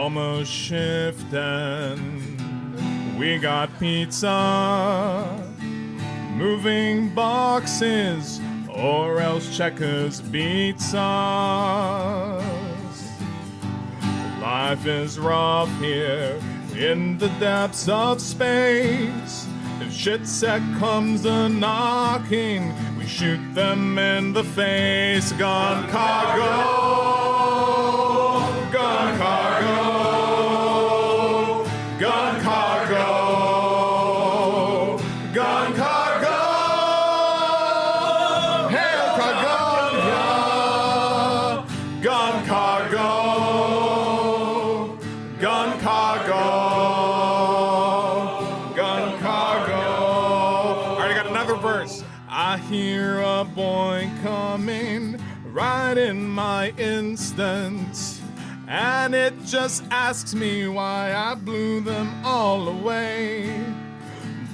almost shifting. We got pizza, moving boxes, or else Checkers beats us. Life is rough here in the depths of space. If shit set comes a knocking, we shoot them in the face. Gun cargo, gun cargo, gun cargo, gun cargo. Hail Cargonia, gun cargo, gun cargo, gun cargo. Alright, I got another verse. I hear a boy coming right in my instant, and it just asks me why I blew them all away.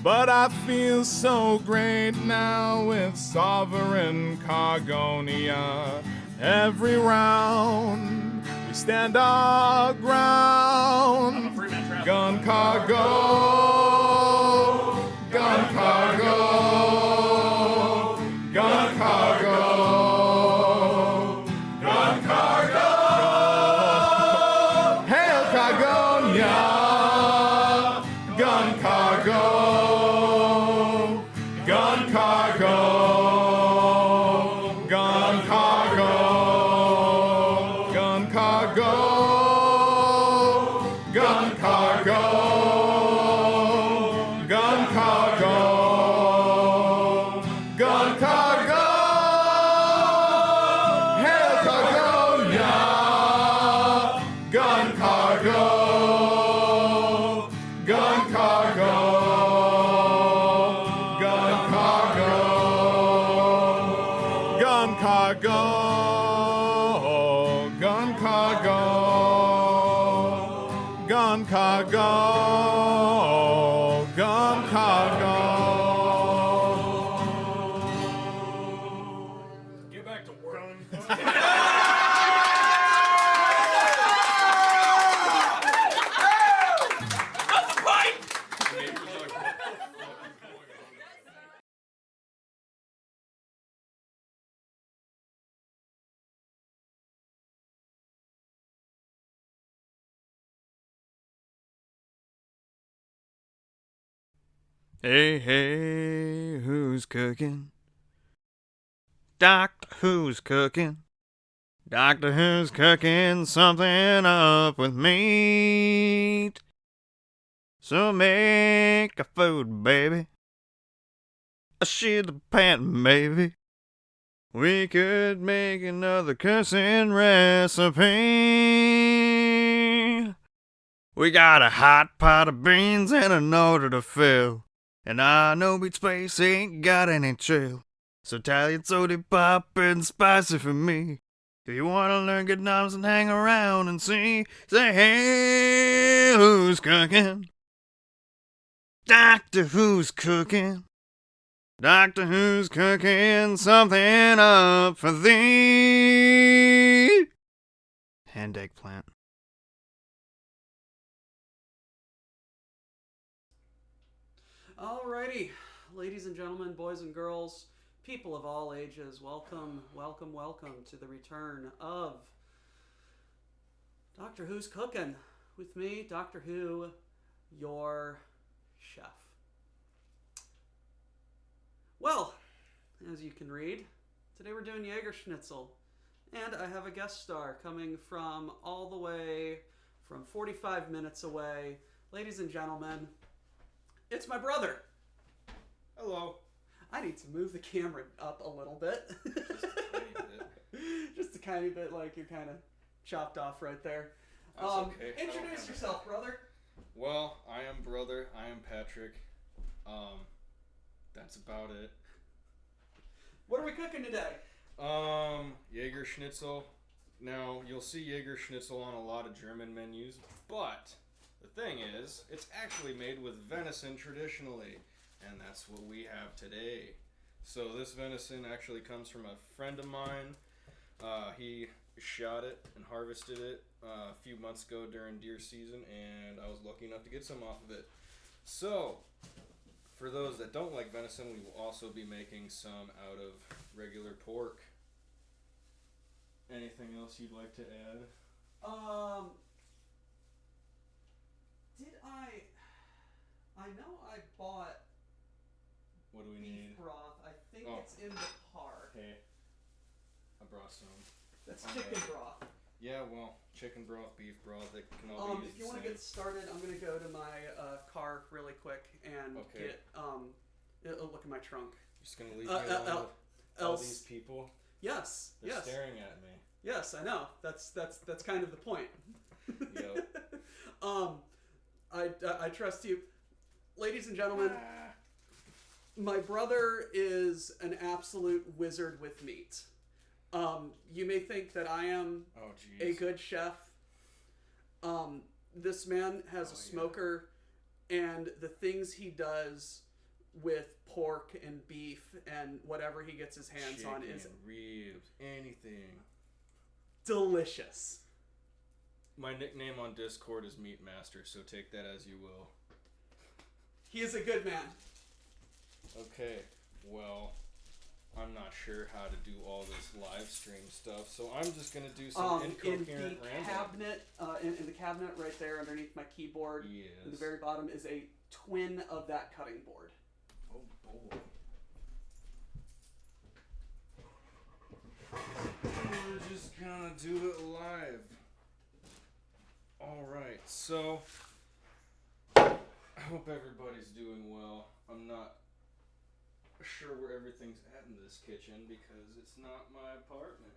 But I feel so great now with sovereign Cargonia. Every round we stand our ground. Gun cargo, gun cargo, gun cargo, gun cargo. Hail Cargonia, gun cargo. Gun cargo, gun cargo, gun cargo, gun cargo, gun cargo, gun cargo. Hail Cargonia, gun cargo, gun cargo. Gun cargo, gun cargo, gun cargo, gun cargo. Get back to work. Hey, hey, who's cooking? Doctor Who's cooking? Doctor Who's cooking something up with meat. So make a food, baby. A shit the pan, maybe. We could make another cursing recipe. We got a hot pot of beans and an order to fill. And I know beat space ain't got any chill. So Italian soda pop and spicy for me. If you wanna learn good knobs and hang around and see, say hey, who's cooking? Doctor Who's cooking? Doctor Who's cooking something up for thee. And eggplant. Alrighty, ladies and gentlemen, boys and girls, people of all ages, welcome, welcome, welcome to the return of Doctor Who's Cooking. With me, Doctor Who, your chef. Well, as you can read, today we're doing Jagerschnitzel. And I have a guest star coming from all the way from 45 minutes away. Ladies and gentlemen, it's my brother. Hello. I need to move the camera up a little bit. Just a tiny bit. Just a tiny bit, like you're kind of chopped off right there. That's okay. Introduce yourself, brother. Well, I am brother. I am Patrick. That's about it. What are we cooking today? Jagerschnitzel. Now, you'll see Jagerschnitzel on a lot of German menus, but the thing is, it's actually made with venison traditionally, and that's what we have today. So this venison actually comes from a friend of mine. He shot it and harvested it a few months ago during deer season, and I was lucky enough to get some off of it. So, for those that don't like venison, we will also be making some out of regular pork. Anything else you'd like to add? Did I know I bought What do we beef need? broth. I think Oh. it's in the car. Hey, I brought some. That's Okay. chicken broth. Yeah, well, chicken broth, beef broth, they can all be used If you the want to same. get started, I'm gonna go to my car really quick and Okay. get look at my trunk. You're just gonna leave me alone with all Else, these people? yes, They're yes, staring at me. yes. I know. That's kind of the point. Yep. I trust you, ladies and gentlemen. My brother is an absolute wizard with meat. You may think that I am Oh, jeez. a good chef. This man has a smoker, and the things he does with pork and beef and whatever he gets his hands on is Chicken, ribs, anything. delicious. My nickname on Discord is Meat Master, so take that as you will. He is a good man. Okay, well, I'm not sure how to do all this live stream stuff, so I'm just gonna do some In incoherent the rambling. cabinet, in the cabinet right there underneath my keyboard, Yes. at the very bottom is a twin of that cutting board. Oh boy. We're just gonna do it live. Alright, so I hope everybody's doing well. I'm not sure where everything's at in this kitchen because it's not my apartment.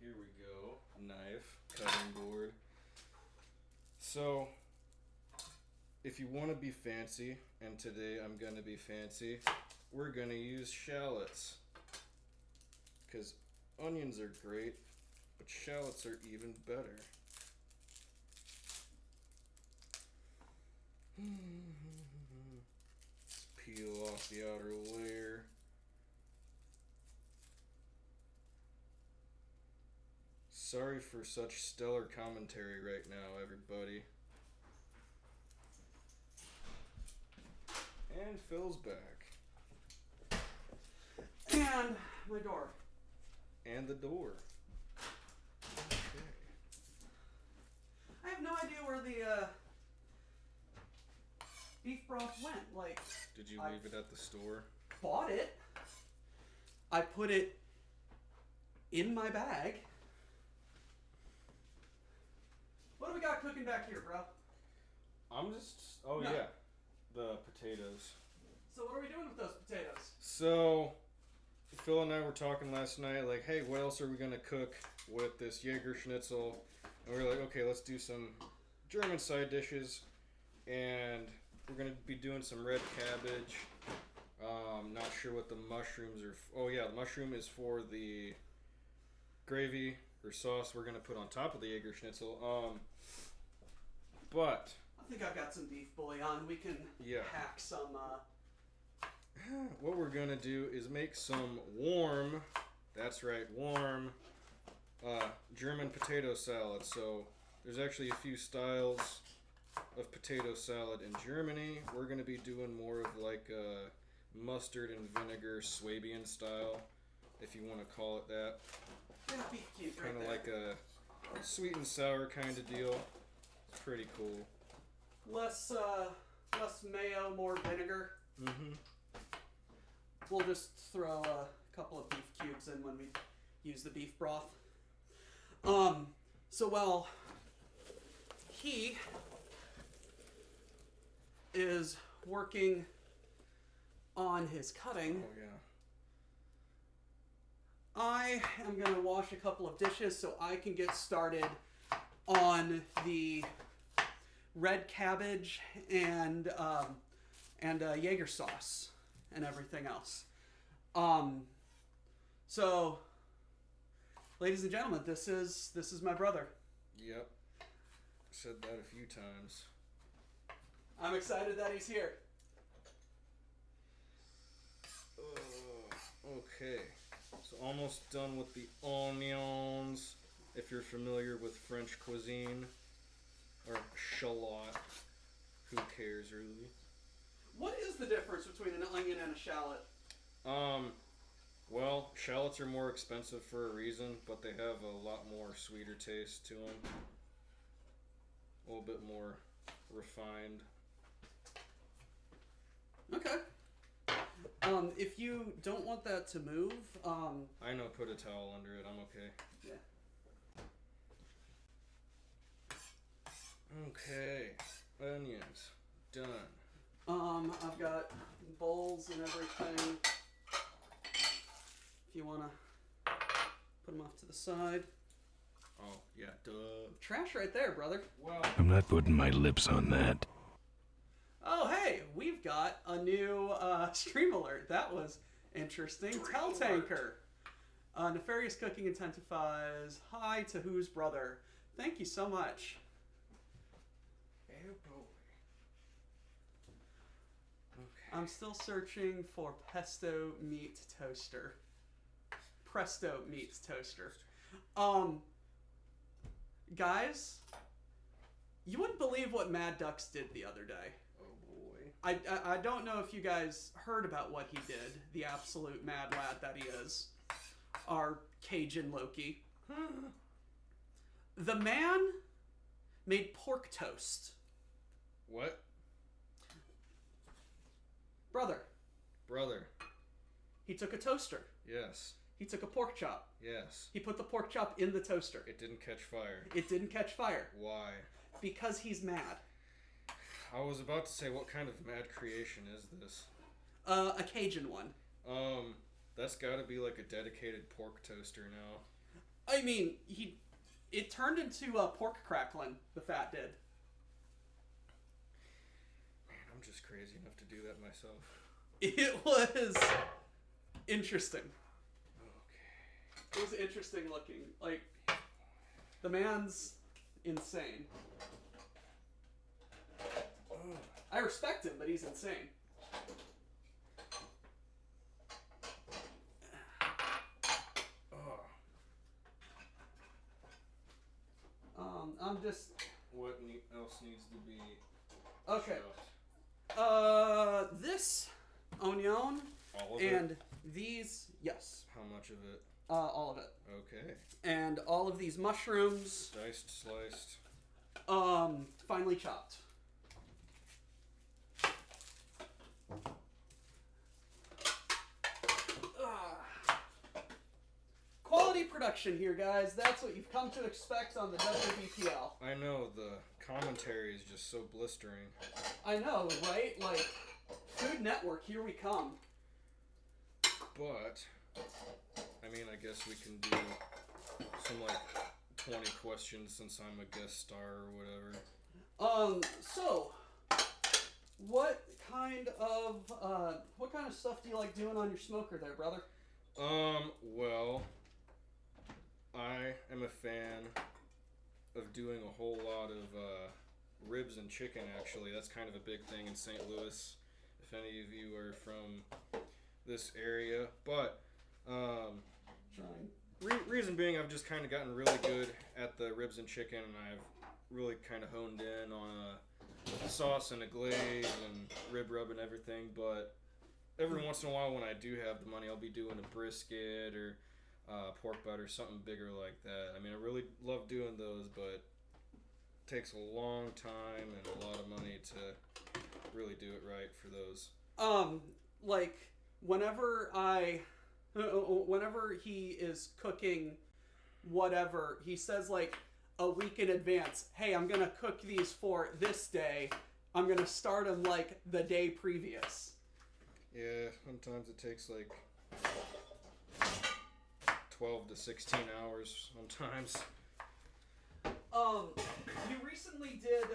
Here we go. Knife, cutting board. So, if you want to be fancy, and today I'm going to be fancy, we're going to use shallots. Because onions are great, but shallots are even better. Let's peel off the outer layer. Sorry for such stellar commentary right now, everybody. And Phil's back. And my door. And the door. Okay. I have no idea where the beef broth went. Like, Did you I- leave it at the store? bought it. I put it in my bag. What do we got cooking back here, bro? I'm just. Oh, No. yeah. The potatoes. So what are we doing with those potatoes? So, Phil and I were talking last night, like, hey, what else are we gonna cook with this Jagerschnitzel? And we were like, okay, let's do some German side dishes, and we're gonna be doing some red cabbage. Not sure what the mushrooms are. Oh yeah, the mushroom is for the gravy or sauce we're gonna put on top of the Jagerschnitzel. But I think I've got some beef bouillon. We can Yeah. hack some. what we're gonna do is make some warm, that's right, warm German potato salad. So there's actually a few styles of potato salad in Germany. We're gonna be doing more of like a mustard and vinegar Swabian style, if you want to call it that. Yeah, beef cubes right Kind of there. like a sweet and sour kind of deal. It's pretty cool. Less mayo, more vinegar. Mm-hmm. We'll just throw a couple of beef cubes in when we use the beef broth. So while he is working on his cutting, Oh yeah. I am going to wash a couple of dishes so I can get started on the red cabbage and Jaeger sauce and everything else. So, ladies and gentlemen, this is my brother. Yep. Said that a few times. I'm excited that he's here. Okay. So almost done with the onions. you're familiar with French cuisine, or shallot, who cares really? What is the difference between an onion and a shallot? Well, shallots are more expensive for a reason, but they have a lot more sweeter taste to them. A little bit more refined. Okay. If you don't want that to move, I know, put a towel under it, I'm okay. yeah. Okay, onions, done. I've got bowls and everything. If you wanna put them off to the side. Oh, yeah, duh. Trash right there, brother. Well, I'm not putting my lips on that. Oh, hey, we've got a new stream alert. That was interesting. Tell Tanker. Nefarious cooking intensifies. Hi to whose brother. Thank you so much. oh boy. Okay. I'm still searching for pesto meat toaster. Presto meat toaster. Guys, you wouldn't believe what Mad Ducks did the other day. Oh boy. I don't know if you guys heard about what he did, the absolute mad lad that he is. Our Cajun Loki. The man made pork toast. What? Brother, he took a toaster. Yes. He took a pork chop. Yes. He put the pork chop in the toaster. It didn't catch fire. It didn't catch fire. Why? Because he's mad. I was about to say, what kind of mad creation is this? A Cajun one. That's gotta be like a dedicated pork toaster now. I mean, it turned into pork crackling, the fat did. Man, I'm just crazy enough to do that myself. It was interesting. Okay. It was interesting looking. Like, the man's insane. I respect him, but he's insane. I'm just... What else needs to be Okay. shoved? This onion All of and it? these, yes. How much of it? All of it. Okay. And all of these mushrooms, Diced, sliced. finely chopped. Quality production here, guys. That's what you've come to expect on the WBPL. I know, the commentary is just so blistering. I know, right? Like, Food Network, here we come. But, I mean, I guess we can do some, like, 20 questions since I'm a guest star or whatever. So, what kind of stuff do you like doing on your smoker there, brother? Well, I am a fan of doing a whole lot of ribs and chicken, actually. That's kind of a big thing in St. Louis, if any of you are from this area. But, reason being, I've just kind of gotten really good at the ribs and chicken, and I've really kind of honed in on a sauce and a glaze and rib rub and everything. But every once in a while, when I do have the money, I'll be doing a brisket or pork butt or something bigger like that. I mean, I really love doing those, but it takes a long time and a lot of money to really do it right for those. Like, whenever he is cooking whatever, he says, like, a week in advance, hey, I'm gonna cook these for this day. I'm gonna start them, like, the day previous. Yeah, sometimes it takes, like, 12 to 16 hours sometimes. You recently did,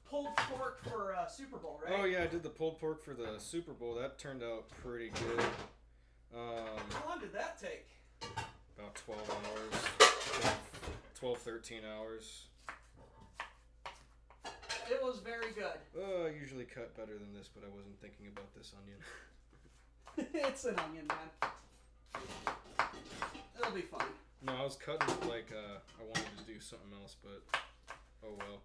pulled pork for Super Bowl, right? Oh yeah, I did the pulled pork for the Super Bowl. That turned out pretty good. How long did that take? About 12 hours. 12, 13 hours. It was very good. I usually cut better than this, but I wasn't thinking about this onion. It's an onion, man. That'll be fine. No, I was cutting like I wanted to do something else, but oh well.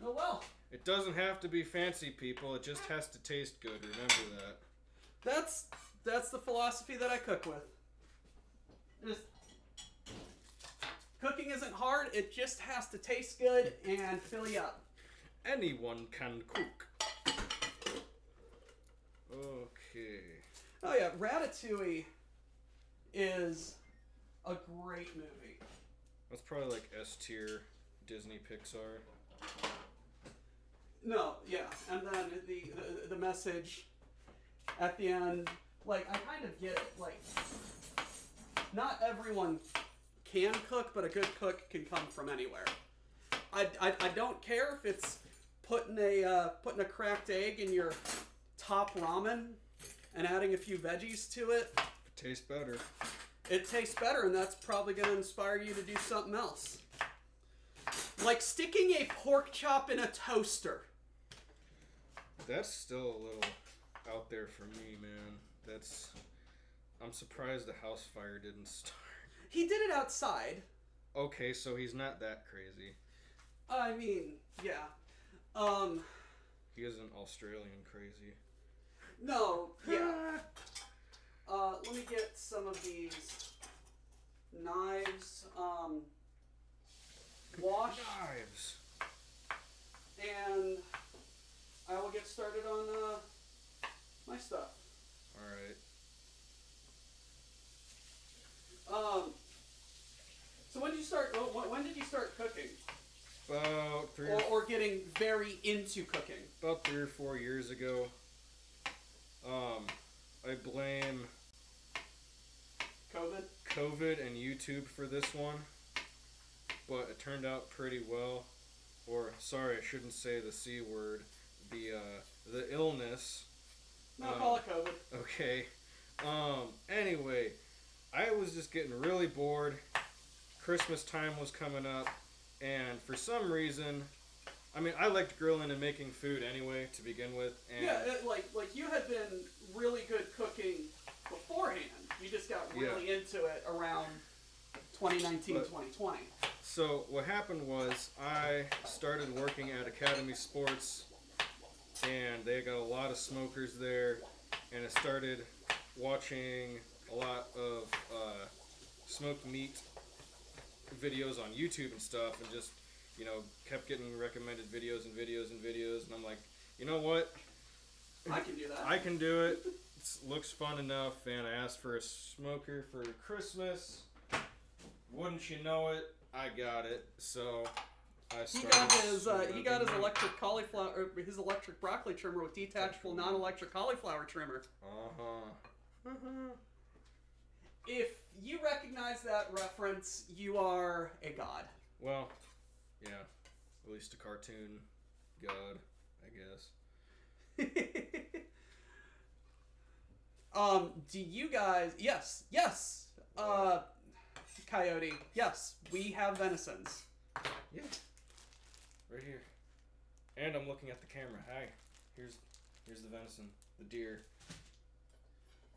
Oh well. It doesn't have to be fancy, people. It just has to taste good. Remember that. That's the philosophy that I cook with. Just cooking isn't hard. It just has to taste good and fill you up. Anyone can cook. Okay. Oh yeah, Ratatouille is a great movie. That's probably like S tier Disney Pixar. No, yeah, and then the message at the end, like I kind of get it. Like, not everyone can cook, but a good cook can come from anywhere. I don't care if it's putting a cracked egg in your top ramen and adding a few veggies to it. It tastes better. It tastes better, and that's probably going to inspire you to do something else. Like sticking a pork chop in a toaster. That's still a little out there for me, man. I'm surprised the house fire didn't start. He did it outside. Okay, so he's not that crazy. I mean, yeah. He isn't Australian crazy. No, yeah. Let me get some of these knives washed, Knives. and I will get started on my stuff. All right. So when did you start? When did you start cooking, About or getting very into cooking? about 3 or 4 years ago. I blame COVID and YouTube for this one, but it turned out pretty well. Or sorry, I shouldn't say the C word. The illness. No, call it COVID. Okay. Anyway, I was just getting really bored. Christmas time was coming up, and for some reason, I mean, I liked grilling and making food anyway to begin with. And Yeah, like you had been really good cooking beforehand. You just got really into it around 2019, 2020. So what happened was I started working at Academy Sports, and they got a lot of smokers there, and I started watching a lot of smoked meat videos on YouTube and stuff, and just, kept getting recommended videos, and I'm like, you know what? I can do that. I can do it. It looks fun enough, and I asked for a smoker for Christmas. Wouldn't you know it, I got it. So I started. He got his electric cauliflower, or his electric broccoli trimmer with detachable non-electric cauliflower trimmer. If you recognize that reference, you are a god. Well, yeah, at least a cartoon god, I guess. Do you guys? Yes. Coyote. Yes, we have venisons. Yeah. Right here. And I'm looking at the camera. Hi. Here's the venison, the deer.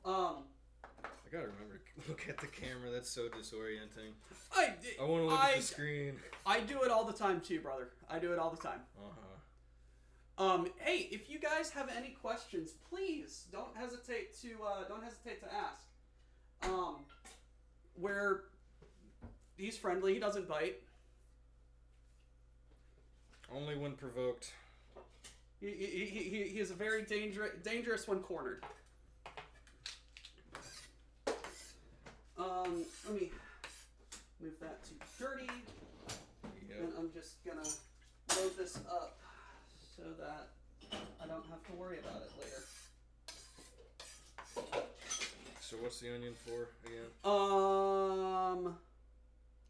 I gotta remember to look at the camera. That's so disorienting. I want to look at the screen. I do it all the time too, brother. I do it all the time. Hey, if you guys have any questions, please don't hesitate to ask. He's friendly. He doesn't bite. Only when provoked. He is a very dangerous when cornered. Let me move that to dirty. Yep. And I'm just gonna load this up so that I don't have to worry about it later. So what's the onion for again?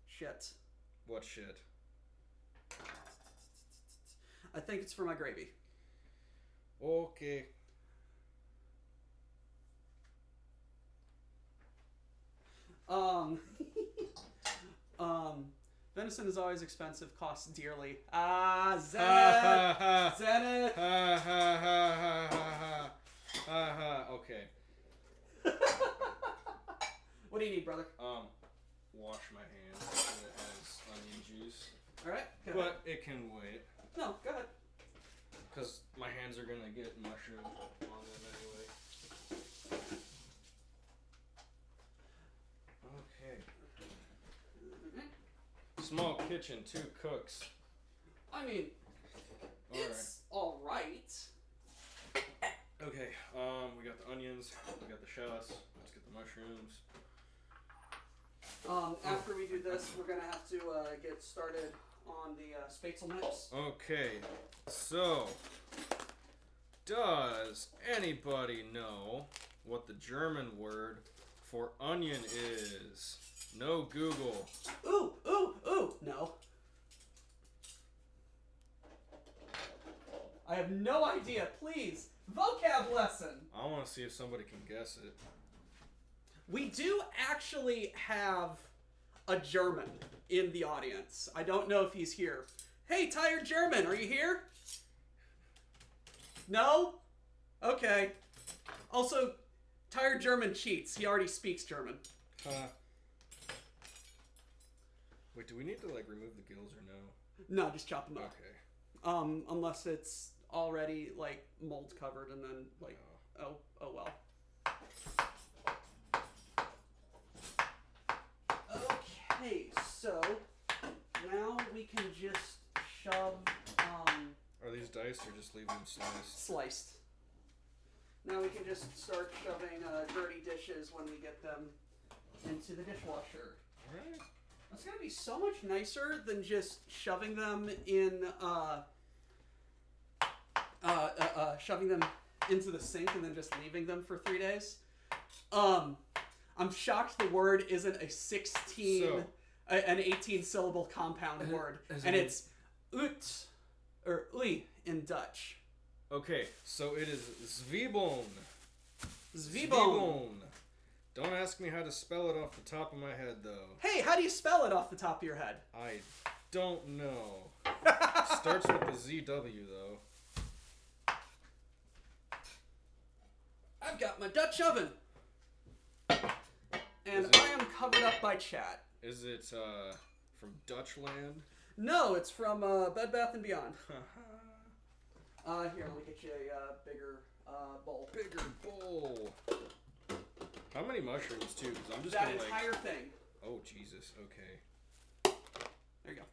Shit. What shit? I think it's for my gravy. Okay. Venison is always expensive, costs dearly. Zenith! Zenith! Okay. What do you need, brother? Wash my hands. And it has onion juice. All right. Go ahead. But it can wait. No, go ahead. Because my hands are going to get mushroom on them anyway. Okay. Small kitchen, 2 cooks. I mean, Alright. it's all right. Okay, we got the onions, we got the shots, let's get the mushrooms. After we do this, we're gonna have to get started on the spatzel mix. Okay, so, does anybody know what the German word for onion is? No Google. Ooh. No. I have no idea. Please, vocab lesson. I want to see if somebody can guess it. We do actually have a German in the audience. I don't know if he's here. Hey, Tired German, are you here? No? Okay. Also, Tired German cheats. He already speaks German. Wait, do we need to remove the gills or no? No, just chop them up. Okay. Unless it's already mold covered and then oh well. Okay, so now we can just shove Are these diced or just leave them sliced? sliced. Now we can just start shoving dirty dishes when we get them into the dishwasher. Alright. That's gonna be so much nicer than just shoving them in shoving them into the sink and then just leaving them for 3 days. I'm shocked the word isn't a 18 syllable compound word, and it's ut or ui in Dutch. Okay, so it is Zwiebeln. Zwiebeln. Don't ask me how to spell it off the top of my head, though. Hey, how do you spell it off the top of your head? I don't know. Starts with the ZW, though. I've got my Dutch oven. And I am covered up by chat. Is it from Dutchland? No, it's from Bed Bath & Beyond. Here, let me get you a bigger bowl. Bigger bowl. How many mushrooms, too? Because I'm just That gonna, entire thing. Oh, Jesus. Okay. There you go.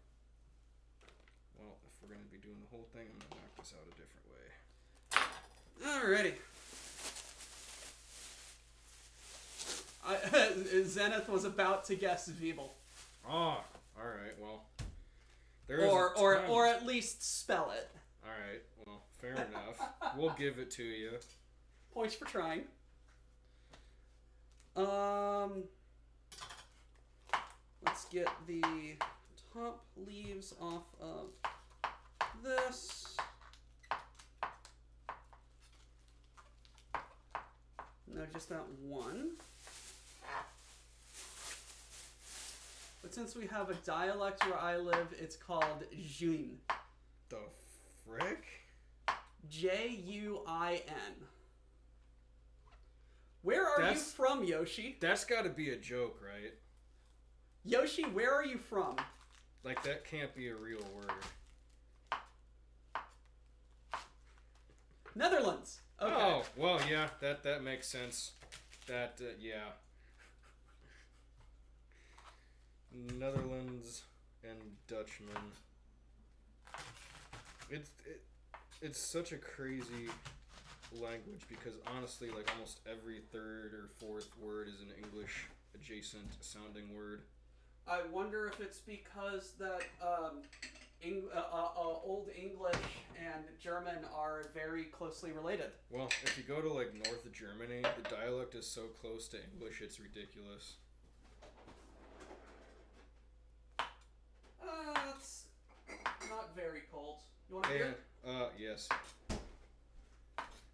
Well, if we're going to be doing the whole thing, I'm going to knock this out a different way. Alrighty. Zenith was about to guess Zwiebel. Oh, alright, well. Or at least spell it. Alright, well, fair enough. We'll give it to you. Points for trying. Let's get the top leaves off of this. No, just that one. But since we have a dialect where I live, it's called Juin. The frick? Juin. Where are you from, Yoshi? That's gotta be a joke, right? Yoshi, where are you from? That can't be a real word. Netherlands. Okay. Oh, well, yeah, that makes sense. Yeah. Netherlands and Dutchman. It's such a crazy language because honestly, almost every third or fourth word is an English adjacent sounding word. I wonder if it's because that Old English and German are very closely related. Well, if you go to north of Germany, the dialect is so close to English, it's ridiculous. It's not very cold. You want a beer? Yes.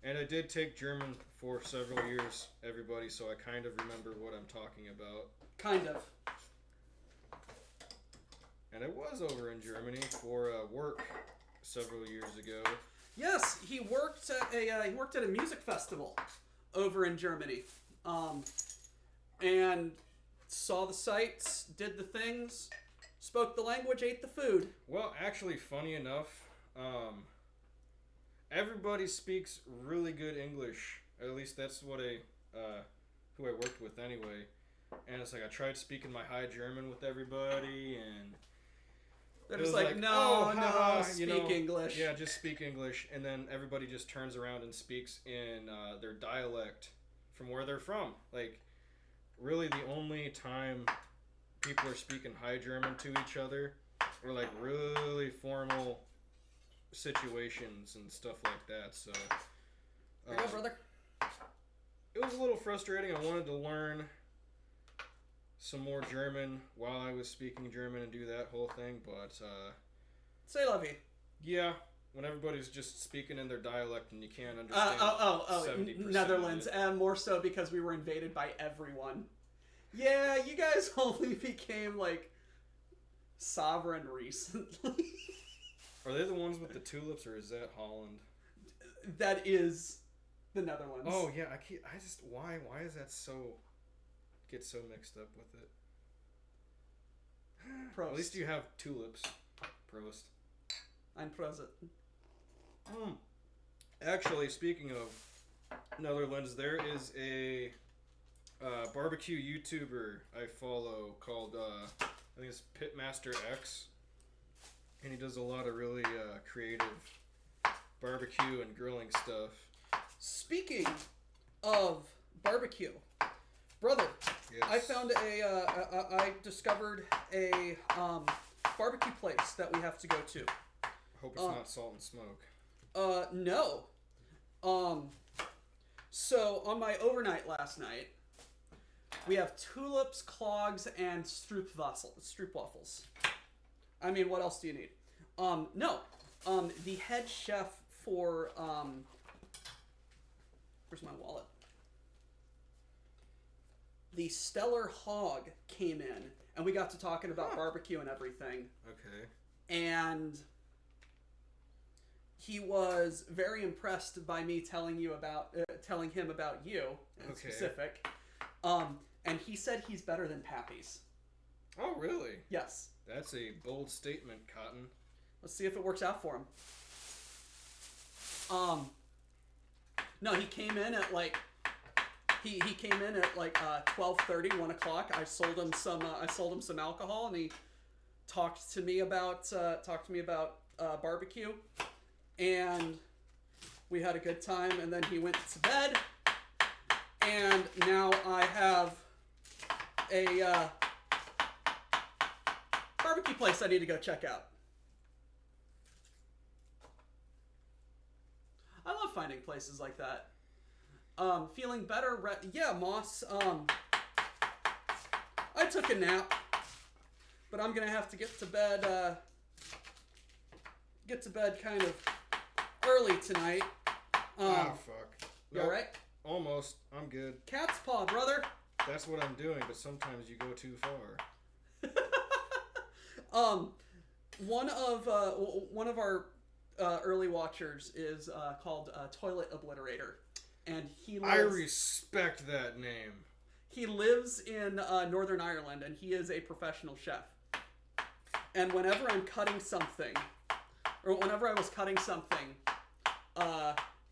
And I did take German for several years, everybody, so I kind of remember what I'm talking about. Kind of. And I was over in Germany for work several years ago. Yes, he worked at a music festival over in Germany, and saw the sights, did the things, spoke the language, ate the food. Well, actually, funny enough, everybody speaks really good English. At least that's what who I worked with anyway. And it's like I tried speaking my high German with everybody, and They're it just was like, no, oh, no, haha, speak English. Yeah, just speak English, and then everybody just turns around and speaks in their dialect from where they're from. Like, really, the only time people are speaking high German to each other are like really formal situations and stuff like that. So, There you go, brother. it was a little frustrating. I wanted to learn some more German while I was speaking German and do that whole thing, but Say la vie. yeah, when everybody's just speaking in their dialect and you can't understand 70% of Netherlands, it. and more so because we were invaded by everyone. Yeah, you guys only became like sovereign recently. Are they the ones with the tulips, or is that Holland? That is the Netherlands. Oh yeah, why is that so get so mixed up with it? Prost. At least you have tulips. Prost. I'm Prosit. Actually, speaking of Netherlands, there is a barbecue YouTuber I follow called I think it's Pitmaster X, and he does a lot of really creative barbecue and grilling stuff. Speaking of barbecue, brother, Yes. I discovered a barbecue place that we have to go to. Hope it's not Salt and Smoke. No. So on my overnight last night, we have tulips, clogs, and stroopwafels. I mean, what else do you need? No. The head chef for where's my wallet? The Stellar Hog came in, and we got to talking about barbecue and everything. Okay. And he was very impressed by me telling him about you in specific. And he said he's better than Pappy's. Oh, really? Yes. That's a bold statement, Cotton. Let's see if it works out for him. No, he came in at like he came in at like 12:30, 1 o'clock. I sold him some alcohol, and he talked to me about barbecue, and we had a good time. And then he went to bed, and now I have a barbecue place I need to go check out. I love finding places like that. Feeling better. Yeah, Moss. I took a nap, but I'm gonna have to get to bed. Get to bed kind of early tonight. Fuck. You all right? Almost. I'm good. Cat's paw, brother. That's what I'm doing, but sometimes you go too far. One of our early watchers is called Toilet Obliterator, and I respect that name. He lives in Northern Ireland, and he is a professional chef. And whenever I'm cutting something, or whenever I was cutting something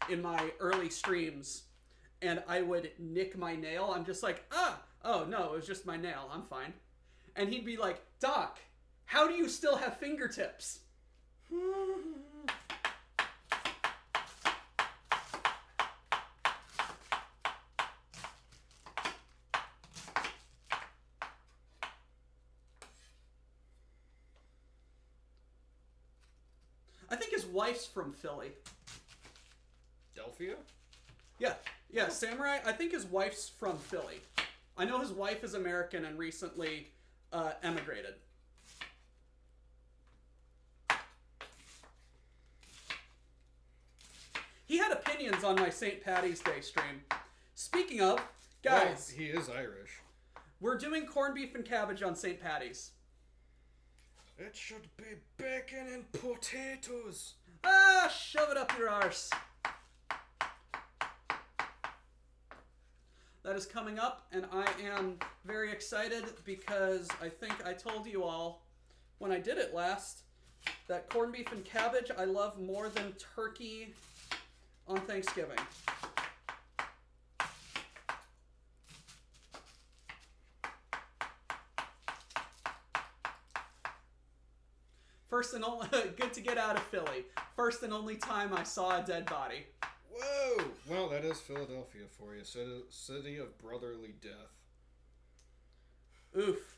in my early streams, and I would nick my nail, I'm just like, oh no, it was just my nail, I'm fine. And he'd be like, Doc, how do you still have fingertips? I think his wife's from Philly. Delphia? Yeah, Samurai, I think his wife's from Philly. I know his wife is American and recently emigrated. He had opinions on my St. Patty's Day stream. Speaking of, guys, Well, he is Irish. we're doing corned beef and cabbage on St. Patty's. It should be bacon and potatoes. Shove it up your arse. that is coming up, and I am very excited because I think I told you all when I did it last that corned beef and cabbage I love more than turkey on Thanksgiving. First and only, good to get out of Philly. First and only time I saw a dead body. Whoa! Well, that is Philadelphia for you. City of brotherly death. Oof.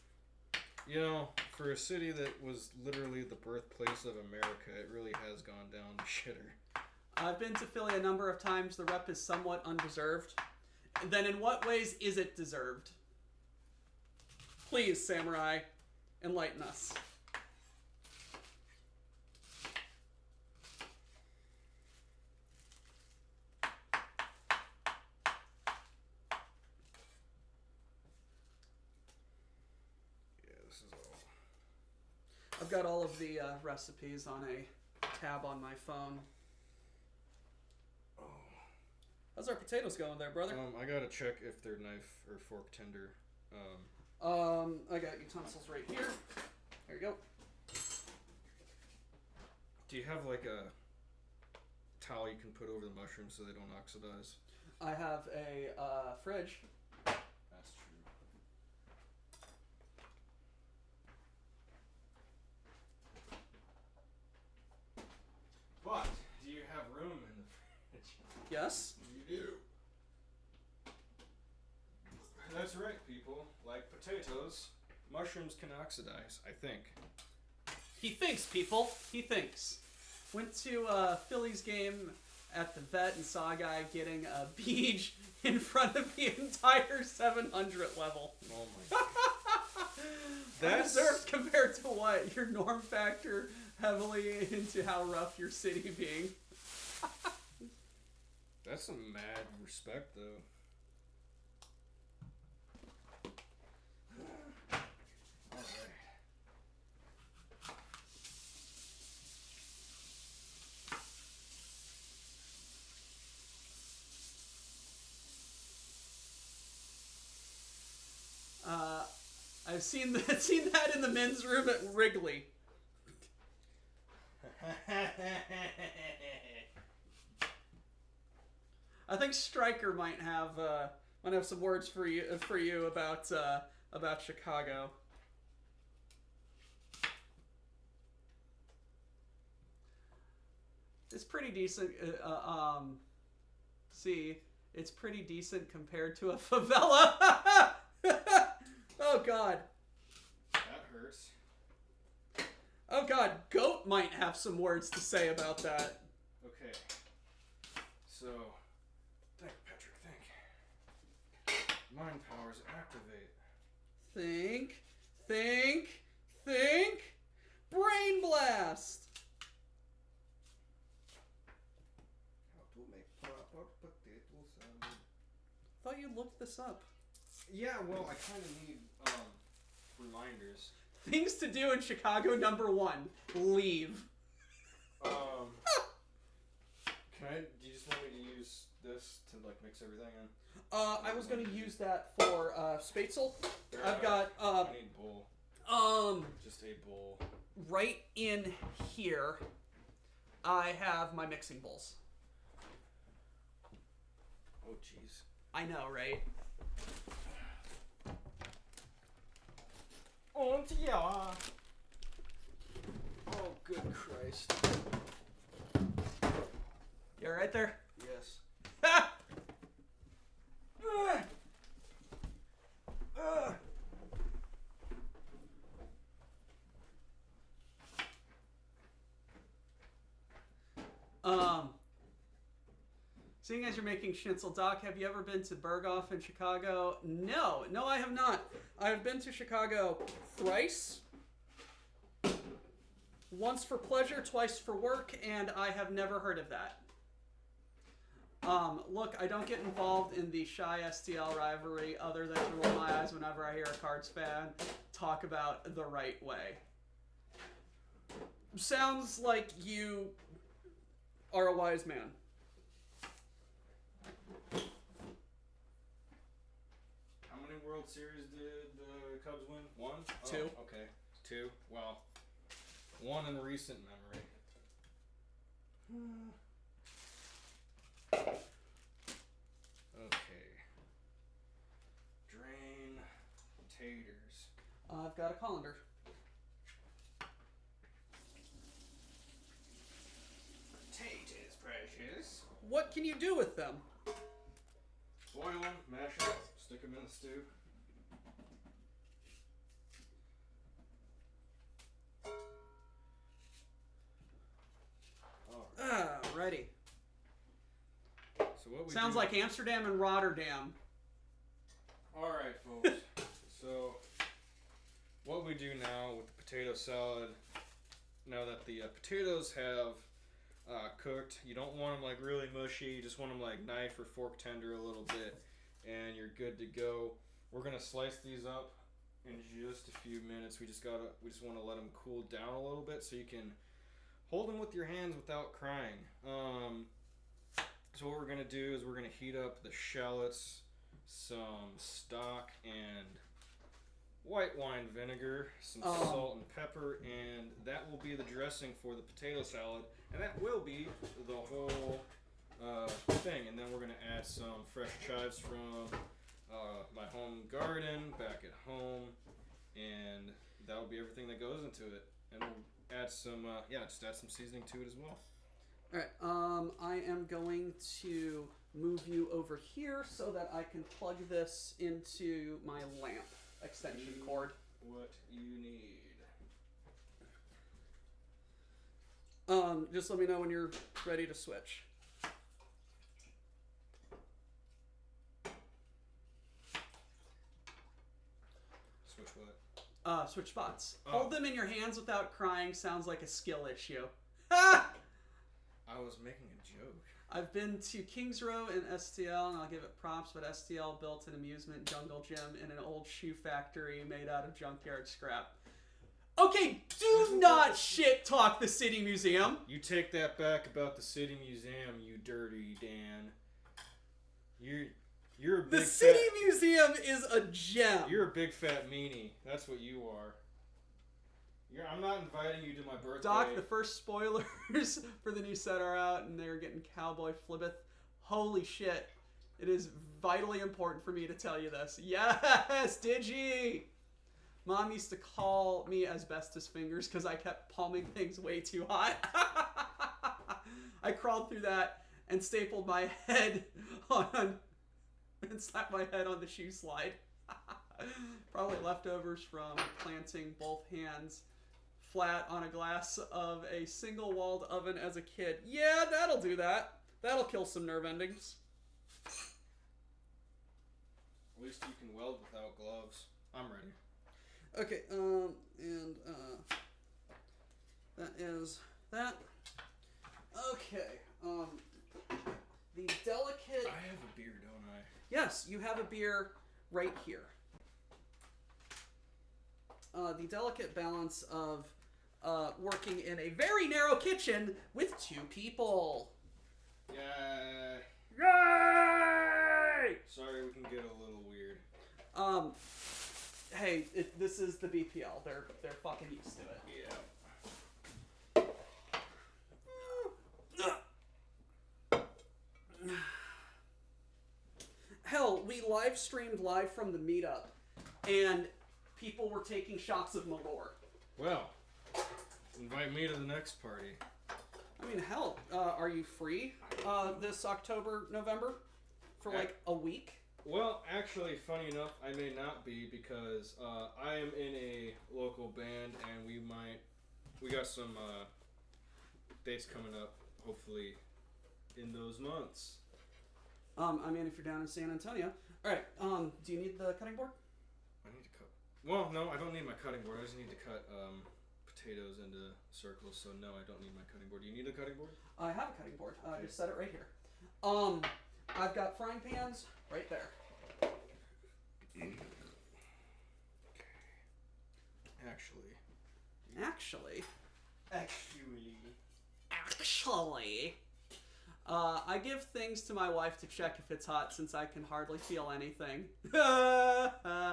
You know, for a city that was literally the birthplace of America, it really has gone down to shitter. I've been to Philly a number of times. The rep is somewhat undeserved. Then in what ways is it deserved? Please, Samurai, enlighten us. I've got all of the recipes on a tab on my phone. Oh. How's our potatoes going there, brother? I gotta check if they're knife or fork tender. I got utensils right here. There you go. Do you have like a towel you can put over the mushrooms so they don't oxidize? I have a fridge. That's true. But do you have room in the fridge? Yes. You do. That's right, people. Like potatoes, mushrooms can oxidize, I think. He thinks, people. He thinks. Went to a Phillies game at the vet and saw a guy getting a beach in front of the entire 700 level. Oh my god. That's deserved compared to what? Your norm factor heavily into how rough your city being. That's some mad respect, though. I've seen that in the men's room at Wrigley. I think Stryker might have some words for you about Chicago. It's pretty decent. It's pretty decent compared to a favela. Oh God. That hurts. Oh God, Goat might have some words to say about that. Okay. So, think, Patrick, think. Mind powers activate. Think. Brain blast. How to make proper potato salad. Thought you looked this up. Yeah, well, I kind of need reminders. Things to do in Chicago, #1. Leave. Do you just want me to use this to like mix everything in? I was gonna use that for Spätzle. I've got I need a bowl. Just a bowl. Right in here, I have my mixing bowls. Oh jeez. I know, right? Und ja. Oh, good Christ. You all right there? Yes. Seeing as you're making schnitzel, Doc, have you ever been to Berghoff in Chicago? No, I have not. I've been to Chicago thrice. Once for pleasure, twice for work, and I have never heard of that. Look, I don't get involved in the shy STL rivalry other than to roll my eyes whenever I hear a Cards fan talk about the right way. Sounds like you are a wise man. World Series did the Cubs win? 1? Two. Oh, okay. 2. Well, 1 in recent memory. Okay. Drain taters. I've got a colander. Taters, precious. What can you do with them? Boil them, mash them, stick them in the stew. Alrighty. So what we Sounds do, like Amsterdam and Rotterdam. Alright, folks. So, what we do now with the potato salad, now that the potatoes have cooked, you don't want them like really mushy, you just want them like knife or fork tender a little bit, and you're good to go. We're gonna slice these up in just a few minutes. We just want to let them cool down a little bit so you can hold them with your hands without crying. So what we're gonna do is we're gonna heat up the shallots, some stock and white wine vinegar, some salt and pepper, and that will be the dressing for the potato salad, and that will be the whole thing. And then we're gonna add some fresh chives from my home garden back at home, and that'll be everything that goes into it. And we'll add some just add some seasoning to it as well. Alright, I am going to move you over here so that I can plug this into my lamp extension cord. What you need. Just let me know when you're ready to switch. Switch what? Switch spots. Oh. Hold them in your hands without crying sounds like a skill issue. Ha! I was making a joke. I've been to Kings Row in STL, and I'll give it props, but STL built an amusement jungle gym in an old shoe factory made out of junkyard scrap. Okay, do not shit talk the City Museum. You take that back about the City Museum, you dirty Dan. You're a big The City fat, Museum is a gem. You're a big fat meanie. That's what you are. I'm not inviting you to my birthday. Doc, the first spoilers for the new set are out, and they're getting Cowboy Flibbeth. Holy shit. It is vitally important for me to tell you this. Yes, Digi! Mom used to call me asbestos fingers because I kept palming things way too hot. I crawled through that and stapled my head on and slapped my head on the shoe slide. Probably leftovers from planting both hands flat on a glass of a single-walled oven as a kid. Yeah, that'll do that. That'll kill some nerve endings. At least you can weld without gloves. I'm ready. Okay, that is that. Okay, the delicate... I have a beer, don't I? Yes, you have a beer right here. The delicate balance of working in a very narrow kitchen with 2 people. Yay! Yay! Sorry, we can get a little weird. Hey, this is the BPL. They're fucking used to it. Yeah. Hell, we live streamed live from the meetup, and people were taking shots of Malort. Well, invite me to the next party. I mean, hell, are you free this October, November? For like a week? Well, actually, funny enough, I may not be because I am in a local band and we got some dates coming up, hopefully, in those months. I mean, if you're down in San Antonio. Alright, do you need the cutting board? I need to cut. Well, no, I don't need my cutting board. I just need to cut potatoes into circles, so no, I don't need my cutting board. Do you need a cutting board? I have a cutting board. Just set it right here. I've got frying pans right there. Actually, I give things to my wife to check if it's hot since I can hardly feel anything. I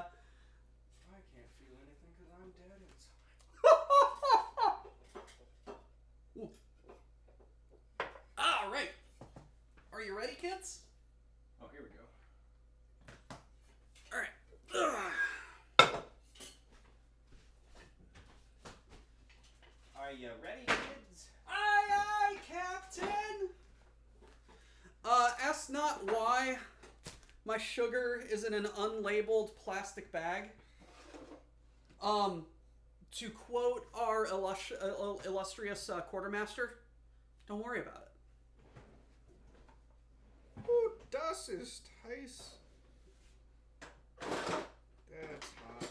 can't feel anything because I'm dead inside. All right. Are you ready, kids? Oh, here we go. All right. Are you ready, kids? Aye, aye, Captain. Ask not why my sugar is in an unlabeled plastic bag. To quote our illustrious quartermaster, don't worry about it. Oh, das ist heiß. That's hot.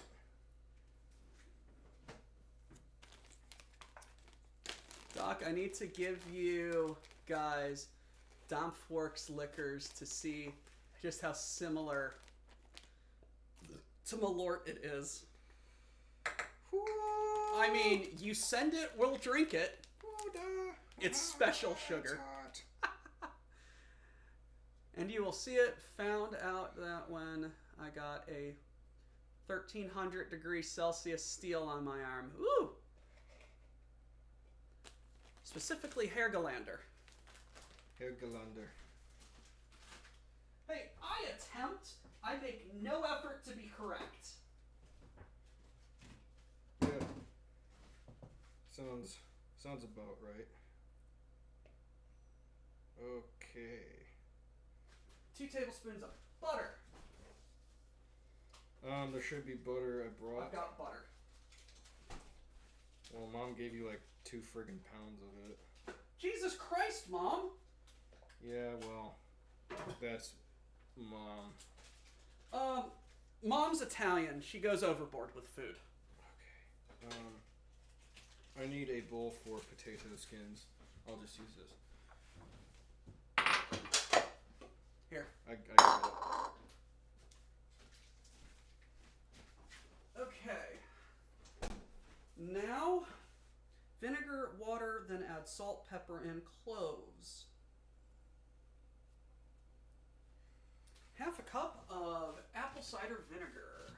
Doc, I need to give you guys Dampfworks liquors to see just how similar to Malort it is. I mean, you send it, we'll drink it. It's special sugar. And you will see it. Found out that when I got a 1300 degrees Celsius steel on my arm. Ooh! Specifically Hergelander. Hergelander. Hey, I make no effort to be correct. Yeah. Sounds about right. Okay. 2 tablespoons of butter. There should be butter I brought. I've got butter. Well, Mom gave you like 2 friggin' pounds of it. Jesus Christ, Mom! Yeah, well, that's Mom. Mom's Italian. She goes overboard with food. Okay. I need a bowl for potato skins. I'll just use this. Here. I got it. Okay. Now, vinegar, water, then add salt, pepper, and cloves. Half a cup of apple cider vinegar.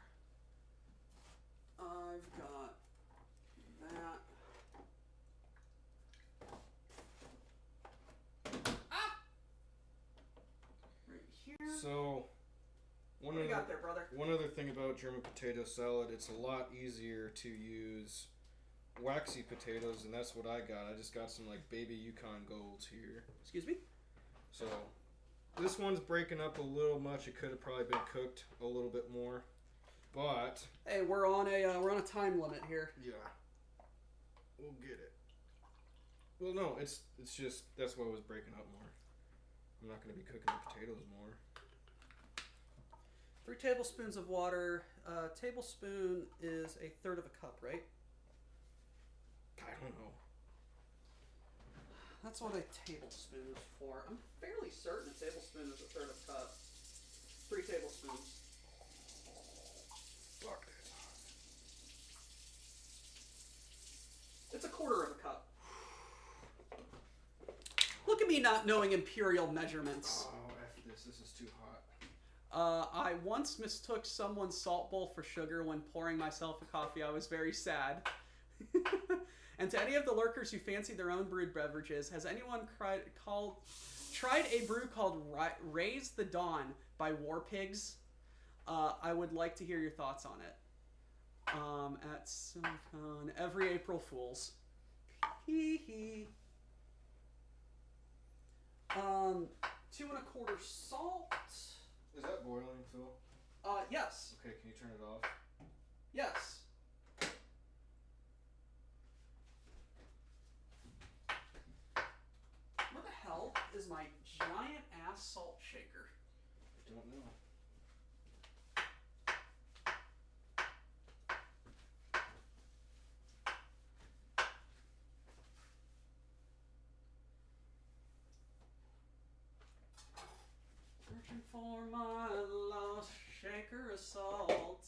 I've got that. Ah! Right here. So, What do you got there, brother? one other thing about German potato salad, it's a lot easier to use waxy potatoes, and that's what I got. I just got some like baby Yukon Golds here. Excuse me? So, this one's breaking up a little much. It could have probably been cooked a little bit more, but Hey, we're on a time limit here. yeah, we'll get it. Well, no, it's just that's why it was breaking up more. I'm not going to be cooking the potatoes more. 3 tablespoons of water. Tablespoon is a third of a cup, right? I don't know. That's what a tablespoon is for. I'm fairly certain a tablespoon is a third of a cup. 3 tablespoons. Fuck, that's hot. It's a quarter of a cup. Look at me not knowing imperial measurements. Oh, F this. This is too hot. I once mistook someone's salt bowl for sugar when pouring myself a coffee. I was very sad. And to any of the lurkers who fancy their own brewed beverages, has anyone tried a brew called Raise the Dawn by War Pigs? I would like to hear your thoughts on it. At Silicon, every April Fool's. Hee hee. 2 1/4 salt. Is that boiling, Phil? Yes. Okay, can you turn it off? Yes. Where the hell is my giant ass salt shaker? I don't know. Searching for my lost shaker of salt.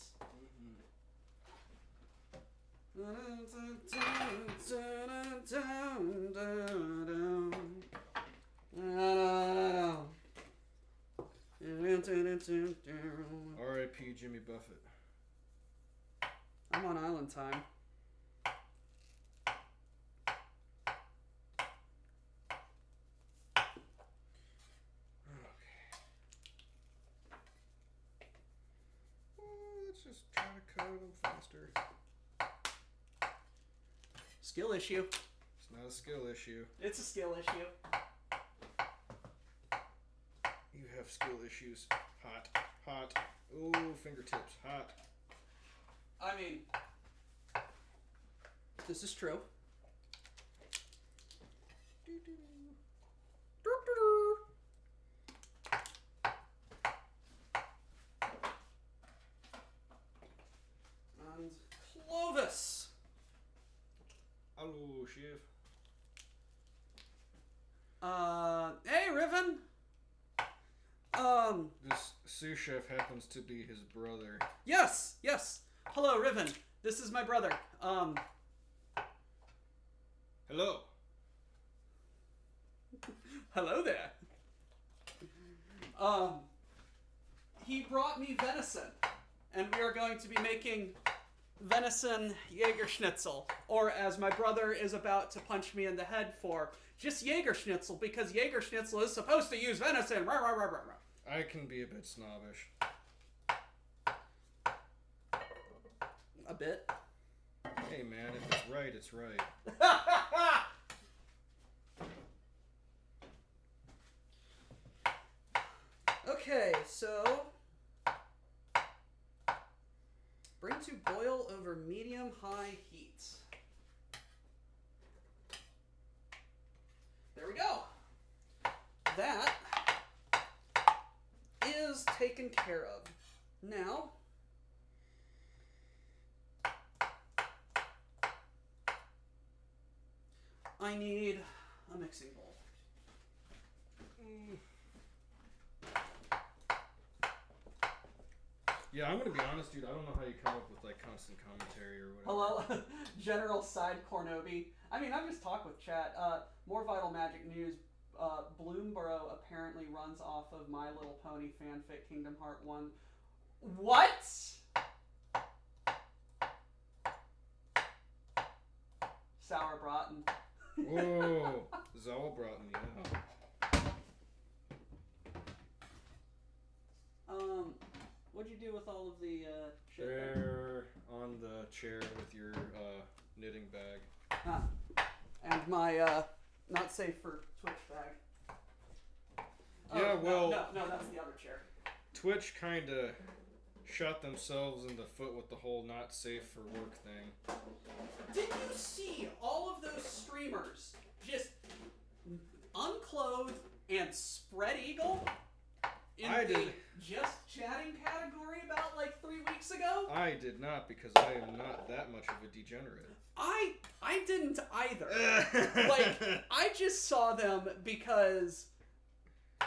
R.I.P. Jimmy Buffett. I'm on island time. Let's just try to cut it a little faster. Skill issue. It's not a skill issue. It's a skill issue. You have skill issues. Hot. Hot. Ooh, fingertips. Hot. I mean, this is true. And Clovis. Hello, Shiv. Hey, Riven. This sous chef happens to be his brother. Yes. Hello, Riven. This is my brother. Hello. Hello there. He brought me venison, and we are going to be making venison Jagerschnitzel, or as my brother is about to punch me in the head for, just Jagerschnitzel, because Jagerschnitzel is supposed to use venison. Rah, rah, rah, rah, rah. I can be a bit snobbish. A bit. Hey man, if it's right, it's right. Okay, so bring to boil over medium-high heat. There we go. That is taken care of. Now, I need a mixing bowl. Yeah, I'm gonna be honest, dude. I don't know how you come up with like constant commentary or whatever. Hello, General Side Cornobi. I mean, I'm just talking with chat. More Vital Magic news. Bloomborough apparently runs off of My Little Pony fanfic Kingdom Heart 1. What? Sauerbraten. Whoa, Sauerbraten, yeah. What'd you do with all of the shit? They're on the chair with your knitting bag. Ah. And my not safe for Twitch bag. Yeah, well, no, that's the other chair. Twitch kind of shot themselves in the foot with the whole not safe for work thing. Did you see all of those streamers just unclothed and spread eagle in the just chatting category about like 3 weeks ago? I did not, because I am not that much of a degenerate. I didn't either. Like, I just saw them because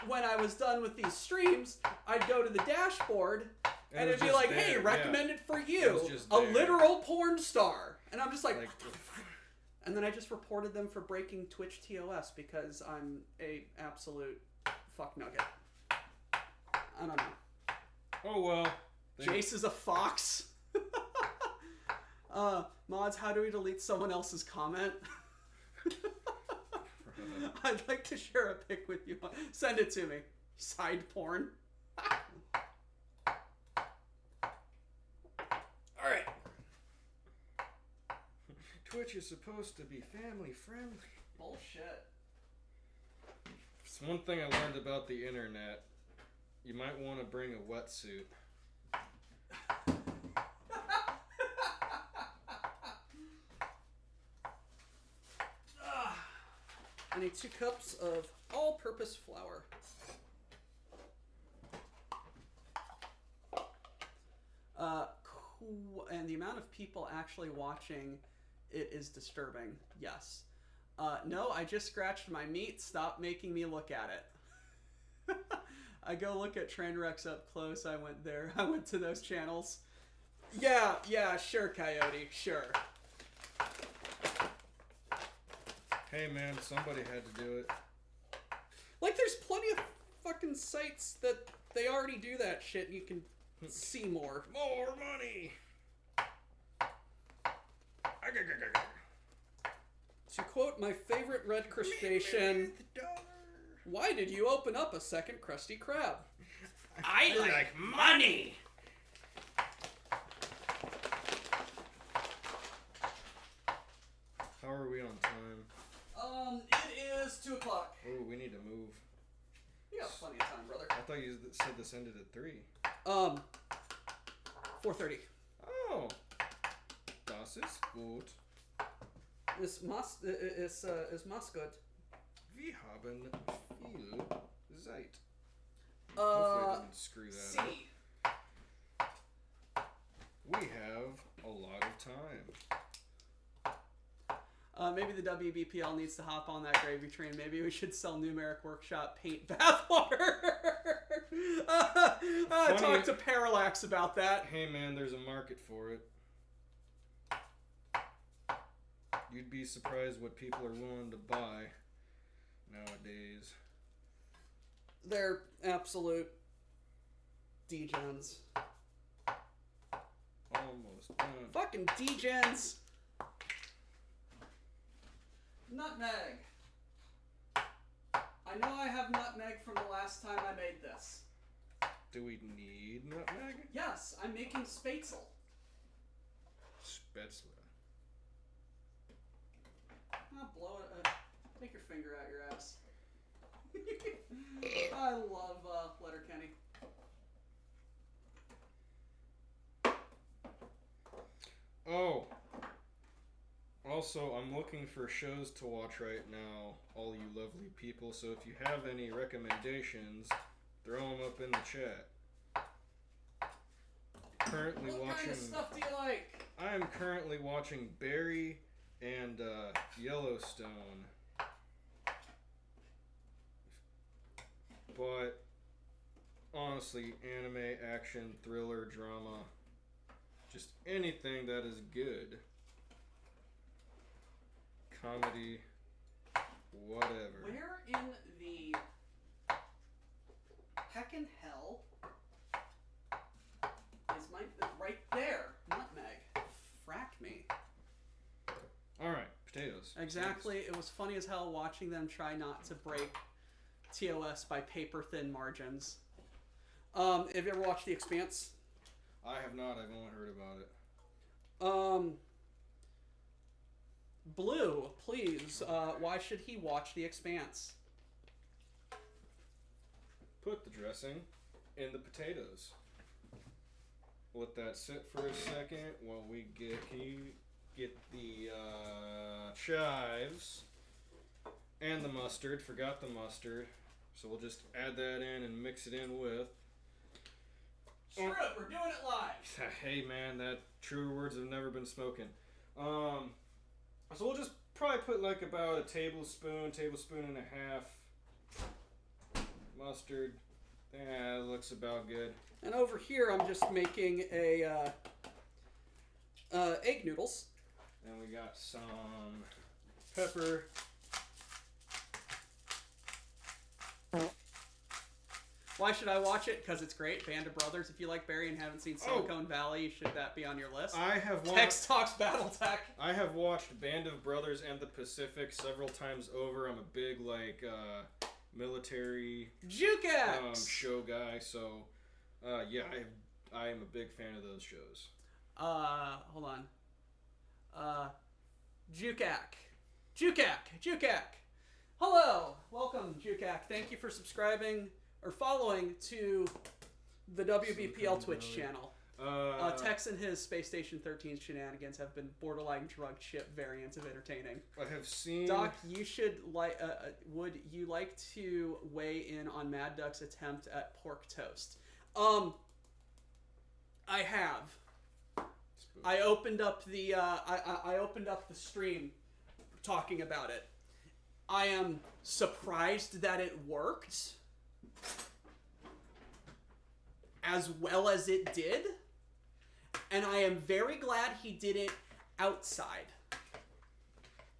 when I was done with these streams, I'd go to the dashboard and it'd be like, there, hey, recommended for you, a literal porn star. And I'm just like what the fuck? And then I just reported them for breaking Twitch TOS because I'm a absolute fuck nugget. I don't know. Oh well. Jace is a fox. Mods, how do we delete someone else's comment? I'd like to share a pic with you. Send it to me. Side porn. Alright. Twitch is supposed to be family friendly. Bullshit. It's one thing I learned about the internet. You might want to bring a wetsuit. I need 2 cups of all-purpose flour. Cool. And the amount of people actually watching it is disturbing. Yes. No, I just scratched my meat. Stop making me look at it. I go look at Trainwrecks up close. I went there. I went to those channels. Yeah, sure, Coyote, sure. Hey man, somebody had to do it. Like, there's plenty of fucking sites that they already do that shit. You can see more. More money. To quote my favorite red crustacean, why did you open up a second Krusty Krab? I like money! How are we on time? It is 2 o'clock. Oh, we need to move. You got plenty of time, brother. I thought you said this ended at 3. 4:30. Oh. Das ist gut. Ist gut. Wir haben viel Zeit. Hopefully I didn't screw that up. C. We have a lot of time. Maybe the WBPL needs to hop on that gravy train. Maybe we should sell Numeric Workshop paint bathwater. Talk to Parallax about that. Hey man, there's a market for it. You'd be surprised what people are willing to buy nowadays. They're absolute degens. Almost done. Fucking degens. Nutmeg. I know I have nutmeg from the last time I made this. Do we need nutmeg? Yes, I'm making Spätzle. Spätzle. Blow it. Take your finger out your ass. I love Letterkenny. Oh. Also, I'm looking for shows to watch right now, all you lovely people. So if you have any recommendations, throw them up in the chat. Currently What watching. kind of stuff do you like? I am currently watching Barry and Yellowstone. But honestly, anime, action, thriller, drama, just anything that is good. Comedy, whatever. Where in the heckin' hell is my right there? Nutmeg. Frack me. Alright, potatoes. Exactly. It was funny as hell watching them try not to break TOS by paper thin margins. Have you ever watched The Expanse? I have not. I've only heard about it. Blue, please. Why should he watch The Expanse? Put the dressing in the potatoes. Let that sit for a second while we get the chives and the mustard. Forgot the mustard. So we'll just add that in and mix it in with. Screw it, we're doing it live. Hey man, that truer words have never been spoken. So we'll just probably put like about a tablespoon and a half mustard. Yeah, that looks about good. And over here, I'm just making a egg noodles. Then we got some pepper. Why should I watch it? Because it's great. Band of Brothers. If you like Barry and haven't seen Silicon Valley, should that be on your list? I have Tex Talks Battletech. I have watched Band of Brothers and the Pacific several times over. I'm a big military Jukex show guy, so yeah, I am a big fan of those shows. Hold on. Jukac. Hello, welcome, Jukac. Thank you for subscribing or following to the WBPL Twitch channel. Tex and his Space Station 13 shenanigans have been borderline drug chip variants of entertaining. I have seen. Doc, you should would you like to weigh in on Mad Duck's attempt at pork toast? I have. I opened up the I opened up the stream talking about it. I am surprised that it worked as well as it did, and I am very glad he did it outside.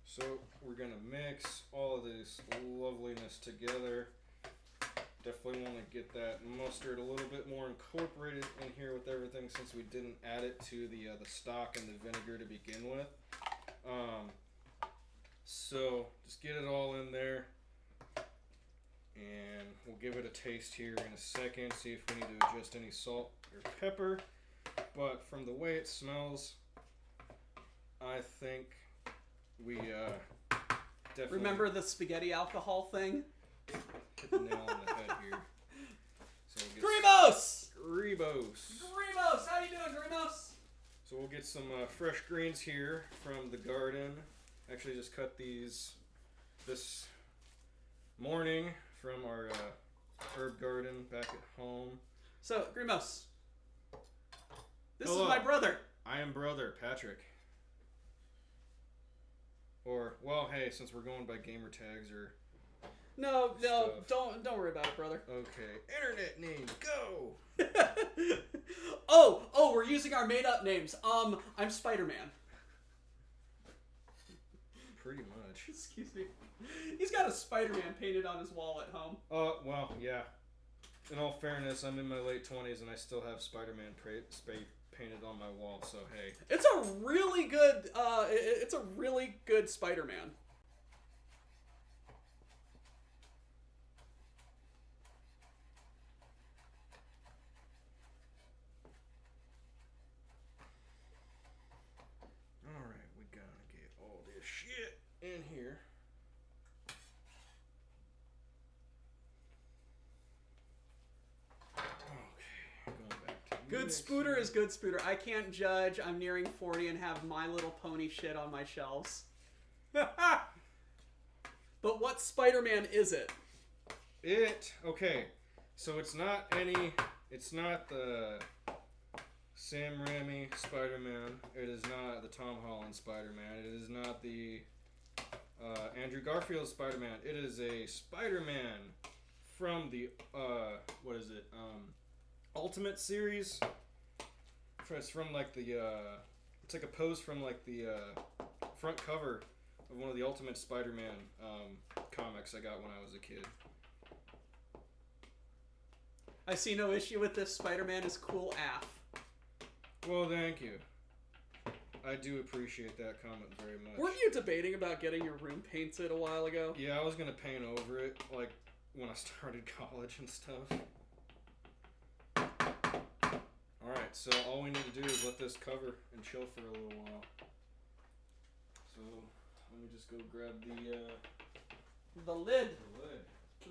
So we're gonna mix all of this loveliness together. Definitely want to get that mustard a little bit more incorporated in here with everything since we didn't add it to the stock and the vinegar to begin with. So just get it all in there, and we'll give it a taste here in a second, see if we need to adjust any salt or pepper. But from the way it smells, I think we definitely... Remember the spaghetti alcohol thing? Hit the nail on the head here. So we'll get Grimos! Grimos! How you doing, Grimos? So we'll get some fresh greens here from the garden. Actually just cut these this morning from our herb garden back at home. So, Grimos, this Hello. is my brother. I am brother Patrick. Or, well, hey, since we're going by gamer tags or... No, Stuff. don't worry about it, brother. Okay, internet name, go! Oh, we're using our made-up names. I'm Spider-Man. Pretty much. Excuse me. He's got a Spider-Man painted on his wall at home. Well, yeah. In all fairness, I'm in my late 20s and I still have Spider-Man painted on my wall, so hey. It's a really good, Spider-Man. Alright, we gotta get all this shit in here. Okay, going back to Good mixing. spooter is good spooter. I can't judge. I'm nearing 40 and have My Little Pony shit on my shelves. But what Spider-Man is it? Okay, so it's not the Sam Raimi Spider-Man. It is not the Tom Holland Spider-Man. It is not the Andrew Garfield Spider-Man. It is a Spider-Man from the Ultimate series. It's from like the it's like a pose from like the front cover of one of the Ultimate Spider-Man comics I got when I was a kid. I see no issue with this. Spider-Man is cool AF. Well, thank you. I do appreciate that comment very much. Weren't you debating about getting your room painted a while ago? Yeah, I was gonna paint over it, like, when I started college and stuff. Alright, so all we need to do is let this cover and chill for a little while. So, let me just go grab The lid. lid.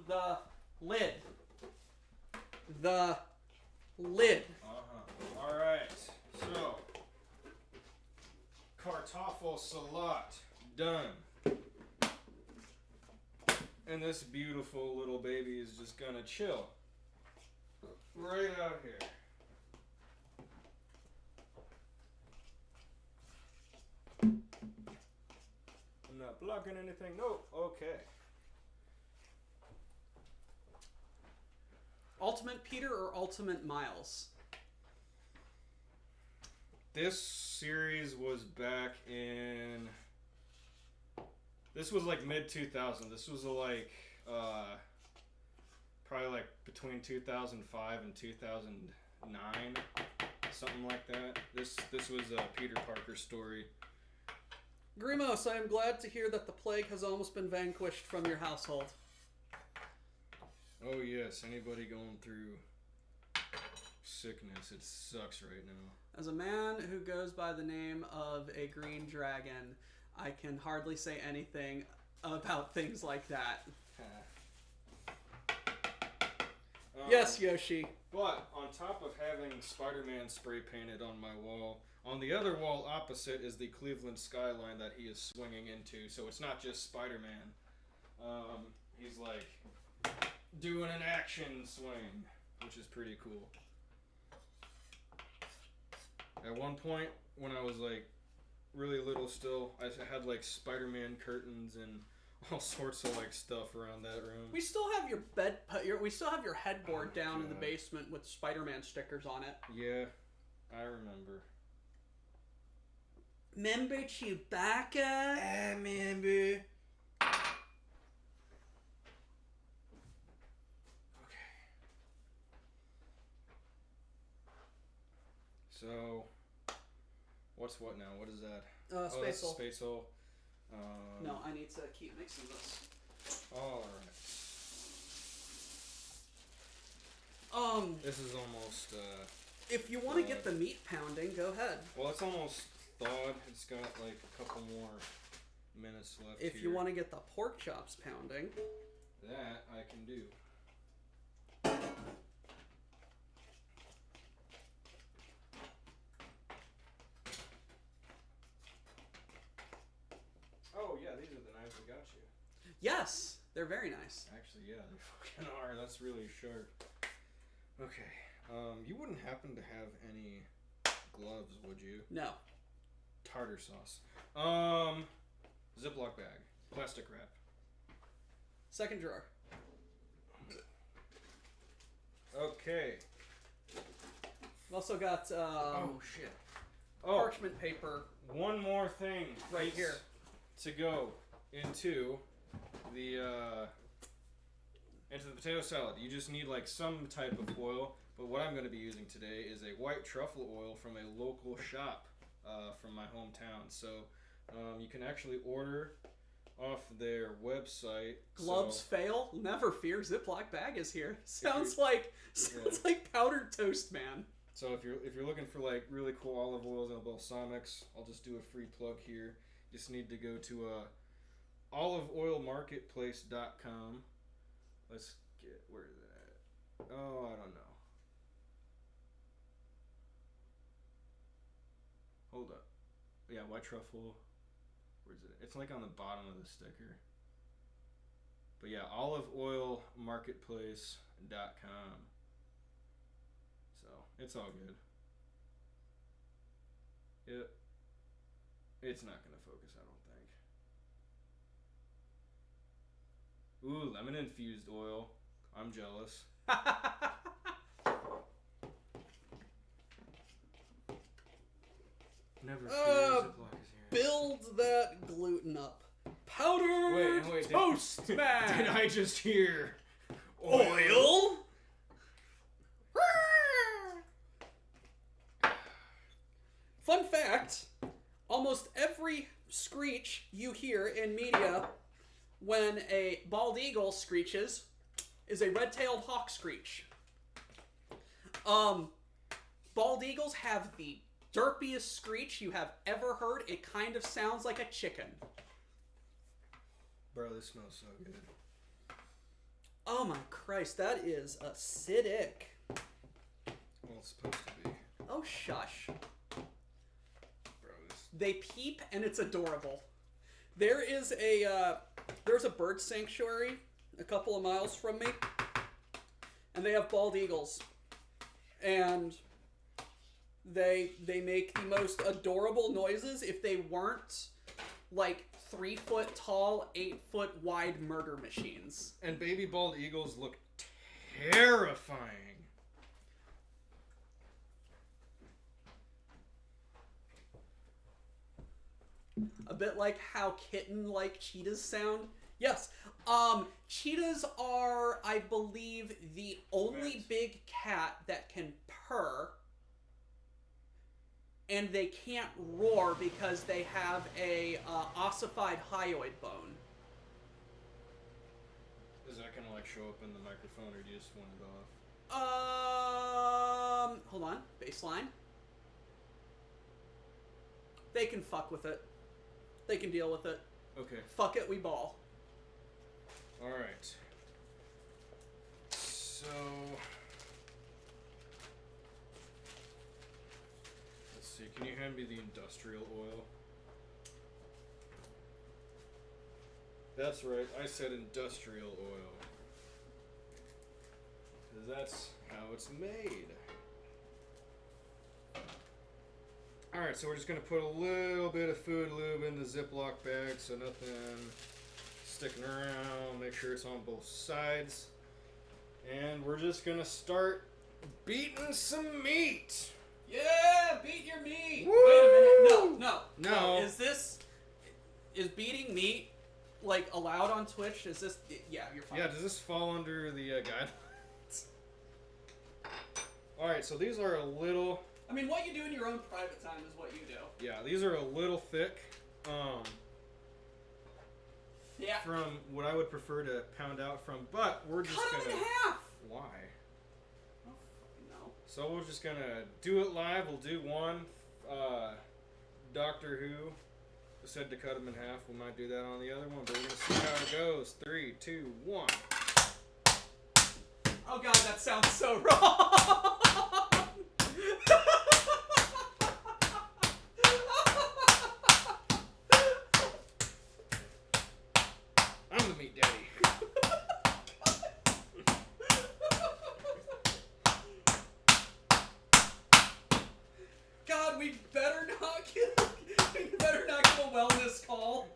The lid. The lid. Alright, so, Kartoffelsalat done. And this beautiful little baby is just gonna chill right out here. I'm not blocking anything. Nope. Okay. Ultimate Peter or Ultimate Miles? This series was back in... This was like mid-2000. This was like, probably like between 2005 and 2009. Something like that. This was a Peter Parker story. Grimos, I am glad to hear that the plague has almost been vanquished from your household. Oh yes, anybody going through sickness, it sucks right now. As a man who goes by the name of a green dragon, I can hardly say anything about things like that. Yes, Yoshi. But on top of having Spider-Man spray painted on my wall, on the other wall opposite is the Cleveland skyline that he is swinging into. So it's not just Spider-Man. He's like doing an action swing, which is pretty cool. At one point, when I was like really little still, I had like Spider-Man curtains and all sorts of like stuff around that room. We still have your we still have your headboard down in the basement with Spider-Man stickers on it. Yeah, I remember. Remember Chewbacca? I remember. Okay. So, what's what now? What is that? Space that's hole. space hole. No, I need to keep mixing this. Alright. This is almost, If you want to get the meat pounding, go ahead. well, it's almost thawed. It's got like a couple more minutes left. If you want to get the pork chops pounding, that I can do. Oh yeah, these are the knives we got you. yes, they're very nice. Actually, yeah, they fucking are. That's really sharp. Okay. You wouldn't happen to have any gloves, would you? No. Tartar sauce. Ziploc bag. Plastic wrap. Second drawer. Okay. We've also got oh shit. Oh, parchment paper. one more thing Right here. to go into the potato salad. You just need like some type of oil, but what I'm going to be using today is a white truffle oil from a local shop from my hometown. So you can actually order off their website. Gloves fail? Never fear. Ziploc bag is here. Sounds like powdered toast, man. So if you're looking for like really cool olive oils and balsamics, I'll just do a free plug here. You just need to go to oliveoilmarketplace.com. Let's get, where is it at? Oh, I don't know. Hold up. Yeah, white truffle. Where's it? It's like on the bottom of the sticker. But yeah, oliveoilmarketplace.com. So, it's all good. It's not going to focus, I don't think. Ooh, lemon infused oil. I'm jealous. Never fear, Ziploc is here. Build that gluten up. Powdered Wait, toast, man. Did I just hear Oil? Fun fact, almost every screech you hear in media when a bald eagle screeches is a red-tailed hawk screech. Bald eagles have the derpiest screech you have ever heard. It kind of sounds like a chicken. Bro, this smells so good. Oh my Christ, that is acidic. Well, it's supposed to be. Oh, shush. Bro, this... They peep, and it's adorable. There's a bird sanctuary a couple of miles from me, and they have bald eagles, and they make the most adorable noises if they weren't like 3-foot tall, 8-foot wide murder machines. And baby bald eagles look terrifying. A bit like how kitten-like cheetahs sound. Yes. Cheetahs are, I believe, the only big cat that can purr, and they can't roar because they have a ossified hyoid bone. Is that gonna like show up in the microphone, or do you just want it off? Hold on. Baseline. They can fuck with it. They can deal with it. Okay. Fuck it, we ball. Alright. So... let's see, can you hand me the industrial oil? That's right, I said industrial oil. Because that's how it's made. Alright, so we're just going to put a little bit of food lube in the Ziploc bag so nothing sticking around. Make sure it's on both sides. And we're just going to start beating some meat. Yeah, beat your meat. Woo! Wait a minute. No. Is beating meat like allowed on Twitch? Is this? Yeah, you're fine. Yeah, does this fall under the guidelines? Alright, so these are a little I mean, what you do in your own private time is what you do. Yeah, these are a little thick. Yeah. From what I would prefer to pound out from, but we're just Cut gonna. them in half. Why? Oh, fucking no. So we're just gonna do it live. We'll do one. Doctor Who said to cut them in half. We might do that on the other one, but we're gonna see how it goes. 3, 2, 1. Oh god, that sounds so wrong. I'm the meat daddy. God, we better not get a wellness call.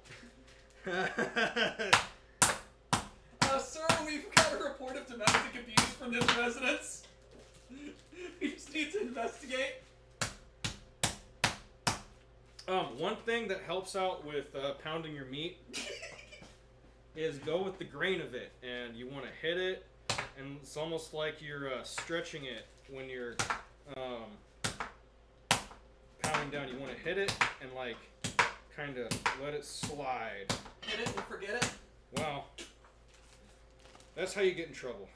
Sir, we've got a report of domestic abuse from this residence. We just need to investigate. One thing that helps out with pounding your meat is go with the grain of it, and you want to hit it, and it's almost like you're stretching it when you're pounding down. You want to hit it and like kind of let it slide. Hit it and forget it. Well, that's how you get in trouble.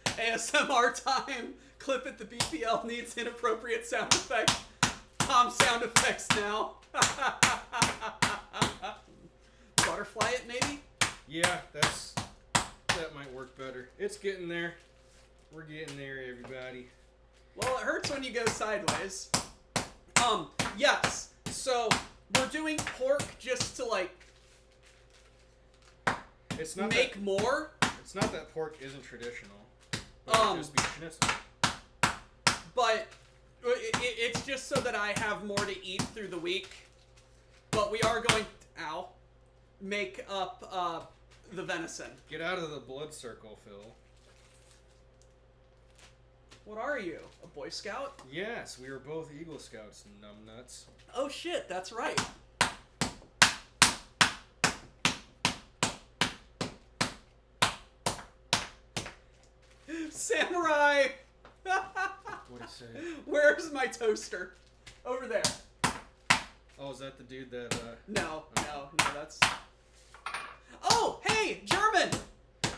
ASMR time. Clip it. The BPL needs inappropriate sound effects. Tom sound effects now. Butterfly it, maybe? Yeah, that might work better. It's getting there. We're getting there, everybody. Well, it hurts when you go sideways. Yes. So, we're doing pork just to, like, It's not make more. It's not that pork isn't traditional. But it'd just be schnitzel. But it's just so that I have more to eat through the week. But we are going to, make up the venison. Get out of the blood circle, Phil. What are you? A Boy Scout? Yes, we were both Eagle Scouts, numbnuts. Oh shit, that's right. Samurai! What'd he say? Where's my toaster? Over there. Oh, is that the dude that, No, that's... Oh, hey, German!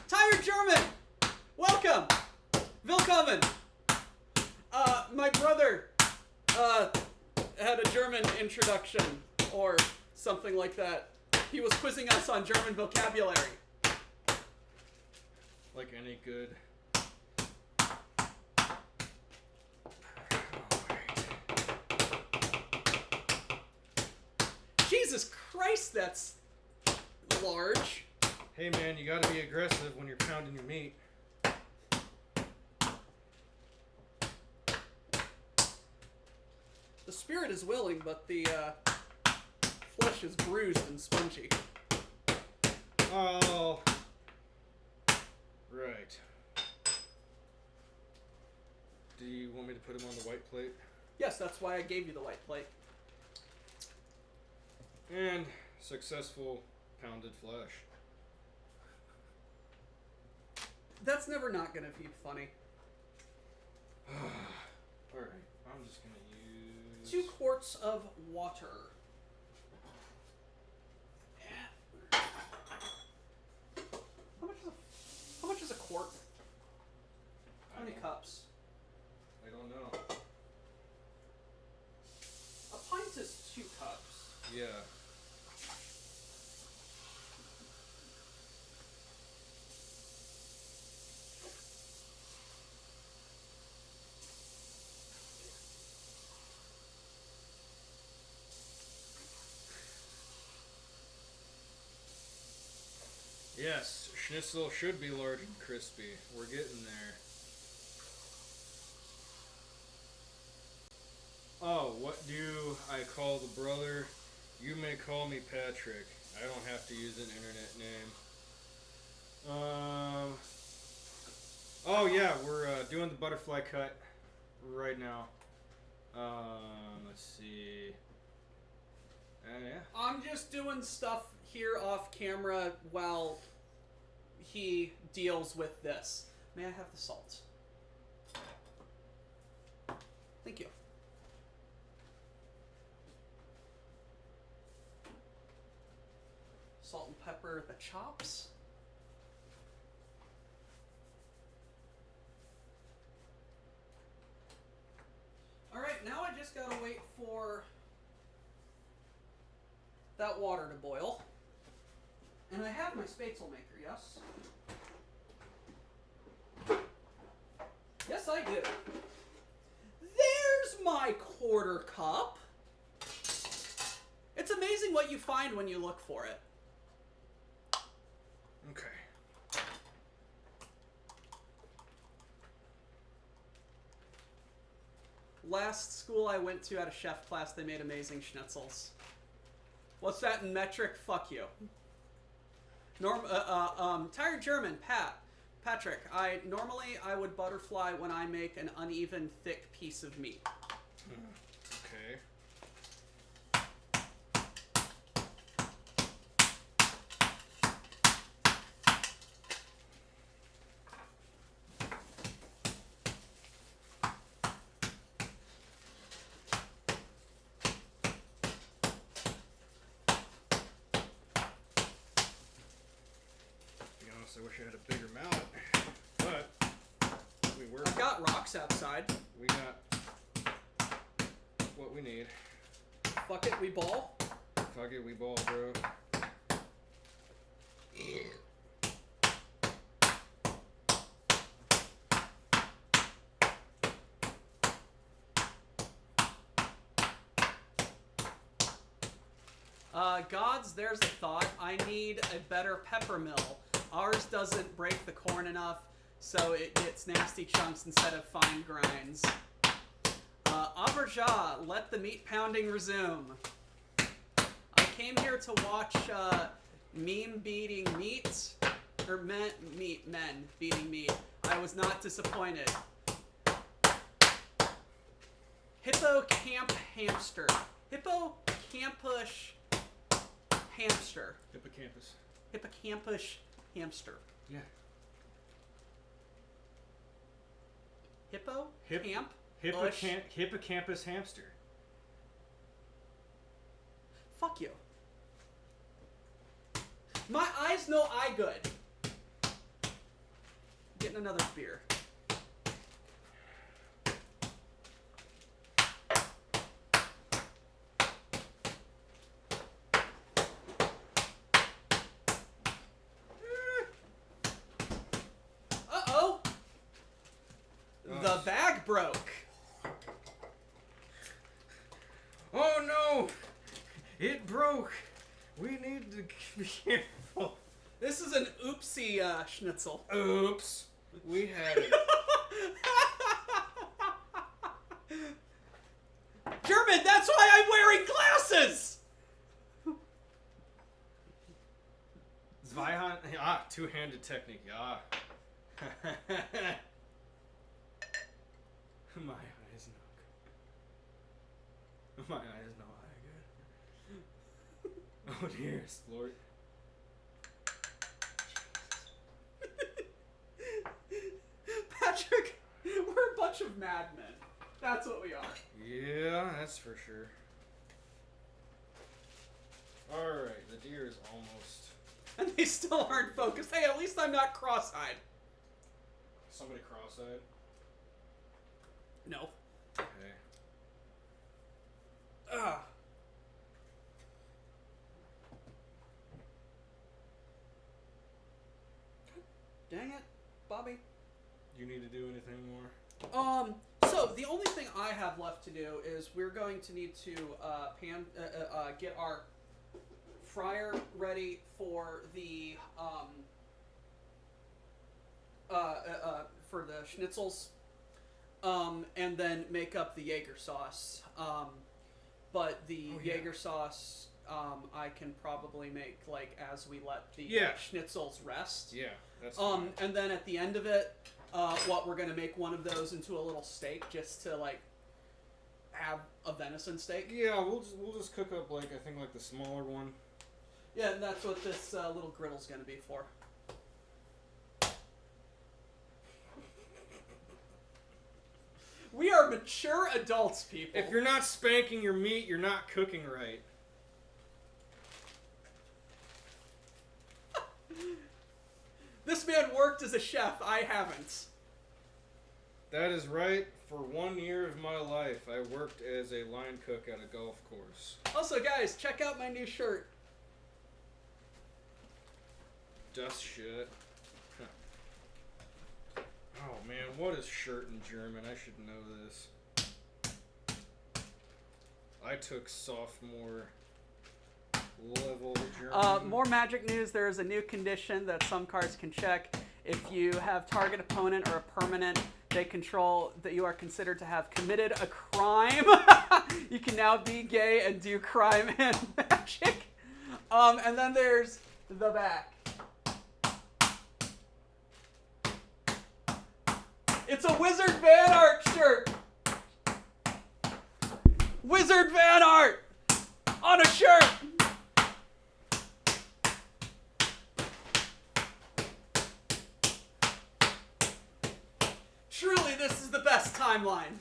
Tired German! Welcome! Willkommen! My brother, had a German introduction, or something like that. He was quizzing us on German vocabulary. like any good... Jesus Christ, that's large. Hey man, you gotta be aggressive when you're pounding your meat. The spirit is willing, but the flesh is bruised and spongy. Oh. Right. Do you want me to put him on the white plate? Yes, that's why I gave you the white plate. And successful pounded flesh. That's never not gonna be funny. Alright, I'm just gonna use... 2 quarts of water. How much is a quart? How many cups? I don't know. A pint is 2 cups. Yeah. Yes, schnitzel should be large and crispy. We're getting there. Oh, what do I call the brother? You may call me Patrick. I don't have to use an internet name. Oh yeah, we're doing the butterfly cut right now. Let's see. Yeah. I'm just doing stuff here off camera while he deals with this. May I have the salt? Thank you. Salt and pepper the chops. Alright, now I just gotta wait for that water to boil. And I have my spatzel maker, yes? Yes, I do. There's my quarter cup. It's amazing what you find when you look for it. Okay. Last school I went to at a chef class, they made amazing schnitzels. What's that in metric? Fuck you. Tired German, Patrick. Normally I would butterfly when I make an uneven, thick piece of meat. Okay. To be honest, I wish I had a bigger mallet, but we work. I've got rocks outside. We got what we need. Fuck it, we ball. Fuck it, we ball, bro. Gods, there's a thought. I need a better pepper mill. Ours doesn't break the corn enough, so it gets nasty chunks instead of fine grinds. Aberja, let the meat pounding resume. I came here to watch meme beating meat, or men beating meat. I was not disappointed. Hippocamp hamster. Hippocampush hamster. Hippocampus. Hippocampus hamster. Yeah. Hippo? Hip- Camp? Hippocampus hamster. Fuck you. My eyes know I good. Getting another beer. Uh-oh. The bag broke. Oh no! It broke! We need to be careful. This is an oopsie schnitzel. Oops. We had it. German, that's why I'm wearing glasses! Zweihan. Two-handed technique. Ah. My eyes knock. My eyes know I good. Oh dear, Lord. Patrick, we're a bunch of madmen. That's what we are. Yeah, that's for sure. Alright, the deer is almost. And they still aren't focused. Hey, at least I'm not cross-eyed. Somebody cross-eyed? No. Okay. Ugh. Dang it, Bobby. You need to do anything more? So the only thing I have left to do is we're going to need to get our fryer ready for the schnitzels, and then make up the Jaeger sauce. But the Jaeger sauce, I can probably make like as we let the schnitzels rest. Yeah, that's fine. And then at the end of it, we're gonna make one of those into a little steak just to like have a venison steak. Yeah, we'll just cook up like I think like the smaller one. Yeah, and that's what this little griddle's gonna be for. mature adults, people. If you're not spanking your meat, you're not cooking right. This man worked as a chef. I haven't. That is right. For 1 year of my life, I worked as a line cook at a golf course. Also, guys, check out my new shirt. Dust shit. Huh. Oh man, what is shirt in German? I should know this. I took sophomore level German. More magic news. There is a new condition that some cards can check. If you have target opponent or a permanent they control that you are considered to have committed a crime, you can now be gay and do crime and magic. And then there's the back. It's a Wizard Van Art shirt. Wizard Van Art on a shirt. Truly, this is the best timeline.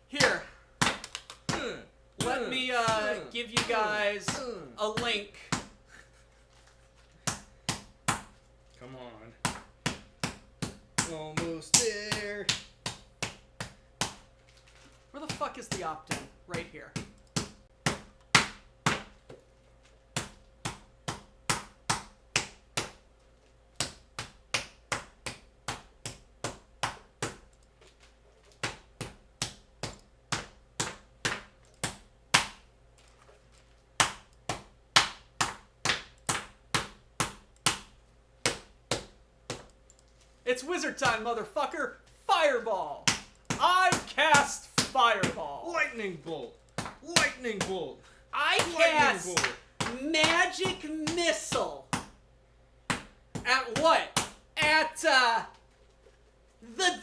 Here, let me give you guys a link. Come on. Almost there. Where the fuck is the opt-in? Right here. It's wizard time, motherfucker! Fireball! I cast Fireball! Lightning bolt. Lightning bolt. I cast Magic Missile! At what? At, the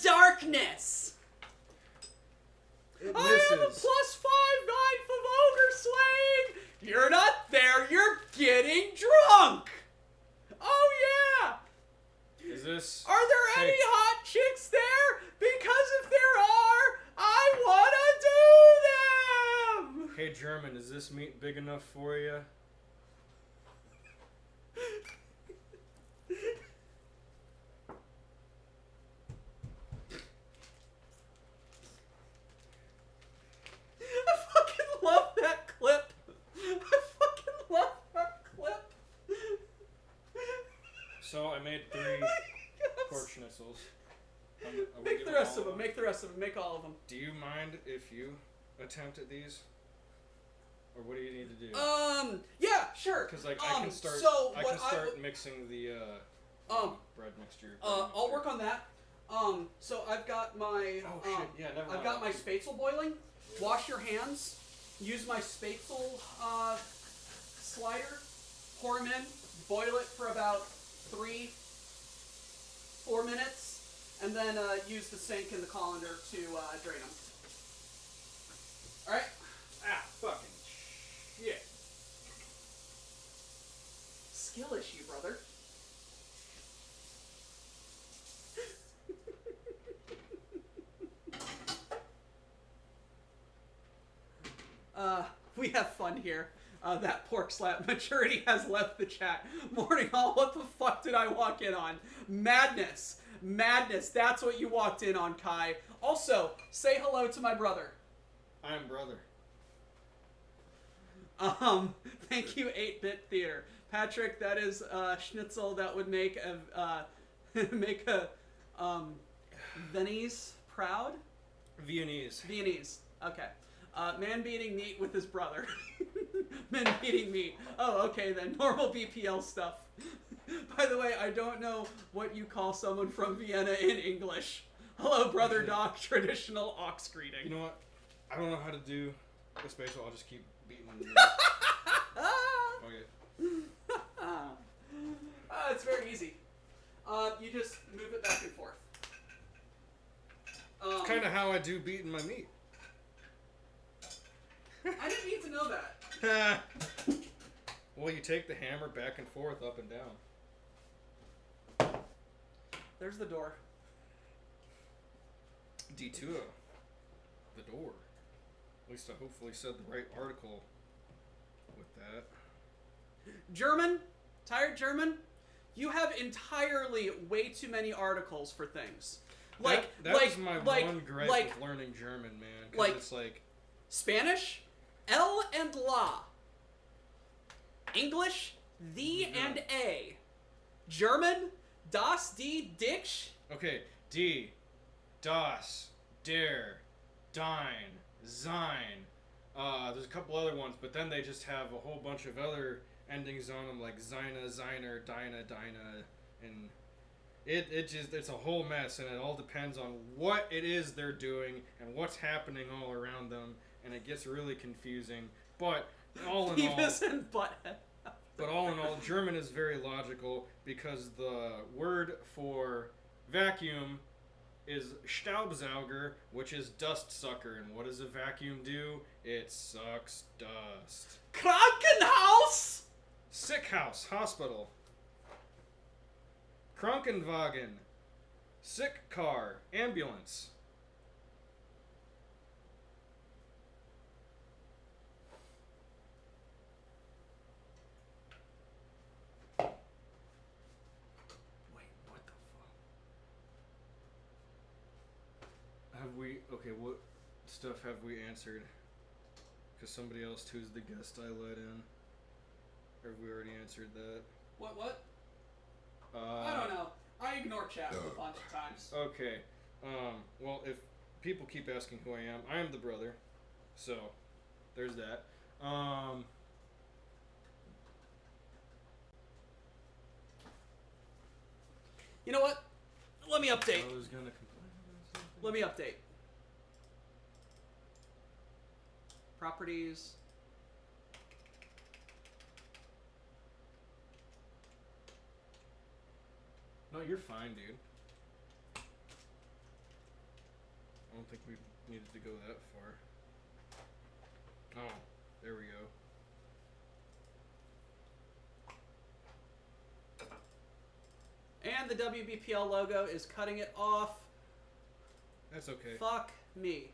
darkness! It I have a misses. +5 knife of ogre slaying! You're not there, you're getting drunk! Oh yeah! Is this? Are there Hey. any hot chicks there? Because if there are, I wanna do them! Hey German, is this meat big enough for you? I fucking love that clip. I fucking love that clip. So I made 3 pork schnitzels. Are we Make the doing rest all of them. Make the rest of them. Make all of them. Do you mind if you attempt at these? Or what do you need to do? Yeah, sure. Because like I can start. So I what can start mixing the bread mixture. I'll work on that. So I've got my. Oh shit! Yeah, never mind. I've got my spatzel boiling. Wash your hands. Use my spatzel slider. Pour them in. Boil it for about 3-4 minutes, and then use the sink and the colander to drain them. All right. Ah, fucking shit. Skill issue, brother. We have fun here. That pork slap maturity has left the chat. Morning all, what the fuck did I walk in on? Madness. Madness. That's what you walked in on, Kai. Also, say hello to my brother. I am brother. Thank you, 8-Bit Theater. Patrick, that is schnitzel that would make a Viennese proud? Viennese. Viennese. Okay. Man beating meat with his brother. Men beating meat. Oh, okay then. Normal BPL stuff. By the way, I don't know what you call someone from Vienna in English. Hello, brother Doc. Traditional ox greeting. You know what? I don't know how to do the spatial. I'll just keep beating them. Okay. It's very easy. You just move it back and forth. It's kind of how I do beating my meat. I didn't need to know that. Well, you take the hammer back and forth, up and down. There's the door. D2. The door. At least I hopefully said the right article with that. German? Tired German? You have entirely way too many articles for things. Like, that was my one gripe with learning German, man. Because it's like... Spanish? L and la. English? The and a. German? Das, die, dich? Okay, die, das, der, dein, sein. There's a couple other ones, but then they just have a whole bunch of other endings on them, like Zina, Ziner, Dina, Dina, and it's a whole mess, and it all depends on what it is they're doing and what's happening all around them, and it gets really confusing. But all in all, Beavis and Butthead. But all in all, German is very logical because the word for vacuum is Staubsauger, which is dust sucker. And what does a vacuum do? It sucks dust. Krankenhaus! Sick house, hospital. Krankenwagen, sick car, ambulance. What stuff have we answered? Because somebody else who's the guest I let in. Or have we already answered that? What? I don't know. I ignore chat a bunch of times. Okay. Well, if people keep asking who I am the brother. So, there's that. You know what? Let me update. I was gonna complain about something. Let me update. Properties. No, you're fine, dude. I don't think we needed to go that far. Oh, there we go. And the WBPL logo is cutting it off. That's okay. Fuck me.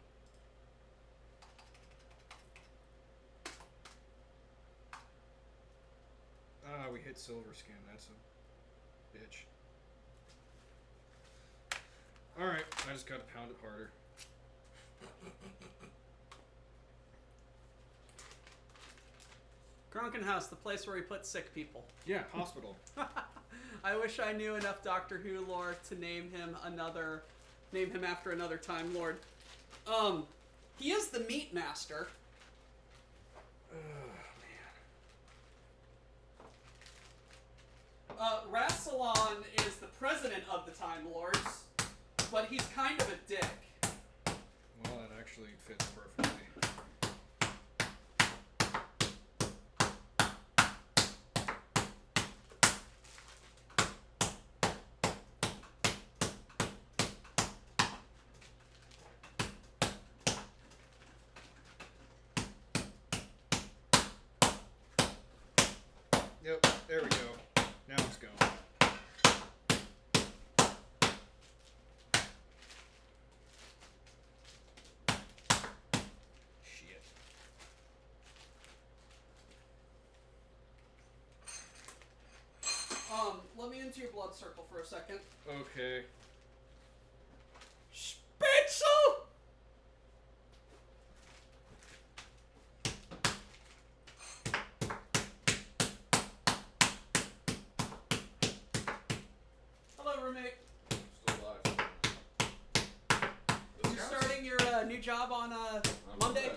We hit silver skin. That's a bitch. Alright, I just gotta pound it harder. Krankenhaus, the place where we put sick people. Yeah, hospital. I wish I knew enough Doctor Who lore to name him after another Time Lord. He is the Meat Master. Rassilon is the president of the Time Lords, but he's kind of a dick. Well, that actually fits perfectly. Yep, there we go. Now it's going. Shit. Let me into your blood circle for a second. Okay. Spitzel! Hello, roommate. Still alive. You starting your new job on Monday? Yeah.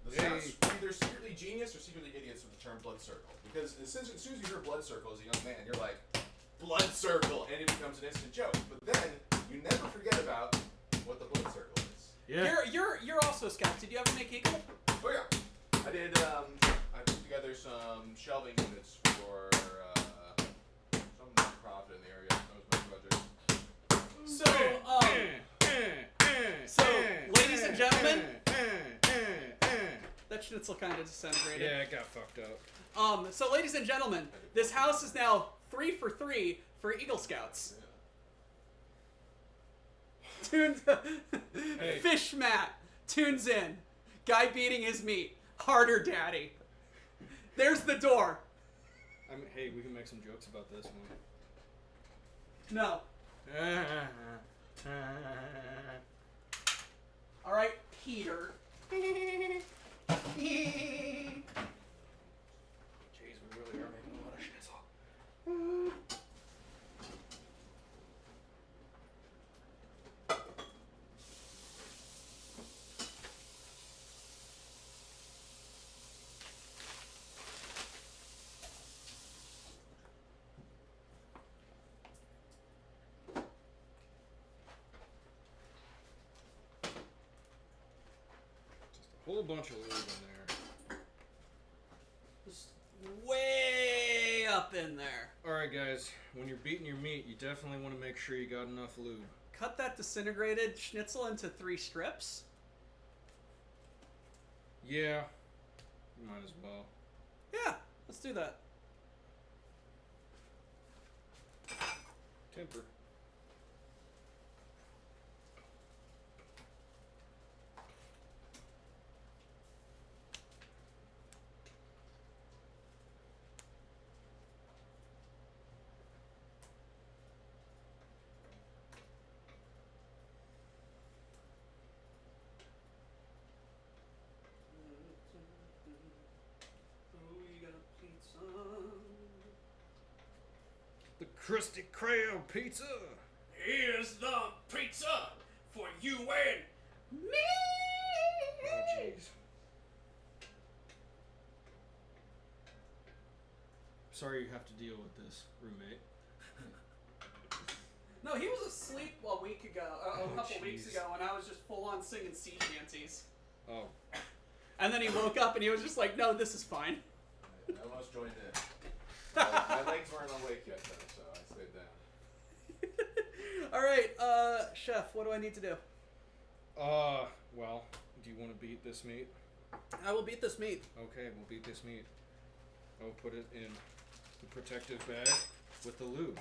The Hey. Scouts either secretly genius or secretly idiots with the term blood circle. Because as soon as you hear blood circle as a young man, you're like, blood circle, and it becomes an instant joke. But then you never forget about what the blood circle is. Yeah. You're also a scout. Did you ever make Eagle? Oh yeah, I did. I put together some shelving units for some nonprofit in the area. That was my project. So, ladies and gentlemen, that schnitzel kind of disintegrated. Yeah, it got fucked up. So ladies and gentlemen, this house is now 3 for 3 for Eagle Scouts. tunes. Fish Matt tunes in. Guy beating his meat. Harder, daddy. There's the door. I mean, hey, we can make some jokes about this one. No. All right, Peter. Jeez, we really are making a lot of schnitzel. Whole bunch of lube in there. Just way up in there. Alright guys, when you're beating your meat, you definitely want to make sure you got enough lube. Cut that disintegrated schnitzel into 3 strips. Yeah, you might as well. Yeah, let's do that. Temper. We got pizza. The Krusty Krab pizza! Here's the pizza for you and me. Oh jeez. Sorry you have to deal with this, roommate. No, he was asleep a week ago, a couple weeks jeez. ago, and I was just full on singing sea shanties. Oh. And then he woke up and he was just like, "No, this is fine." I almost joined in. My legs weren't awake yet, though, so I stayed down. All right, chef, what do I need to do? Well, do you want to beat this meat? I will beat this meat. Okay, we'll beat this meat. I'll put it in the protective bag with the lube.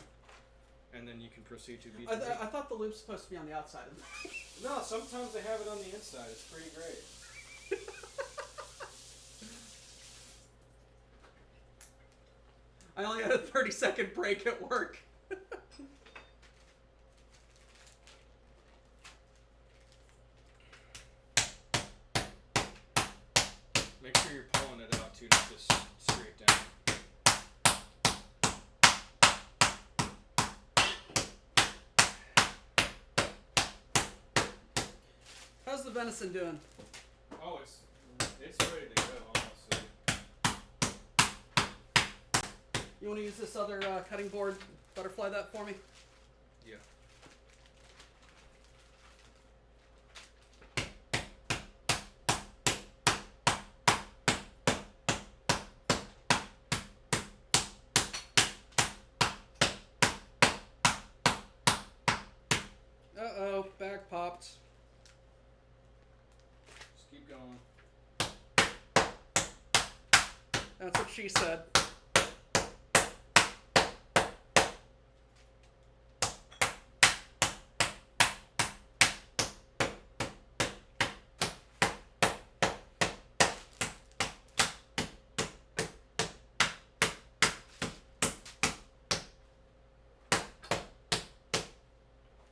And then you can proceed to beat the meat. I thought the lube's supposed to be on the outside of the No, sometimes they have it on the inside. It's pretty great. I only had a 30-second break at work. Make sure you're pulling it out too, not just straight down. How's the venison doing? Oh, it's ready to go, honestly. You want to use this other cutting board, butterfly that for me? Yeah. Uh-oh, back popped. Just keep going. That's what she said.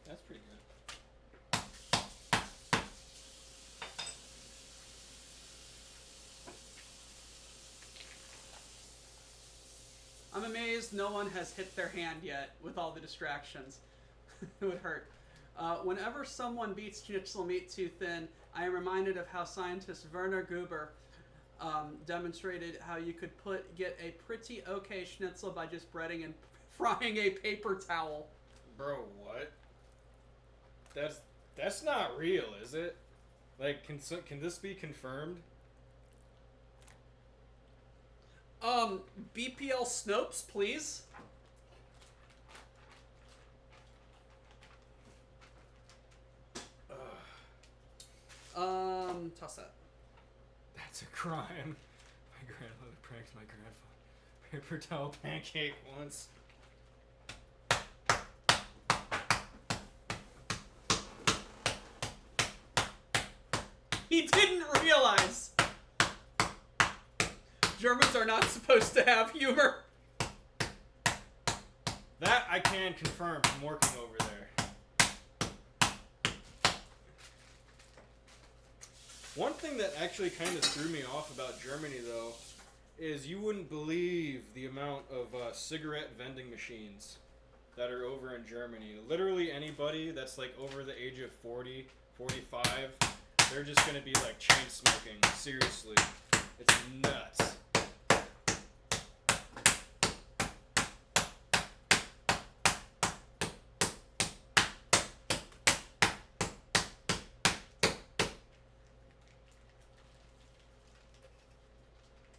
That's pretty good. I'm amazed no one has hit their hand yet with all the distractions. It would hurt. Whenever someone beats schnitzel meat too thin, I am reminded of how scientist Werner Gruber demonstrated how you could get a pretty okay schnitzel by just breading and frying a paper towel. Bro, what? That's not real, is it? Like, can this be confirmed? BPL Snopes, please. Toss that. That's a crime. My grandmother pranked my grandfather. Paper towel pancake once. He didn't realize Germans are not supposed to have humor. That I can confirm from working over there. One thing that actually kind of threw me off about Germany, though, is you wouldn't believe the amount of cigarette vending machines that are over in Germany. Literally anybody that's like over the age of 40, 45, they're just going to be like chain smoking. Seriously. It's nuts.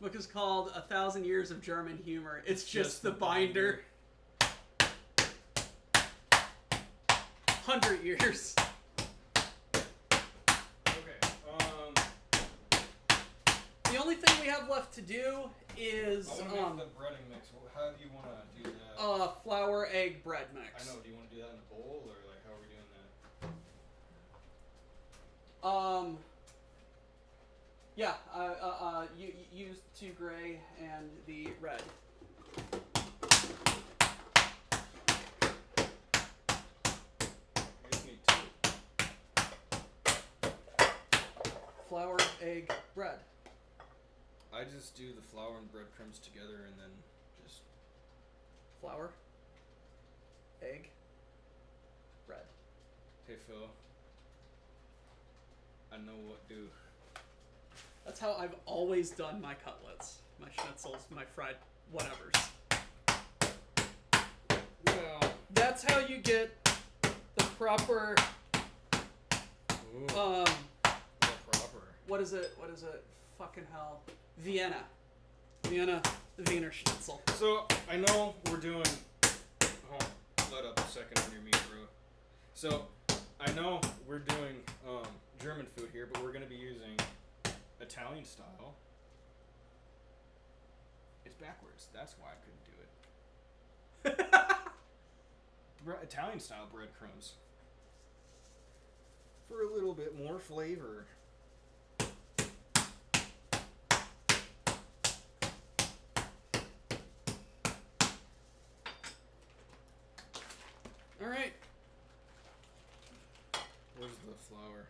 Book is called 1,000 Years of German Humor. It's just the binder. 100 years. Okay. The only thing we have left to do is I want to make the breading mix. How do you want to do that? flour, egg, bread mix. I know. Do you want to do that in a bowl, or like how are we doing that? Yeah. You use 2 gray and the red. I just need 2. Flour, egg, bread. I just do the flour and breadcrumbs together and then just... Flour, egg, bread. Hey, Phil. I know what do. That's how I've always done my cutlets, my schnitzels, my fried whatevers. Well... That's how you get the proper, Ooh, the proper. what is it? Fucking hell. Vienna, the Wiener Schnitzel. So, I know we're doing... Oh, let up a second on your meat, bro. So, I know we're doing German food here, but we're going to be using Italian style. It's backwards. That's why I couldn't do it. Italian style breadcrumbs. For a little bit more flavor. All right. Where's the flour?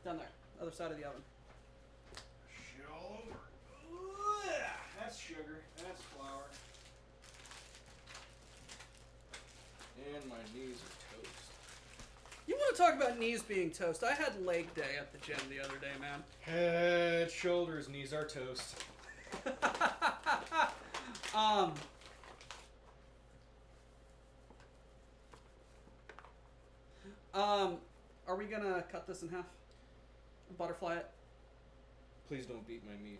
Down there, other side of the oven. Shit all over. Ugh, that's sugar. That's flour. And my knees are toast. You want to talk about knees being toast? I had leg day at the gym the other day, man. Head, shoulders, knees are toast. Are we gonna cut this in half? Butterfly it? Please don't beat my meat.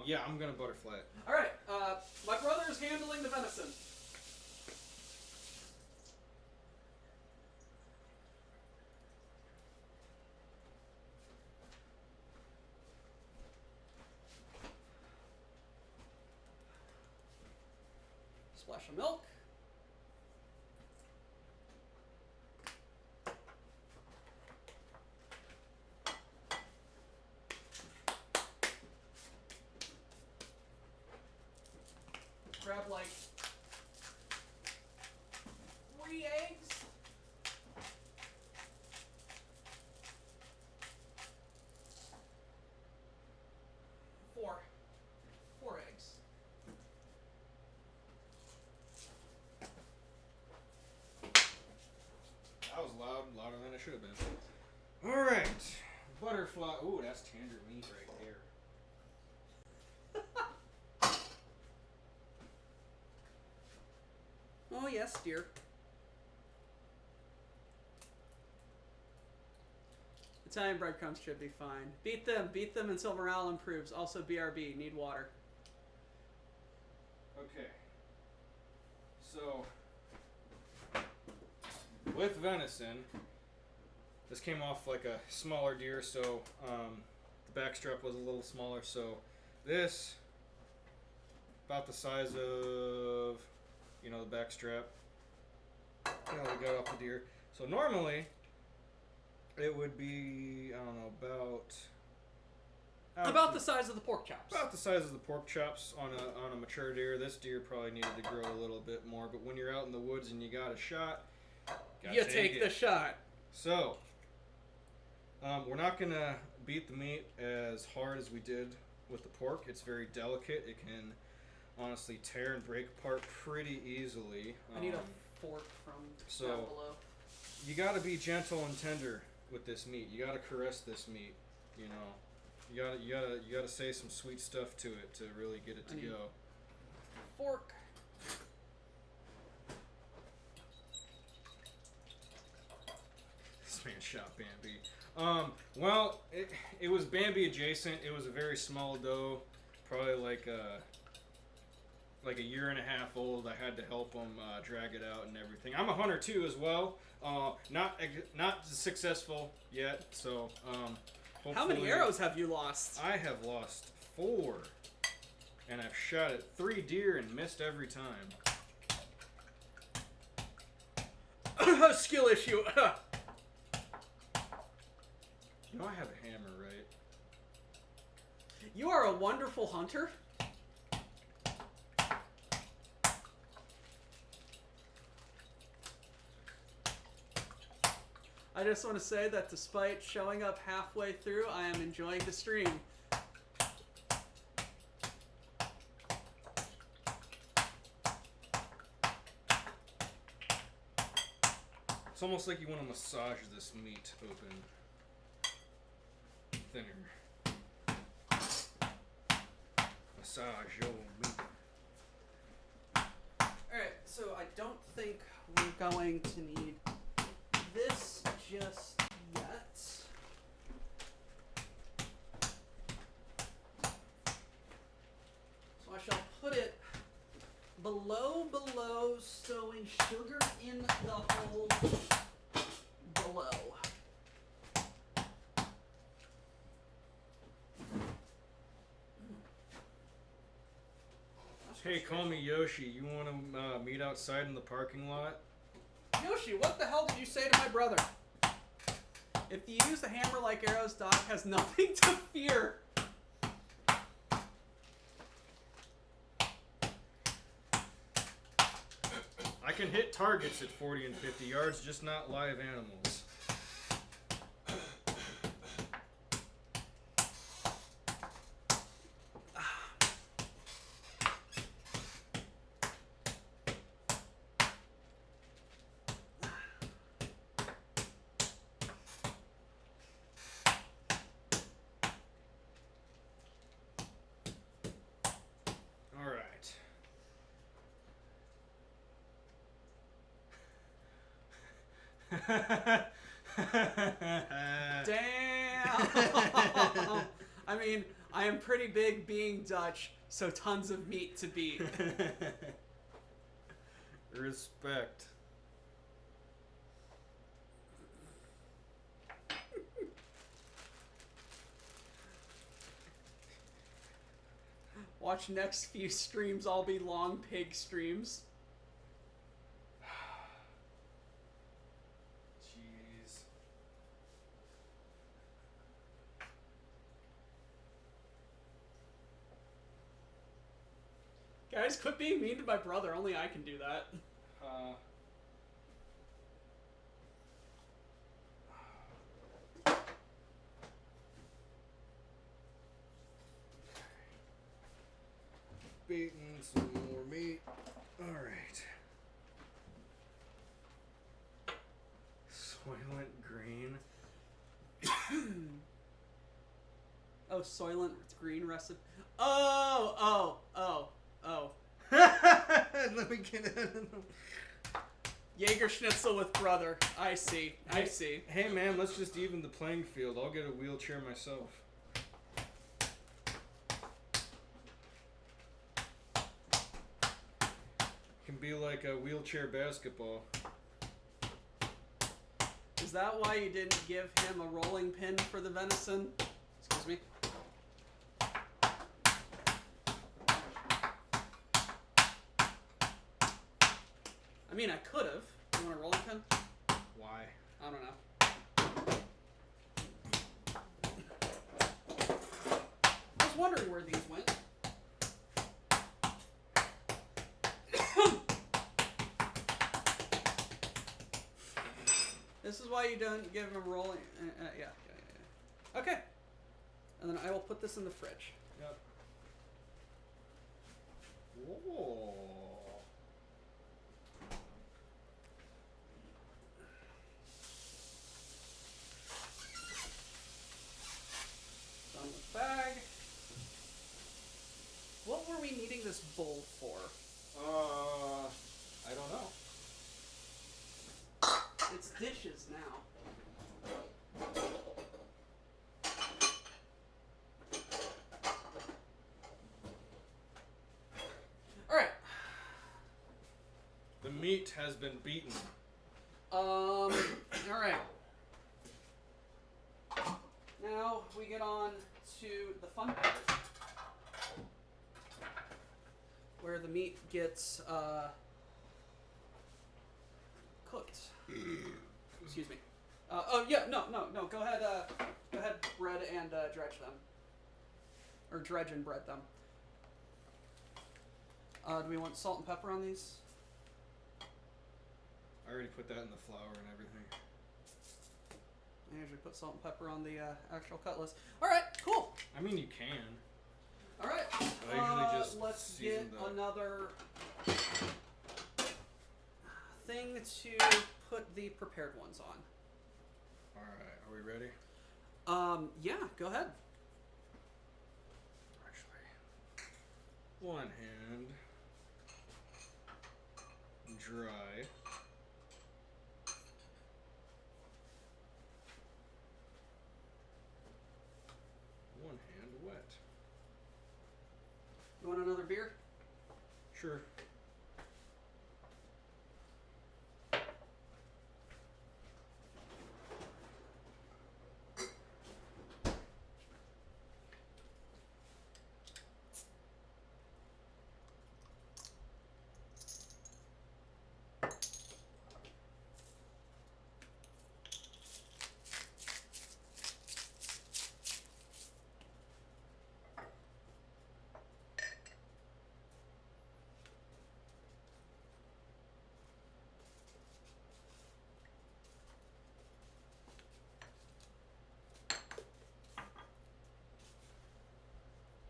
Yeah, I'm gonna butterfly it. Alright, my brother is handling the venison. Splash of milk. Grab like 3 eggs. Four eggs. That was louder than it should have been. All right, butterfly. Ooh, that's tender meat right there. Oh yes, dear. Italian breadcrumbs should be fine. Beat them until morale improves. Also BRB, need water. Okay. So, with venison, this came off like a smaller deer, so the backstrap was a little smaller. So this, about the size of, the backstrap. We got off the deer. So normally, It would be, I don't know, About the size of the pork chops. about the size of the pork chops on a mature deer. This deer probably needed to grow a little bit more, but when you're out in the woods and you got a shot, You take the shot. So, we're not gonna beat the meat as hard as we did with the pork. It's very delicate. It can honestly tear and break apart pretty easily. I need a fork from down below. You gotta be gentle and tender with this meat. You gotta caress this meat. You know, you gotta say some sweet stuff to it to really get it to go. Fork. This man shot Bambi. Well, it was Bambi adjacent. It was a very small doe, probably like a year and a half old. I had to help him drag it out and everything. I'm a hunter too as well. Not successful yet. So How many arrows have you lost? I have lost 4, and I've shot at 3 deer and missed every time. Skill issue. You know I have a hammer, right? You are a wonderful hunter. I just want to say that despite showing up halfway through, I am enjoying the stream. It's almost like you want to massage this meat open. Thinner. Massage your meat. Alright, so I don't think we're going to need this just yet. So I shall put it below stowing sugar in the hole below. Hey, call me Yoshi. You want to meet outside in the parking lot? Yoshi, what the hell did you say to my brother? If you use the hammer like arrows, Doc has nothing to fear. I can hit targets at 40 and 50 yards, just not live animals. Damn! I mean, I am pretty big being Dutch, so tons of meat to beat. Respect. Watch next few streams all be long pig streams. Jeez. Guys, quit being mean to my brother. Only I can do that. Beating some more meat. Alright. Soylent Green. Oh, Soylent Green recipe. Oh. Let me get it. Jagerschnitzel with brother. I see. Hey man, let's just even the playing field. I'll get a wheelchair myself. Can be like a wheelchair basketball. Is that why you didn't give him a rolling pin for the venison? Excuse me. I mean, I could have. You want a rolling pin? Why? I don't know. wondering where these went. This is why you don't give them rolling. Yeah. Okay. And then I will put this in the fridge. Yep. Whoa. Done with bag. What were we needing this bowl for? I don't know. It's dishes now. Alright. The meat has been beaten. Alright. Now we get on to the fun part. Where the meat gets, cooked. Excuse me. Oh yeah, no. Go ahead, bread and dredge them, or dredge and bread them. Do we want salt and pepper on these? I already put that in the flour and everything. I usually put salt and pepper on the actual cutlets. All right, cool. I mean, you can. All right. I usually just let's season get the- another thing to put the prepared ones on. All right, are we ready? Yeah, go ahead. Actually, one hand dry. One hand wet. You want another beer? Sure.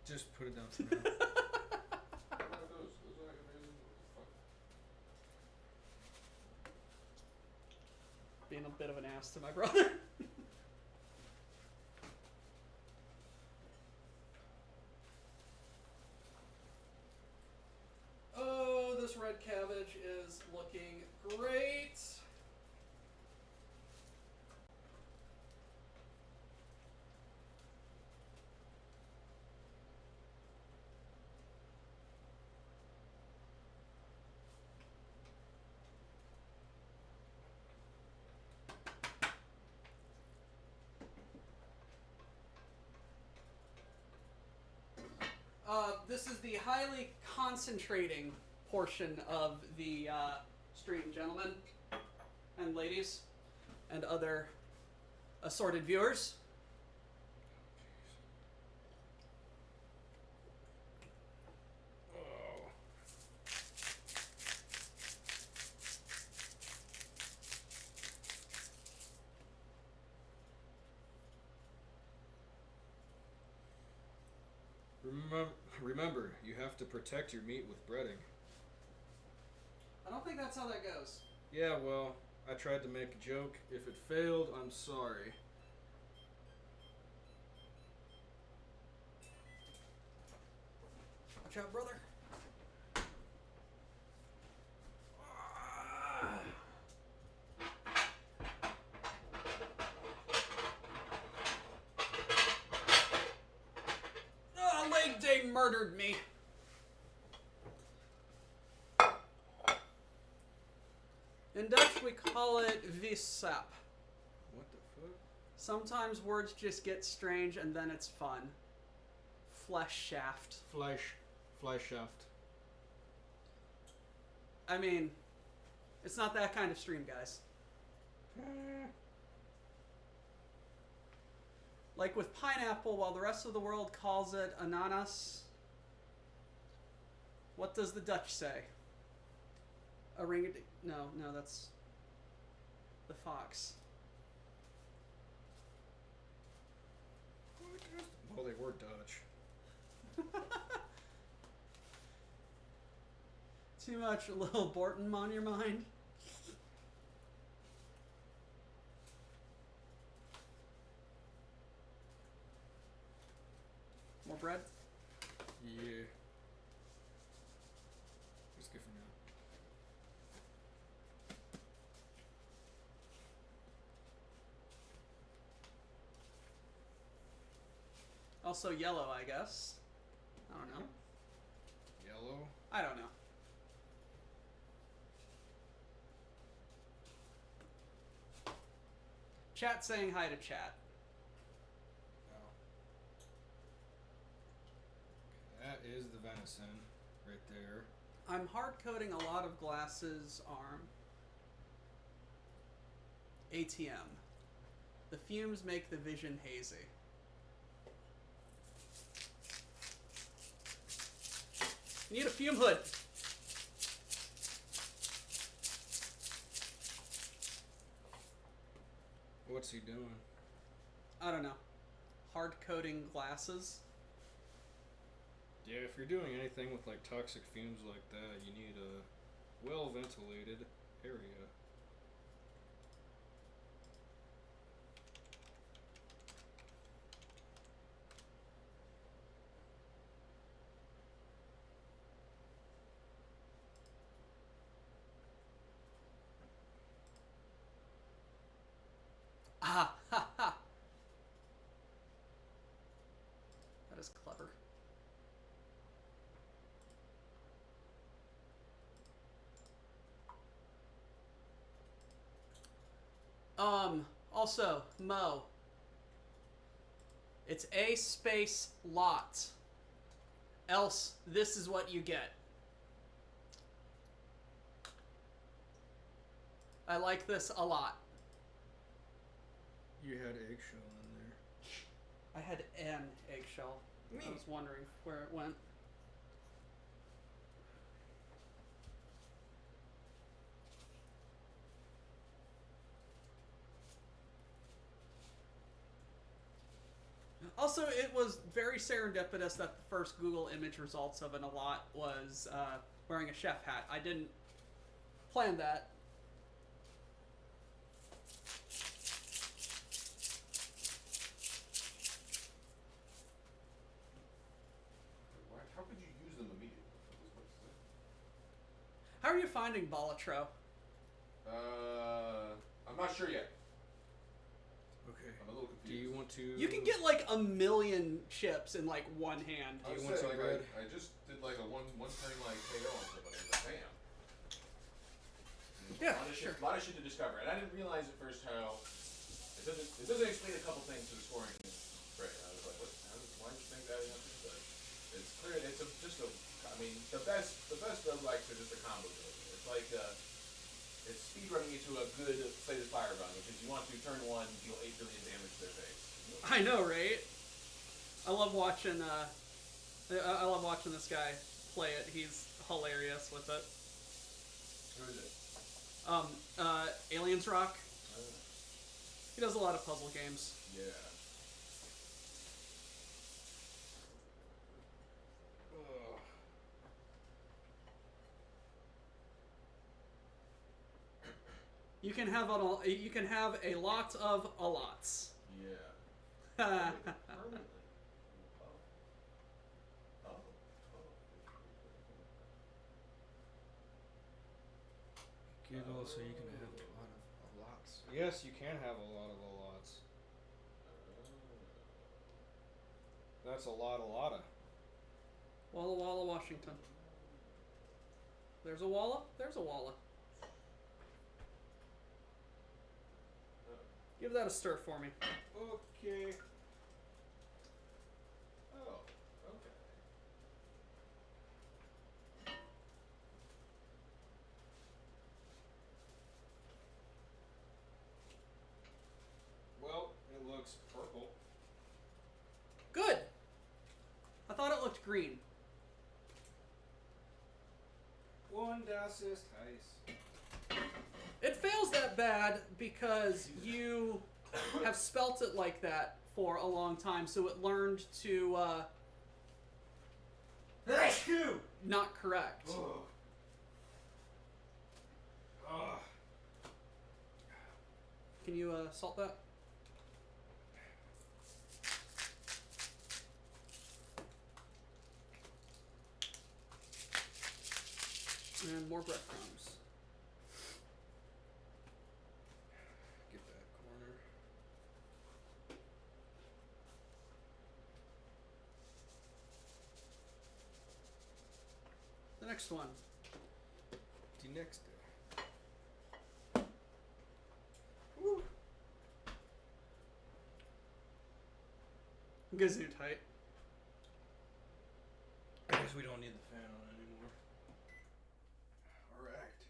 Just put it down for now. Being a bit of an ass to my brother. Oh, this red cabbage is looking great. This is the highly concentrating portion of the stream, gentlemen and ladies and other assorted viewers. Oh. Remember, you have to protect your meat with breading. I don't think that's how that goes. Yeah, well, I tried to make a joke. If it failed, I'm sorry. Watch out, brother. Leg day murdered me. In Dutch, we call it vissap. What the fuck? Sometimes words just get strange and then it's fun. Flesh shaft. Flesh shaft. I mean, it's not that kind of stream, guys. Like with pineapple, while the rest of the world calls it ananas, what does the Dutch say? No, that's the fox. Well, they were Dutch. Too much Little Borton on your mind? More bread? Yeah. It's good for now. Also yellow, I guess. I don't know. Yellow? I don't know. Chat saying hi to chat. Oh. That is the venison right there. I'm hard coating a lot of glasses arm. ATM. The fumes make the vision hazy. You need a fume hood. What's he doing? I don't know. Hard coating glasses. Yeah, if you're doing anything with like toxic fumes like that, you need a well ventilated area. Ah, ha, ha. That is clever. Also, Mo. It's a space lot. Else, this is what you get. I like this a lot. You had eggshell in there. I had an eggshell. I was wondering where it went. Also, it was very serendipitous that the first Google image results of an allot was wearing a chef hat. I didn't plan that. How could you use them immediately? How are you finding Balatro? I'm not sure yet. Okay. I'm a little Do you confused. want to? You can get like 1,000,000 chips in like one hand. I you was want saying, some like, bread? I just did like a one turn like KO on somebody. Like, bam. Yeah, a lot of sure. Shit, a lot of shit to discover, and I didn't realize at first how it doesn't explain a couple things to the scoring. Right. I was like, what? Why does it make that enough? But it's clear. It's just a. I mean, the best roguelikes are just a combo builder. It's like it's speed running into a good Slay the Spire run, which is you want to turn one, deal 8 billion damage to their face. I know, right? I love watching. I love watching this guy play it. He's hilarious with it. Who is it? Aliens Rock. He does a lot of puzzle games. Yeah. Ugh. You can have a lot of allots. Yeah. Permanently. Permanently. Oh. Giggle so you can have a lot of lots. Yes, you can have a lot of lots. That's a lot of lotta. Walla Walla, Washington. There's a Walla. There's a Walla. Give that a stir for me. Okay. Oh. Okay. Well, it looks purple. green. One das ist heiß. It fails that bad because you have spelt it like that for a long time, so it learned to not correct. Oh. Oh. Can you salt that? And more breadcrumbs. Get that corner. The next one. Die nächste. Woo. Gesundheit. I guess we don't need the fan on anymore. Alright.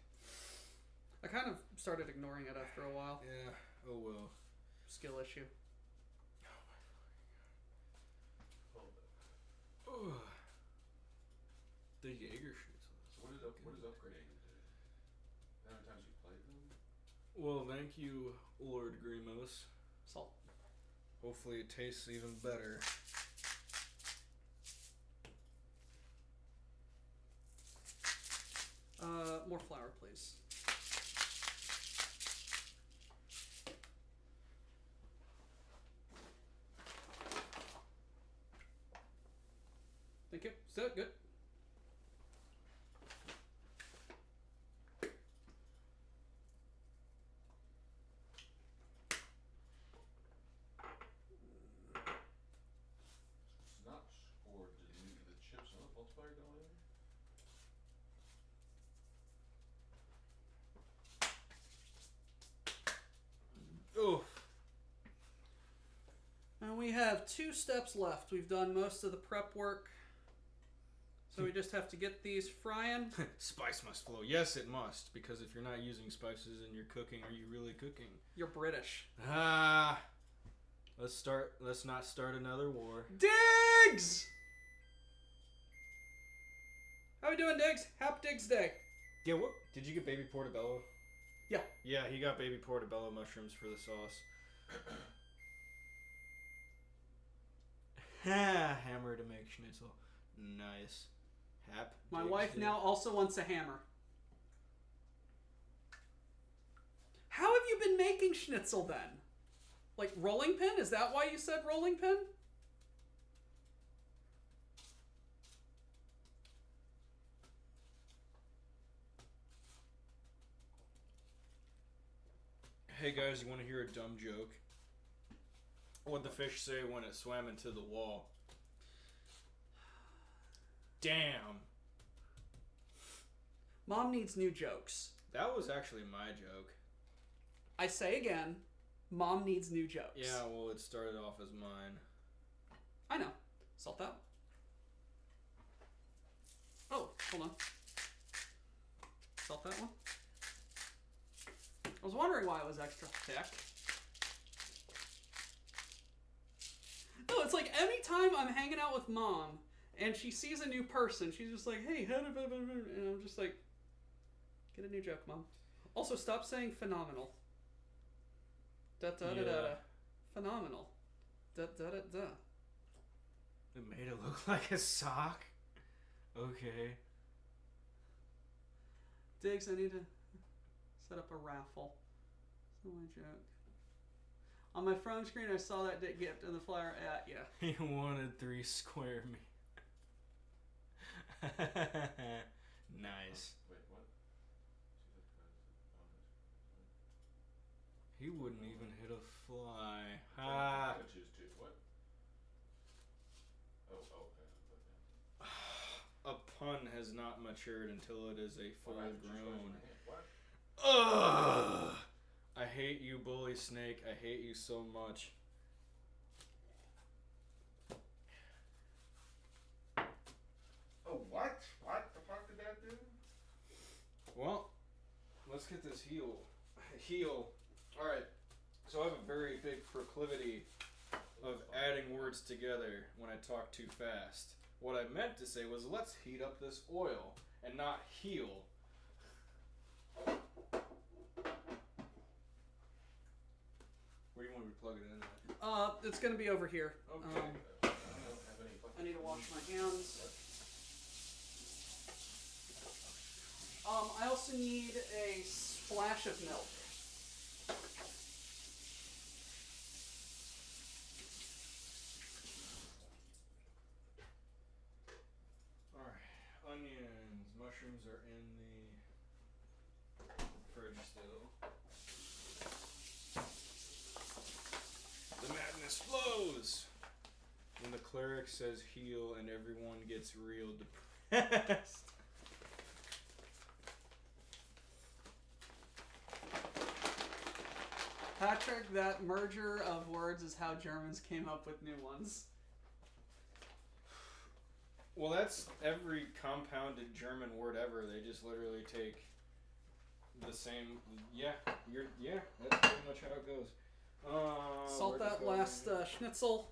I kind of started ignoring it after a while. Yeah, oh well. Skill issue. Oh. The Jagerschnitzel. What is upgrading? How many times you played them? Well, thank you, Lord Grimos. Salt. Hopefully it tastes even better. More flour, please. Thank you. So good. It's not scored. Did the chips on the multiplier go in? Oh. And we have 2 steps left. We've done most of the prep work. So we just have to get these frying. Spice must flow. Yes, it must. Because if you're not using spices in your cooking, are you really cooking? You're British. Ah. Let's not start another war. Diggs! How we doing, Diggs? Happy Diggs Day. Yeah, what? Did you get baby portobello? Yeah. Yeah, he got baby portobello mushrooms for the sauce. Hammer to make schnitzel. Nice. Hap. My Diggs wife Day. now also wants a hammer. How have you been making schnitzel then? Like rolling pin? Is that why you said rolling pin? Hey guys, you want to hear a dumb joke? What'd the fish say when it swam into the wall? Damn. Mom needs new jokes. That was actually my joke. I say again, Mom needs new jokes. Yeah, well, it started off as mine. I know. Salt that. Oh, hold on. Salt that one. I was wondering why it was extra thick. No, it's like anytime I'm hanging out with Mom and she sees a new person, she's just like, hey, and I'm just like, get a new joke, Mom. Also, stop saying phenomenal. Da da da da da. Phenomenal. Da da da da. It made it look like a sock? Okay. Diggs, I need to set up a raffle. That's my joke. On my phone screen, I saw that gift in the flyer at you. He wanted 3 square me. Nice. Wait, what? He wouldn't even hit a fly. I Ha! gotta choose 2. What? Oh, okay. A pun has not matured until it is a full grown. What? Ugh! I hate you, Bully Snake. I hate you so much. Oh, what? What the fuck did that do? Well, let's get this heel. Alright, so I have a very big proclivity of adding words together when I talk too fast. What I meant to say was let's heat up this oil and not heal. Where do you want me to plug it in at? It's gonna be over here. Okay. I need to wash my hands. I also need a splash of milk. Alright, onions, mushrooms are in the fridge still. The madness flows! When the cleric says heal and everyone gets real depressed. Patrick, that merger of words is how Germans came up with new ones. Well, that's every compounded German word ever. They just literally take the same. Yeah, that's pretty much how it goes. Salt that last schnitzel.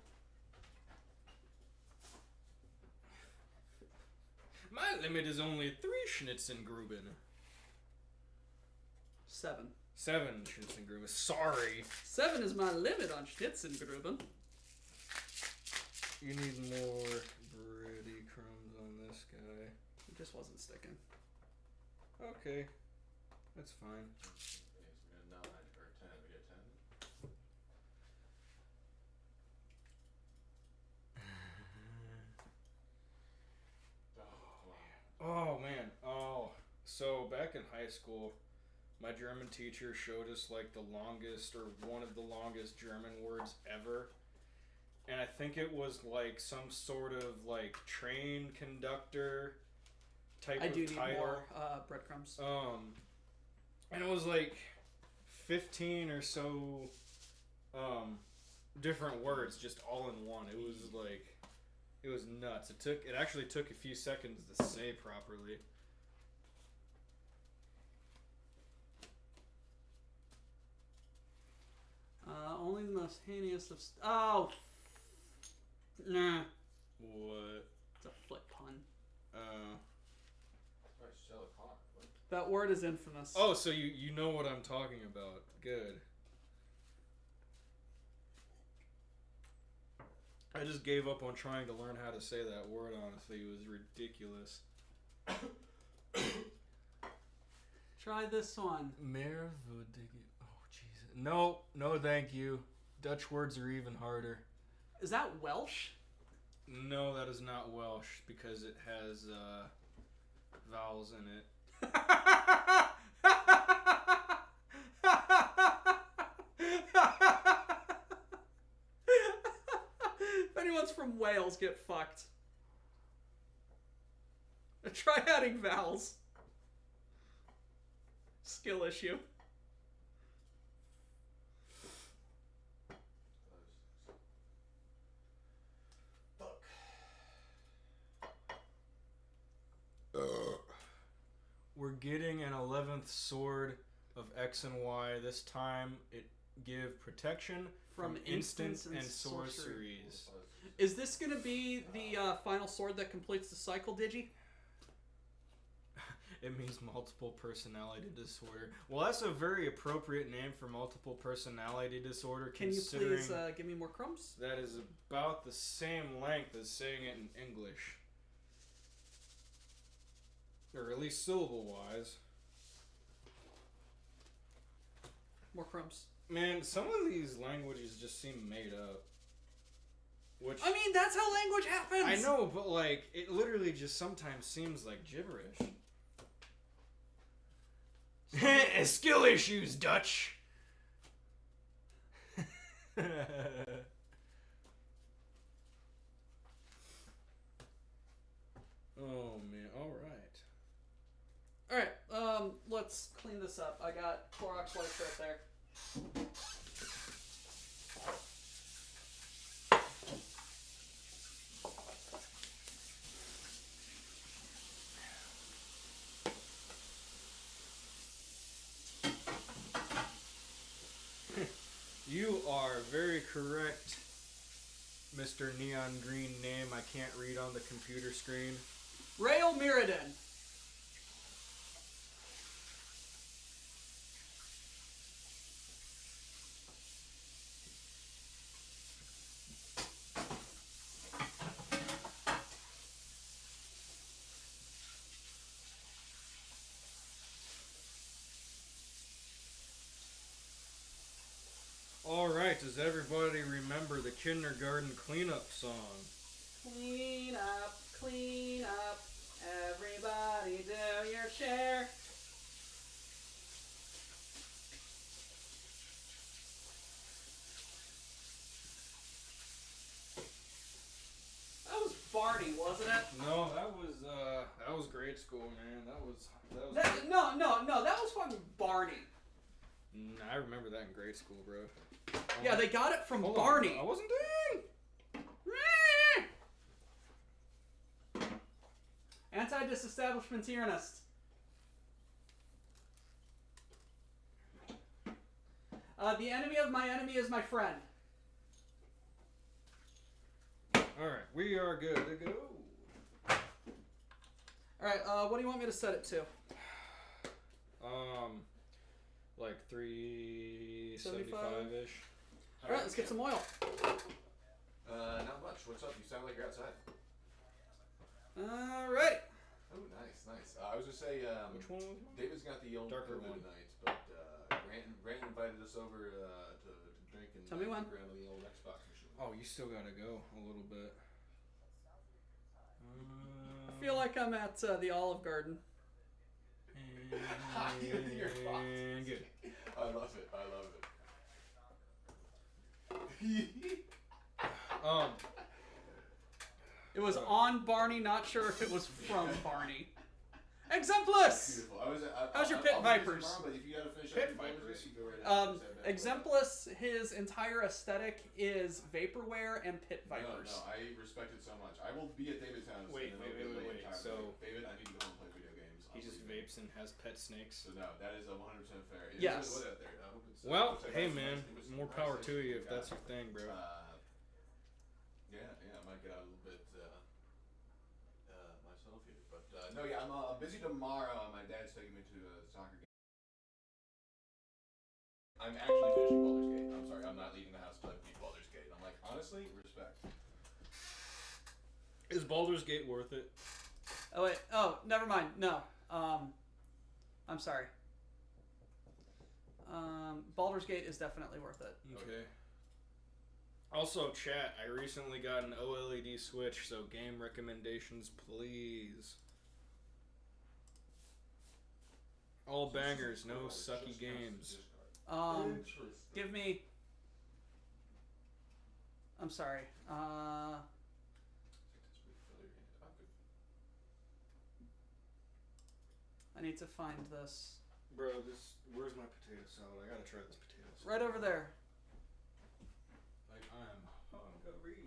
My limit is only 3 Schnitzengruben. 7. 7 Schnitzengruben. Sorry. 7 is my limit on Schnitzengruben. You need more breadcrumbs on this guy. It just wasn't sticking. Okay. That's fine. Oh man. Oh. So back in high school, my German teacher showed us like the longest or one of the longest German words ever. And I think it was like some sort of like train conductor type I of do need title. more breadcrumbs. And it was like 15 or so different words just all in one. It was like it was nuts. It actually took a few seconds to say properly. Only the most heinous of... Oh! Nah. What? It's a flip pun. That word is infamous. Oh, so you know what I'm talking about. Good. I just gave up on trying to learn how to say that word, honestly. It was ridiculous. Try this one. Mervodig. Oh, Jesus. No, thank you. Dutch words are even harder. Is that Welsh? No, that is not Welsh because it has vowels in it. If anyone's from Wales, get fucked. Try adding vowels. Skill issue. We're getting an 11th sword of X and Y. This time it give protection from instants and sorceries. Is this going to be the final sword that completes the cycle, Digi? It means multiple personality disorder. Well, that's a very appropriate name for multiple personality disorder. Can you please give me more crumbs? That is about the same length as saying it in English. Or at least syllable-wise. More crumbs. Man, some of these languages just seem made up. Which I mean, that's how language happens! I know, but like, it literally just sometimes seems like gibberish. Skill issues, Dutch! Oh, man. Alright. Alright, let's clean this up. I got Clorox wipes right there. You are very correct. Mr. Neon Green name I can't read on the computer screen. Rail Mirrodin. Alright, does everybody remember the kindergarten cleanup song? Clean up, everybody do your share. That was Barney, wasn't it? No, that was grade school, man. That was No, that was fucking Barney. I remember that in grade school, bro. Yeah, they got it from Hold on, Barney. I wasn't done. Anti-disestablishmentarianist. The enemy of my enemy is my friend. Alright, we are good to go. Alright, what do you want me to set it to? Like 375-ish. Alright, let's get some oil. Not much. What's up? You sound like you're outside. Alright. Oh, nice. I was gonna say, Which one was it? David's got the old Darker COVID one. tonight, but Grant invited us over to drink and Tell me when. around the old Xbox machine. Oh, you still gotta go a little bit. I feel like I'm at the Olive Garden. You're fucked. And good. I love it. It was on Barney, not sure if it was from Barney. Exemplus! Beautiful. How's your Pit Vipers? But if you gotta finish Pit up your Vipers? you go right ahead. Exemplus, his entire aesthetic is vaporware and Pit Vipers. No, I respect it so much. I will be at David's house. Wait. and then we'll play Wait. entire So- day. David, I need to go home and play video games. He just vapes and has pet snakes. So no, that is 100% fair. It Yes. is out there. I hope it's, Well, looks like hey it's man, nice. It was more nice power that to you if got that's it. your thing, bro. Yeah, I might get out a little bit myself here, but no, yeah, I'm busy tomorrow. My dad's taking me to a soccer game. I'm actually finishing Baldur's Gate. I'm sorry, I'm not leaving the house till I beat Baldur's Gate. I'm like, honestly, respect. Is Baldur's Gate worth it? Oh, wait. Oh, never mind. No. I'm sorry. Baldur's Gate is definitely worth it. Okay. Also, chat, I recently got an OLED Switch, so game recommendations, please. All bangers, no sucky games. Give me... I'm sorry. I need to find this. Bro, where's my potato salad? I gotta try this potato salad. Right over there. Like, I'm hungry.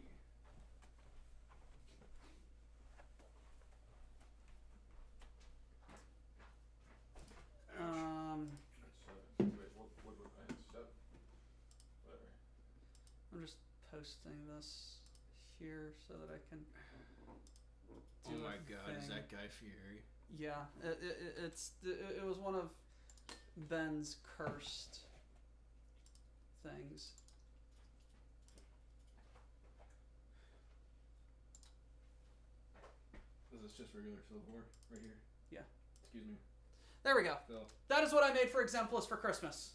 Wait, what I said? Whatever. I'm just posting this here so that I can Oh do my a god, is thing. that Guy Fieri? Yeah, it was one of Ben's cursed things. Is this just regular silverware? Right here? Yeah. Excuse me. There we go. Phil. That is what I made for Exemplus for Christmas.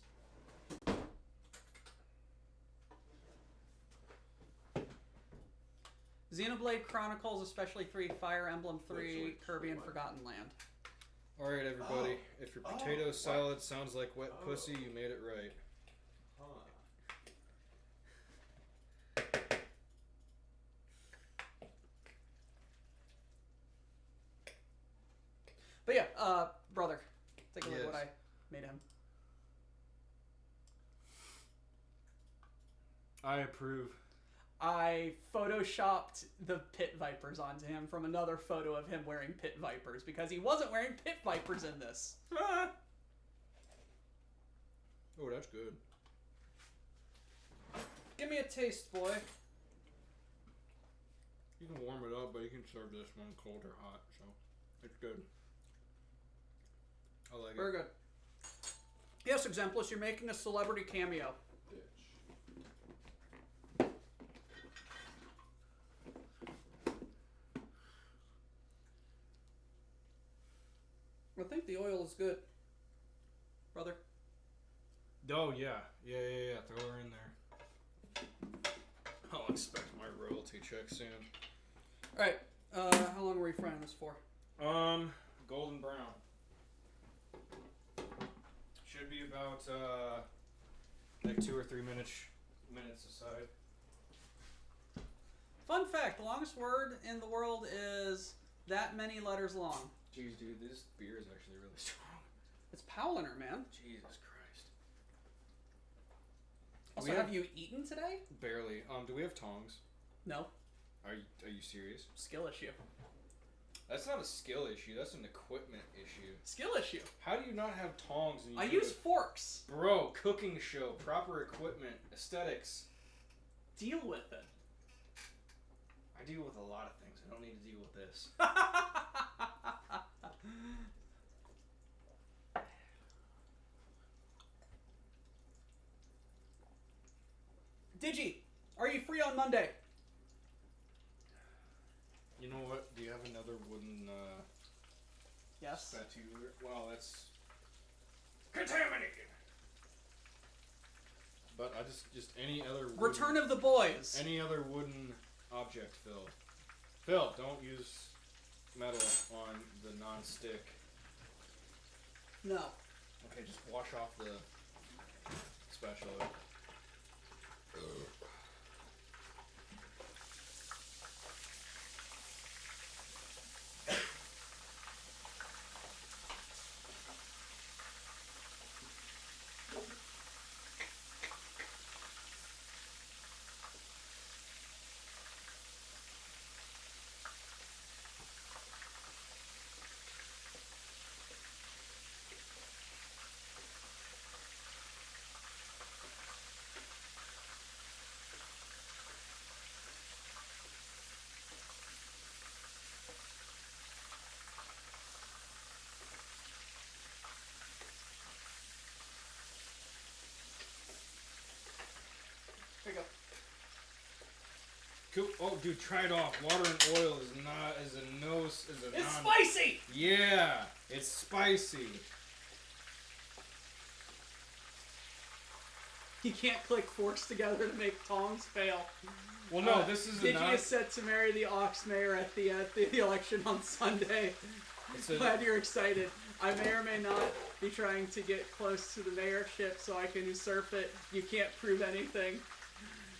Xenoblade Chronicles, especially 3, Fire Emblem 3, Wait, Kirby and what? Forgotten Land. Alright, everybody. If your potato what? salad sounds like wet pussy, you made it right. But yeah, brother, take a look at Yes. what I made him. I approve. I photoshopped the Pit Vipers onto him from another photo of him wearing Pit Vipers because he wasn't wearing Pit Vipers in this. Oh, that's good. Give me a taste, boy. You can warm it up, but you can serve this one cold or hot, so it's good. I like Very it. good. Yes, Exemplus, you're making a celebrity cameo. I think the oil is good, brother. Oh, yeah. Yeah. Throw her in there. I'll expect my royalty check soon. Alright, how long were we frying this for? Golden brown. Should be about, like 2 or 3 minutes aside. Fun fact, the longest word in the world is that many letters long. Jeez, dude, this beer is actually really strong. It's Paulaner, man. Jesus Christ. Also, have you eaten today? Barely. Do we have tongs? No. Are you serious? Skill issue. That's not a skill issue. That's an equipment issue. Skill issue. How do you not have tongs? And you I do use forks. Bro, cooking show, proper equipment, aesthetics. Deal with it. I deal with a lot of things. I don't need to deal with this. Digi, are you free on Monday? You know what? Do you have another wooden Yes. spatula? Wow, that's contaminated. But I just any other wooden, Return of the Boys. any other wooden object, Phil. Phil, don't use metal on the non-stick. No. Okay, just wash off the spatula. Here you go. Cool. Oh, dude, try it off. Water and oil is It's spicy! Yeah, it's spicy. You can't click forks together to make tongs fail. Well, no, this is Digi is set to marry the Ox Mayor at the election on Sunday. Glad you're excited. I may or may not be trying to get close to the mayorship so I can usurp it. You can't prove anything.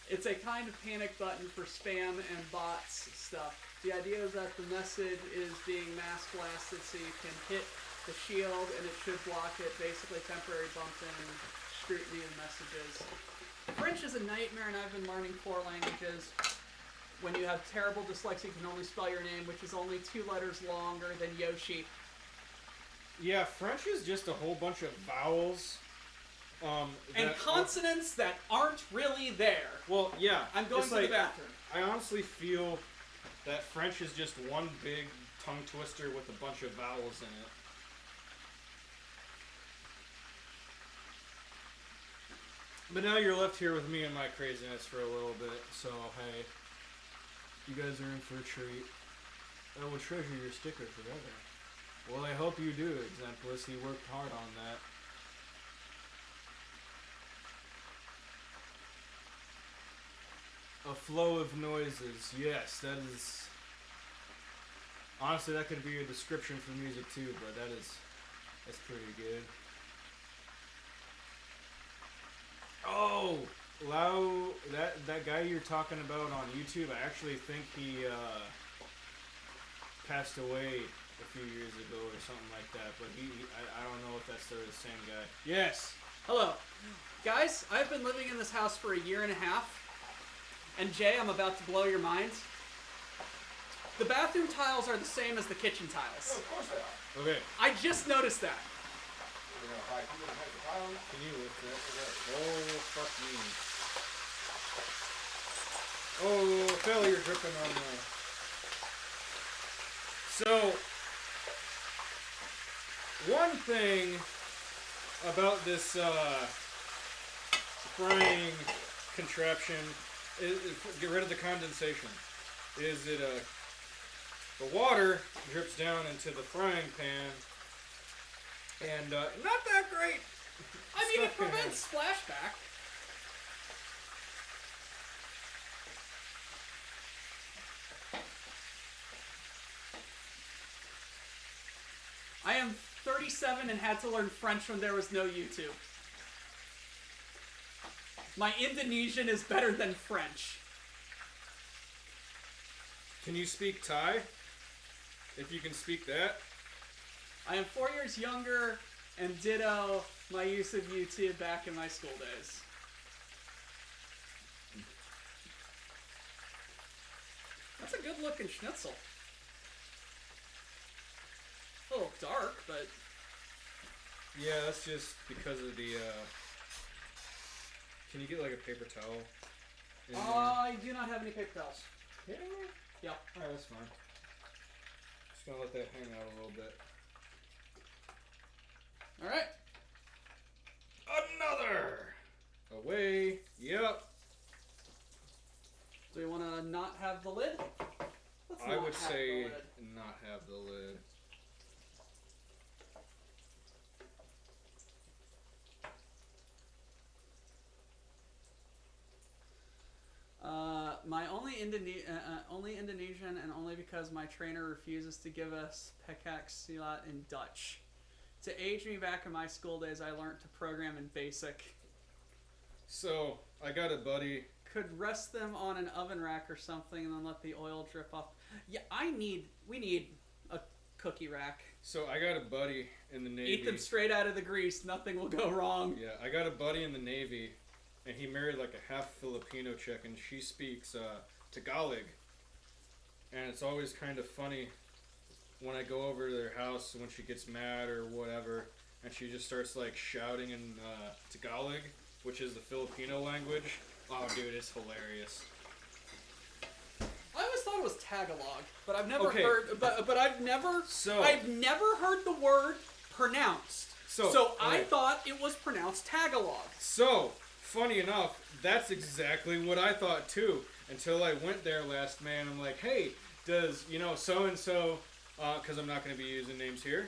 It's a kind of panic button for spam and bots stuff. The idea is that the message is being mass blasted so you can hit the shield and it should block it. Basically temporary bump-in scrutiny of messages. French is a nightmare and I've been learning 4 languages. When you have terrible dyslexia, you can only spell your name, which is only 2 letters longer than Yoshi. Yeah, French is just a whole bunch of vowels. And consonants that aren't really there. Well, yeah. I'm going it's to like, the bathroom. I honestly feel that French is just one big tongue twister with a bunch of vowels in it. But now you're left here with me and my craziness for a little bit, so hey, you guys are in for a treat. I will treasure your sticker forever. Well, I hope you do, Exemplus. He worked hard on that. A flow of noises. Yes, that is... Honestly, that could be a description for music too, but that's pretty good. Oh! Lau, that guy you're talking about on YouTube, I actually think he passed away a few years ago or something like that, but I don't know if that's the same guy. Yes! Hello. Guys, I've been living in this house for a year and a half. And Jay, I'm about to blow your minds. The bathroom tiles are the same as the kitchen tiles. Of course they are. Okay. I just noticed that. You know, if I keep it in the tiles. Can you lift that? Oh, fuck me. Oh, Phil, you're dripping on the... thing about this frying contraption is get rid of the condensation. Is it the water drips down into the frying pan, and not that great. I mean, it stuff can prevents splashback. I am 37 and had to learn French when there was no YouTube. My Indonesian is better than French. Can you speak Thai? If you can speak that. I am 4 years younger and ditto my use of YouTube back in my school days. That's a good looking schnitzel. A little dark, but Yeah, that's just because of the. Can you get like a paper towel? in there? I do not have any paper towels. Yeah. Yeah. Alright, that's fine. Just gonna let that hang out a little bit. Alright. Another! Away. Yep. Do we want to not have the lid? Let's I not would have say the lid. not have the lid. My only Indonesian, and only because my trainer refuses to give us pekak silat in Dutch. To age me back in my school days, I learned to program in BASIC. So, I got a buddy. Could rest them on an oven rack or something, and then let the oil drip off. Yeah, we need a cookie rack. So, I got a buddy in the Navy. Eat them straight out of the grease. Nothing will go wrong. Yeah, I got a buddy in the Navy, and he married like a half Filipino chick, and she speaks Tagalog. And it's always kind of funny when I go over to their house when she gets mad or whatever, and she just starts like shouting in Tagalog, which is the Filipino language. Oh, dude, it's hilarious. I always thought it was Tagalog, but I've never Okay. heard. But I've never. I've never heard the word pronounced. So I okay. thought it was pronounced Tagalog. So, funny enough, that's exactly what I thought too. Until I went there last May, and I'm like, hey, does, so-and-so, because I'm not going to be using names here,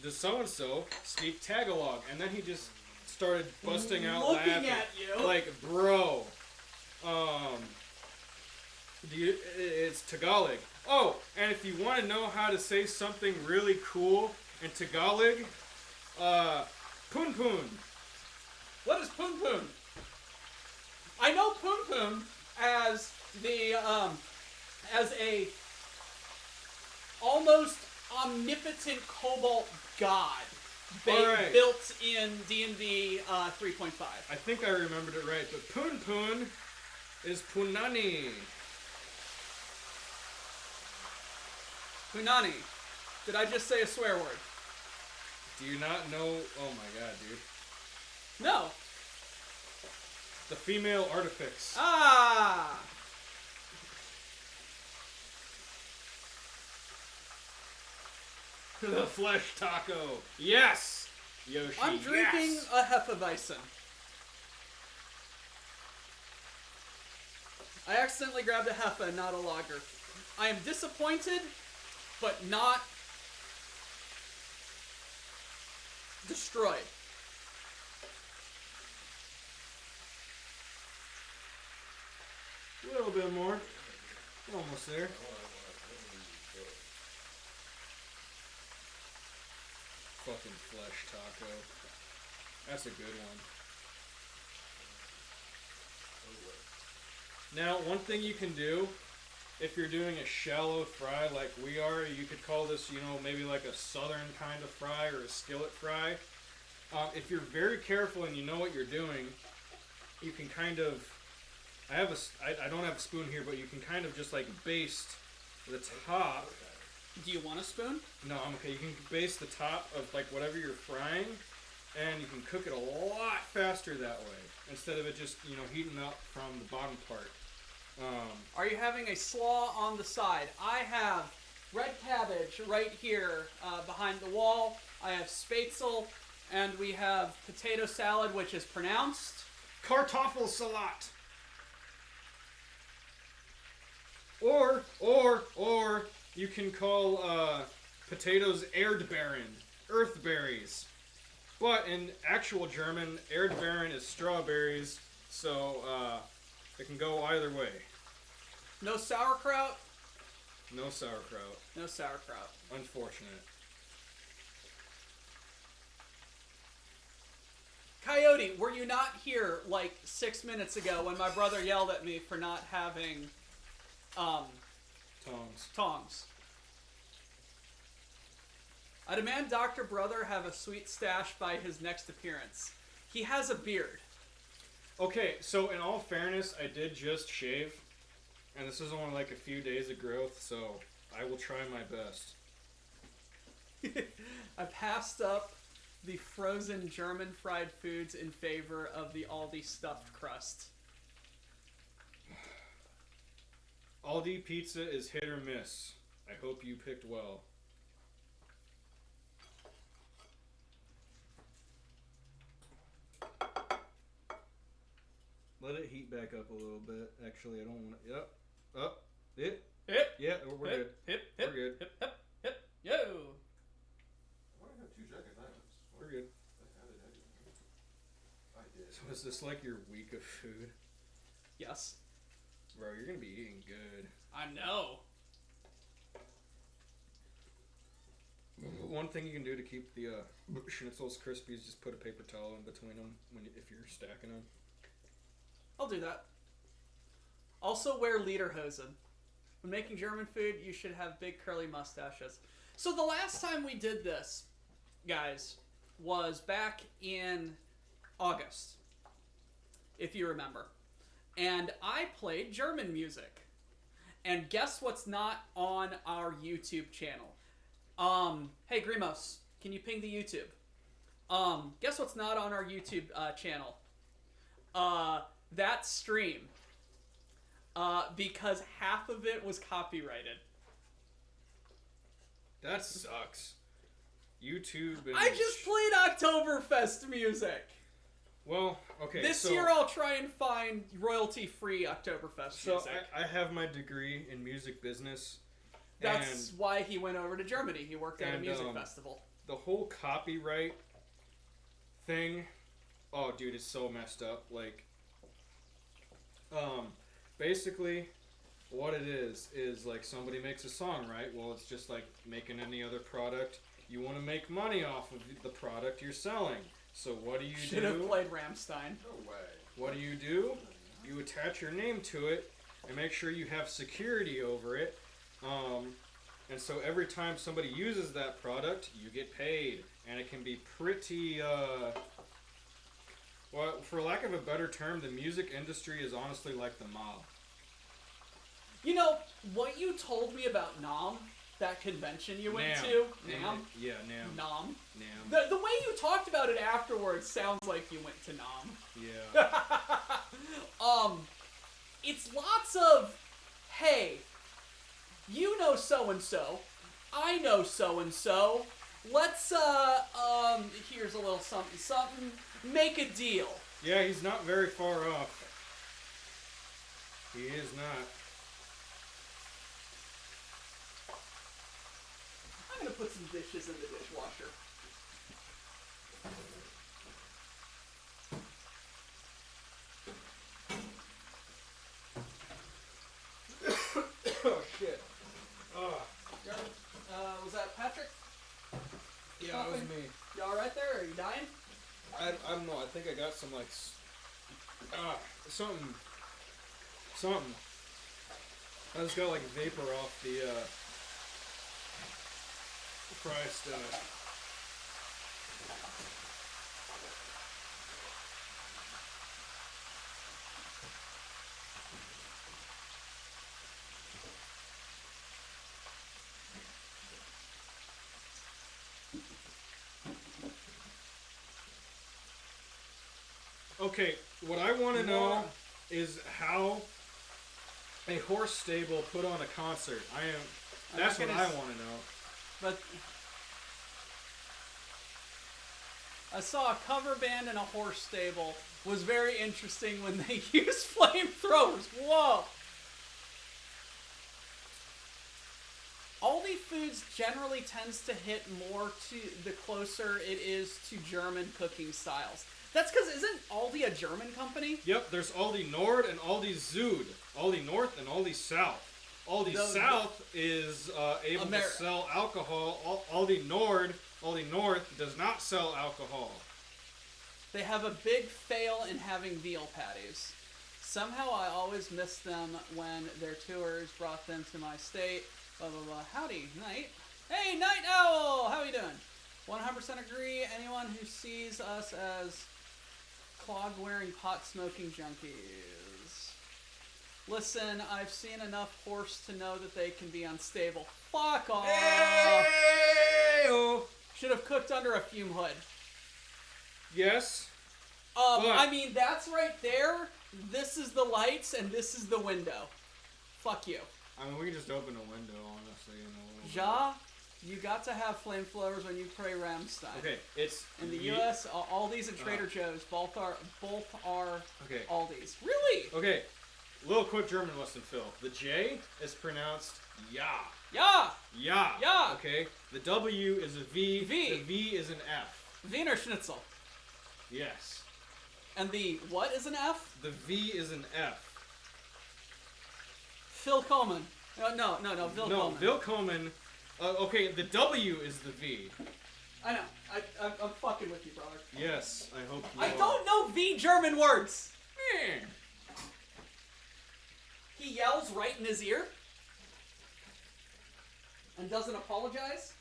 does so-and-so speak Tagalog? And then he just started busting out Looking laughing. at you. Like, bro, it's Tagalog. Oh, and if you want to know how to say something really cool in Tagalog, poon poon. What is poon poon? I know poon poon as the as a almost omnipotent cobalt god Alright. built in D&D 3.5. I think I remembered it right, but poon poon is punani. Punani. Did I just say a swear word? Do you not know? Oh my god, dude. No. The female artifix. Ah. The flesh taco. Yes! Yoshi, I'm drinking yes! a Hefeweizen. I accidentally grabbed a Hefe and not a lager. I am disappointed, but not destroyed. A little bit more. We're almost there. Fucking flesh taco. That's a good one. Now, one thing you can do, if you're doing a shallow fry like we are, you could call this, maybe like a southern kind of fry or a skillet fry. If you're very careful and you know what you're doing, you can kind of, I don't have a spoon here, but you can kind of just like baste the top. Do you want a spoon? No, I'm okay. You can baste the top of like whatever you're frying, and you can cook it a lot faster that way instead of it just heating up from the bottom part. Are you having a slaw on the side? I have red cabbage right here behind the wall, I have Spätzle, and we have potato salad, which is pronounced Kartoffelsalat. Or you can call potatoes Erdbeeren, earthberries. But in actual German, Erdbeeren is strawberries, so it can go either way. no sauerkraut. No sauerkraut. No sauerkraut. Unfortunate. Coyote, were you not here like 6 minutes ago when my brother yelled at me for not having Tongs. I demand Dr. Brother have a sweet stash by his next appearance. He has a beard. Okay, so in all fairness, I did just shave, and this is only like a few days of growth, so I will try my best. I passed up the frozen German fried foods in favor of the Aldi stuffed crust. Aldi pizza is hit or miss. I hope you picked well. Let it heat back up a little bit. Actually, I don't want to. Yep. Up. It. Hip. Yeah, we're good. Hip. We're good. Hip. Hip. Hip. Yo. Why do I have 2 jacket items? We're good. How did I do that? I did. So is this like your week of food? Yes. Bro, you're gonna be eating good. I know. One thing you can do to keep the schnitzels crispy is just put a paper towel in between them if you're stacking them. I'll do that. Also wear lederhosen. When making German food, you should have big curly mustaches. So the last time we did this, guys, was back in August, if you remember. And I played German music. And guess what's not on our YouTube channel? Hey Grimos, can you ping the YouTube? Guess what's not on our YouTube channel? That stream. Because half of it was copyrighted. That sucks. YouTube and... I just played Oktoberfest music. Well, okay, This so, year I'll try and find royalty-free Oktoberfest So music. I have my degree in music business. That's and why he went over to Germany. He worked at a and, music festival. the whole copyright thing, oh, dude, it's so messed up. Like, basically, what it is like somebody makes a song, right? Well, it's just like making any other product. You want to make money off of the product you're selling. So what do you Should do? have played Rammstein. No way. What do? You attach your name to it and make sure you have security over it. And so every time somebody uses that product, you get paid. And it can be pretty, well, for lack of a better term, the music industry is honestly like the mob. You know, what you told me about NAM, that convention you went NAMM. to? NAM? Yeah, NAMM. NAM. NAMM. The way you talked about it afterwards sounds like you went to NAM. Yeah. It's lots of, hey, you know so-and-so, I know so-and-so, let's, here's a little something, make a deal. Yeah, he's not very far off. He is not. I'm gonna put some dishes in the dishwasher. Oh, shit. Oh. Was that Patrick? Yeah, it was me. You alright there? Are you dying? I don't know. I think I got some, like, something. I just got, like, vapor off the, fry stuff. Okay, what I want to know is how a horse stable put on a concert. That's what I want to know. But I saw a cover band in a horse stable. Was very interesting when they used flamethrowers. Whoa. Aldi Foods generally tends to hit more to the closer it is to German cooking styles. That's because isn't Aldi a German company? Yep, there's Aldi Nord and Aldi Süd. Aldi North and Aldi South. Aldi South is able to sell alcohol. Aldi North does not sell alcohol. They have a big fail in having veal patties. Somehow I always miss them when their tours brought them to my state. Blah, blah, blah. Howdy, Night. Hey, Night Owl! How you doing? 100% agree. Anyone who sees us as clog-wearing, pot-smoking junkies. Listen, I've seen enough horse to know that they can be unstable. Fuck off! Hey-o. Should have cooked under a fume hood. Yes. I mean, that's right there. This is the lights, and this is the window. Fuck you. I mean, we can just open a window, honestly. Ja, you got to have flamethrowers when you play Rammstein. Okay, it's in the U.S. Aldi's and Trader Joe's both are okay. Aldi's. Really? Okay, little quick German lesson, Phil. The J is pronounced ja. Ja. Ja. Ja. Okay. The W is a V. V. The V is an F. Wiener Schnitzel. Yes. And the what is an F? The V is an F. Phil Coleman. No, Phil Coleman. Phil Coleman. Okay, the W is the V. I know. I'm fucking with you, brother. Yes, I hope you I are. don't know V German words. Eh. He yells right in his ear and doesn't apologize.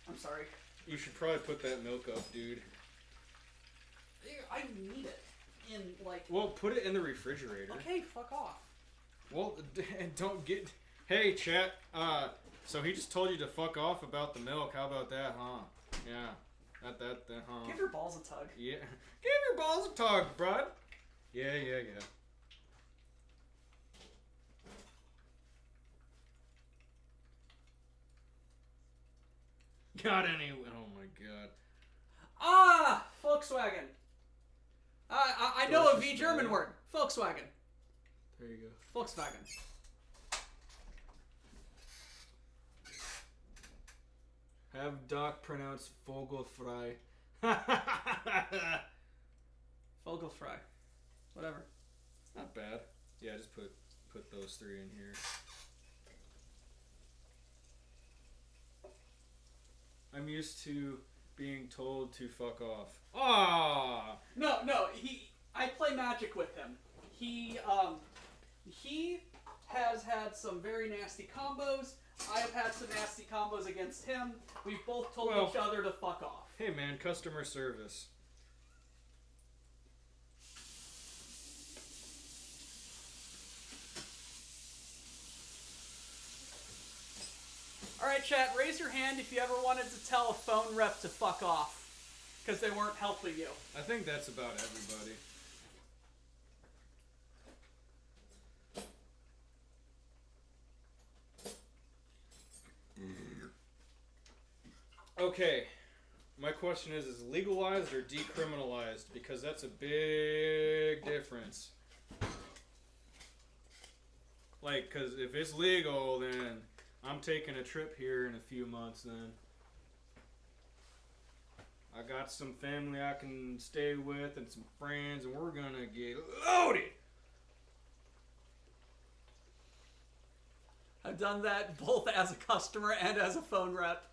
I'm sorry. You should probably put that milk up, dude. I need it in like. Well, put it in the refrigerator. Okay, fuck off. Well, don't get. Hey, chat. So he just told you to fuck off about the milk. How about that, huh? Yeah. That, huh? Give your balls a tug. Yeah. Give your balls a tug, bud. Yeah. Got any? Oh my god. Ah, Volkswagen. I know a V German word. Volkswagen. There you go. Volkswagen. Have Doc pronounce Vogelfrei. Vogelfrei. Whatever. Not bad. Yeah, just put those three in here. I'm used to being told to fuck off. Ah! No. I play Magic with him. He has had some very nasty combos. I have had some nasty combos against him. We've both told each other to fuck off. Hey man, customer service. Alright, chat, raise your hand if you ever wanted to tell a phone rep to fuck off. Because they weren't helping you. I think that's about everybody. Okay, my question is legalized or decriminalized? Because that's a big difference. Like, because if it's legal, then I'm taking a trip here in a few months then. I got some family I can stay with and some friends, and we're gonna get loaded. I've done that both as a customer and as a phone rep.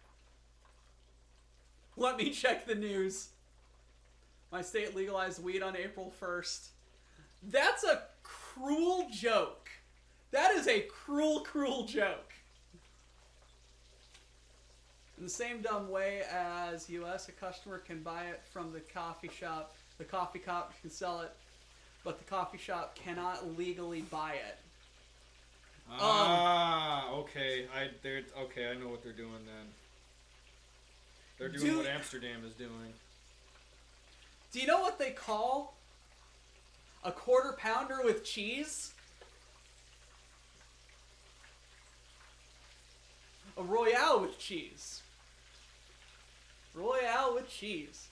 Let me check the news. My state legalized weed on April 1st. That's a cruel joke. That is a cruel, cruel joke. In the same dumb way as U.S., a customer can buy it from the coffee shop. The coffee shop can sell it, but the coffee shop cannot legally buy it. Okay. I know what they're doing then. They're doing what Amsterdam is doing. Do you know what they call a quarter pounder with cheese? A Royale with cheese. Royale with cheese.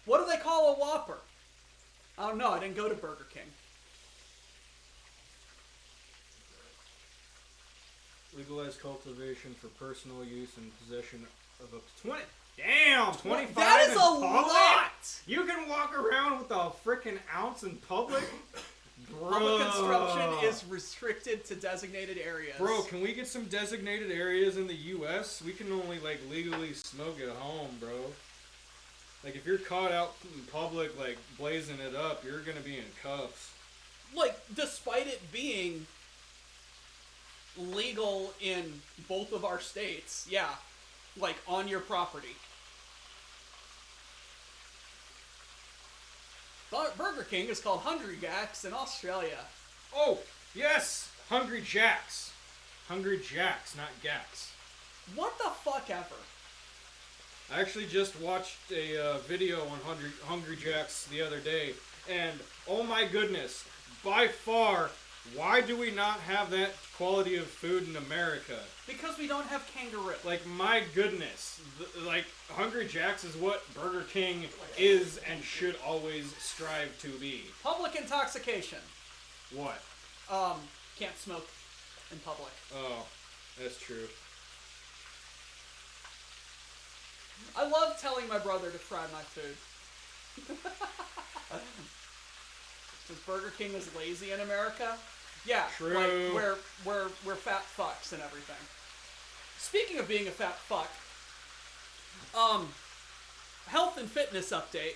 What do they call a Whopper? I don't know. I didn't go to Burger King. Legalized cultivation for personal use and possession of up to 20. Damn, 25 That is in a public? lot. You can walk around with a freaking ounce in public? Public consumption is restricted to designated areas. Bro, can we get some designated areas in the U.S.? We can only, like, legally smoke at home, bro. Like, if you're caught out in public, like, blazing it up, you're gonna be in cuffs. Like, despite it being legal in both of our states, yeah, like, on your property. Burger King is called Hungry Jack's in Australia. Oh, yes! Hungry Jacks. Hungry Jacks, not Gax. What the fuck ever? I actually just watched a video on Hungry Jacks the other day, and oh my goodness, by far, why do we not have that quality of food in America? Because we don't have kangaroo. Like, my goodness, like, Hungry Jacks is what Burger King is and should always strive to be. Public intoxication. What? Can't smoke in public. Oh, that's true. I love telling my brother to fry my food. Because Burger King is lazy in America. Yeah, True. Like we're fat fucks and everything. Speaking of being a fat fuck, health and fitness update.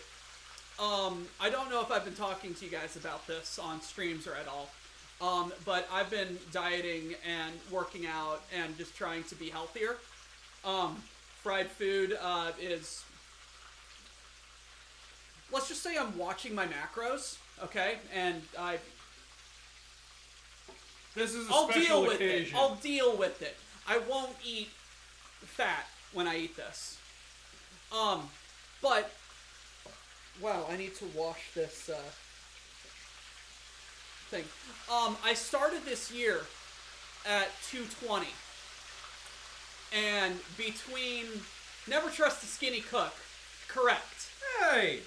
I don't know if I've been talking to you guys about this on streams or at all. But I've been dieting and working out and just trying to be healthier. Fried food is... Let's just say I'm watching my macros, okay? And This is a I'll special deal occasion. with it. I'll deal with it. I won't eat fat when I eat this. But... Wow, I need to wash this, thing. I started this year at 220. And between never trust a skinny cook, correct. Hey!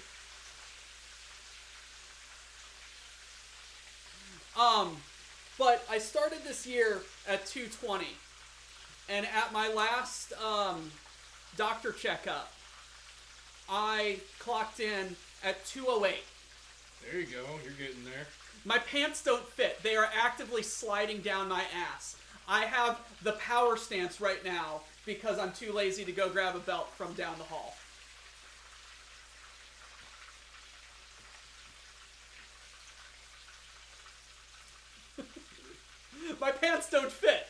But I started this year at 220. And at my last doctor checkup, I clocked in at 208. There you go, you're getting there. My pants don't fit. They are actively sliding down my ass. I have the power stance right now because I'm too lazy to go grab a belt from down the hall. My pants don't fit.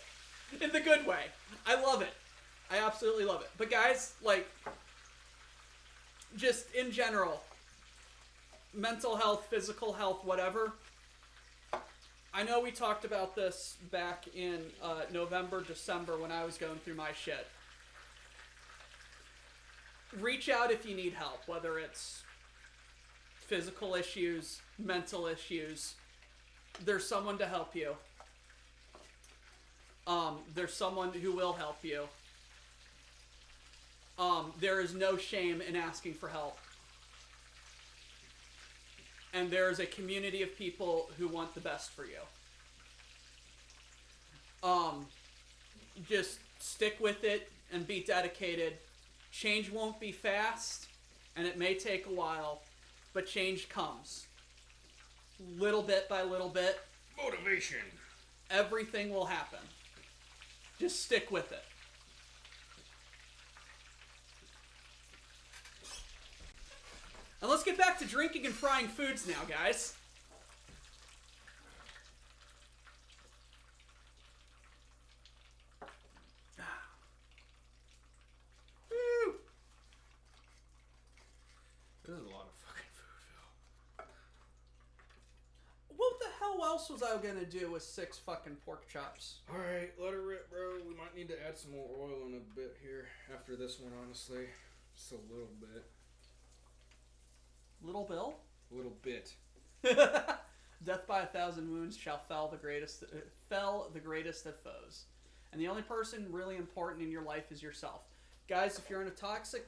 In the good way. I love it. I absolutely love it. But guys, like, just in general, mental health, physical health, whatever. I know we talked about this back in November, December when I was going through my shit. Reach out if you need help, whether it's physical issues, mental issues. There's someone to help you. There's someone who will help you. There is no shame in asking for help. And there is a community of people who want the best for you. Just stick with it and be dedicated. Change won't be fast, and it may take a while, but change comes. Little bit by little bit. Motivation. Everything will happen. Just stick with it. And let's get back to drinking and frying foods now, guys. Woo! This is a lot of fucking food, Phil. What the hell else was I gonna do with 6 fucking pork chops? Alright, let her rip, bro. We might need to add some more oil in a bit here after this one, honestly. Just a little bit. Little Bill? A little bit. Death by 1,000 wounds shall fell the greatest of foes. And the only person really important in your life is yourself. guys, if you're in a toxic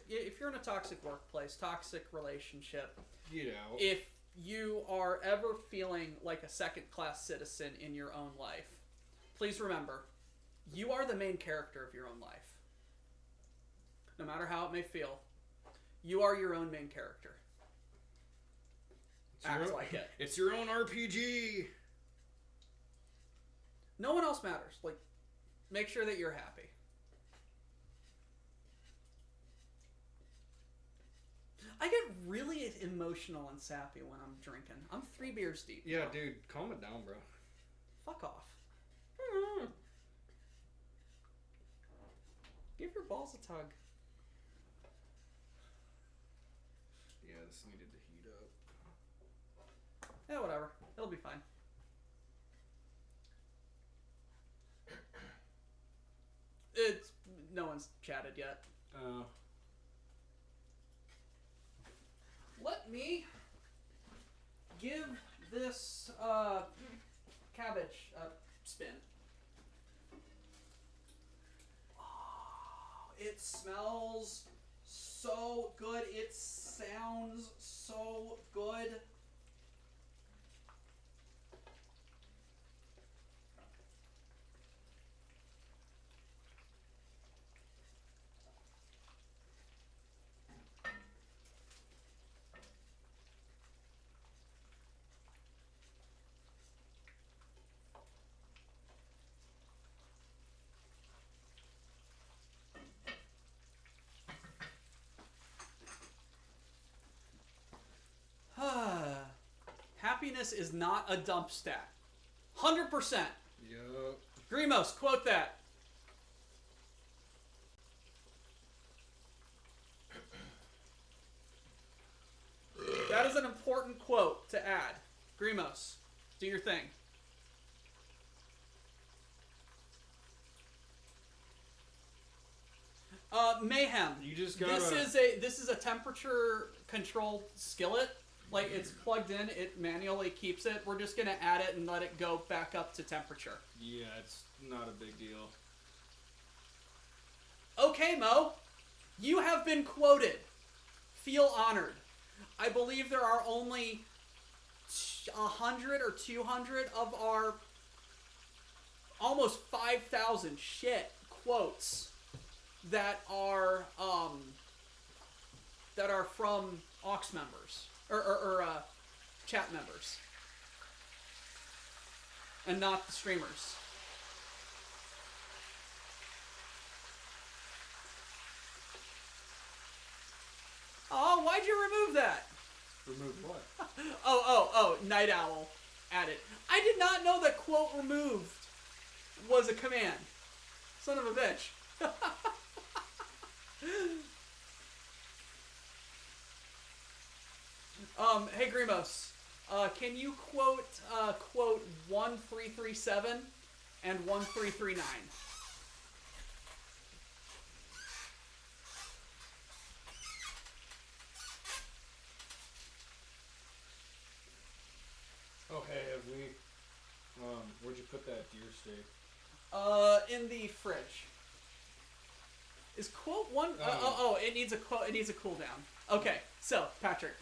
workplace, toxic relationship, Get out. if you are ever feeling like a second-class citizen in your own life, please remember, you are the main character of your own life. No matter how it may feel, you are your own main character. Act like it. It's your own RPG. No one else matters. Like, make sure that you're happy. I get really emotional and sappy when I'm drinking. I'm 3 beers deep. Yeah, dude, calm it down, bro. Fuck off. Give your balls a tug. Yeah, this needed to heat up. Yeah, whatever. It'll be fine. No one's chatted yet. Let me give this cabbage a spin. Oh, it smells so good. It sounds so good. Happiness is not a dump stat. 100%. Yup. Grimos, quote that. That is an important quote to add. Grimos, do your thing. Mayhem. You just gotta... This is a temperature controlled skillet. Like, it's plugged in, it manually keeps it. We're just gonna add it and let it go back up to temperature. Yeah, it's not a big deal. Okay, Mo. You have been quoted. Feel honored. I believe there are only 100 or 200 of our almost 5,000 quotes that are from aux members or chat members and not the streamers. Oh, why'd you remove that? Remove what? Oh, Night Owl added. I did not know that quote removed was a command. Son of a bitch. Hey Grimos, can you quote 1337 and 1339? Oh, hey, have we... where'd you put that deer steak? In the fridge. Is quote one? It needs a quote. It needs a cooldown. Okay, so Patrick.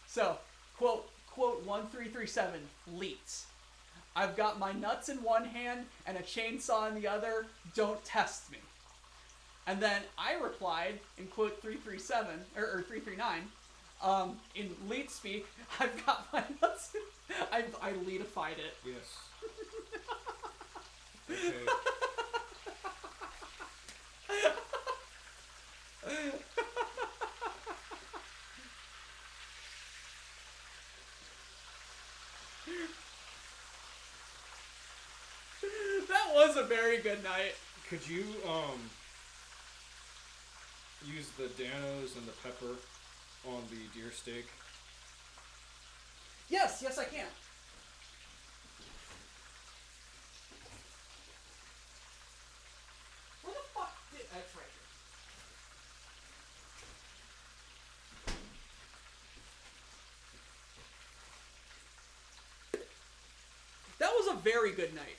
So quote 1337 leets. I've got my nuts in one hand and a chainsaw in the other. Don't test me. And then I replied in quote 337 or 339. In leet speak, I've got my nuts. I leetified it. Yes. Okay. That was a very good night. Could you use the Danos and the pepper on the deer steak? Yes, I can. Where the fuck did... That's right here. That was a very good night.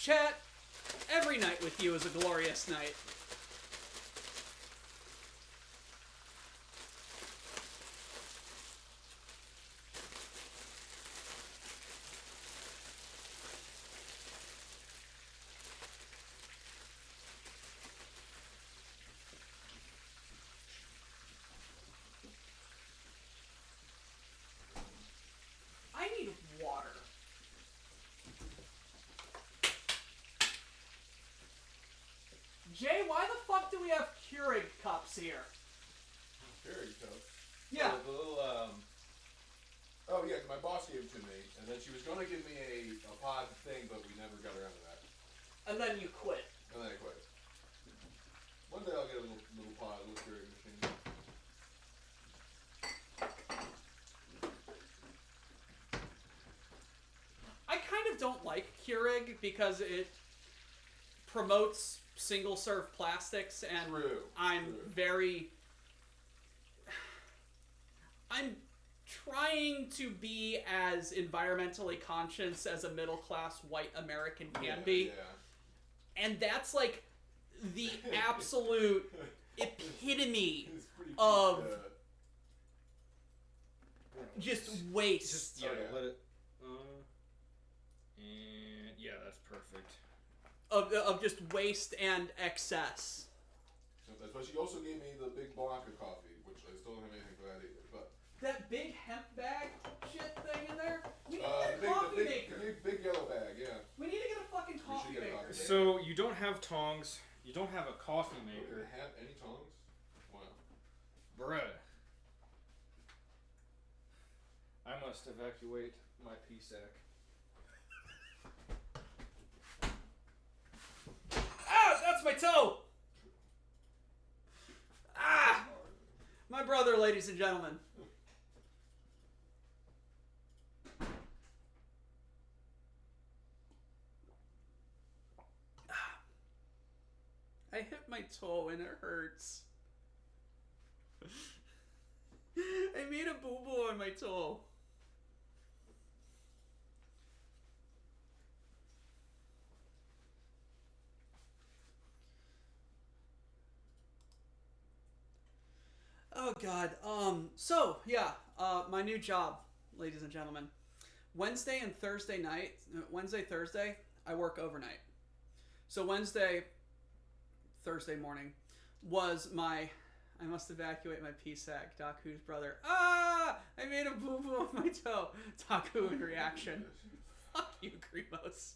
Chat, every night with you is a glorious night. I need water. Jay, why the fuck do we have Keurig cups here? Very tough. Yeah. The little, oh yeah, my boss gave it to me, and then she was gonna give me a pod thing, but we never got around to that. And then you quit. And then I quit. One day I'll get a little pod, a little Keurig machine. I kind of don't like Keurig because it promotes single-serve plastics, and True. I'm trying to be as environmentally conscious as a middle-class white American can be. Yeah. And that's like the absolute epitome It's pretty of cute, just waste. Just Oh, yeah. let it. And yeah, that's perfect. Of just waste and excess. That's why she also gave me the big block of coffee, which I still don't have anything for that either. But That big hemp bag shit thing in there. We need to the get a coffee maker. big yellow bag, yeah. We need to get a fucking coffee get a maker. coffee maker. So you don't have tongs. You don't have a coffee Do maker, they have any tongs? Wow. bruh. I must evacuate my pea sack. Ah, that's my toe. Ah, my brother, ladies and gentlemen. I hit my toe and it hurts. I made a boo-boo on my toe. Oh God. So yeah. My new job, ladies and gentlemen. Wednesday, Thursday, I work overnight. So Thursday morning, was my. I must evacuate my pea sack. Daku's brother. Ah! I made a boo boo on my toe. Daku in reaction. Fuck you, Grimos.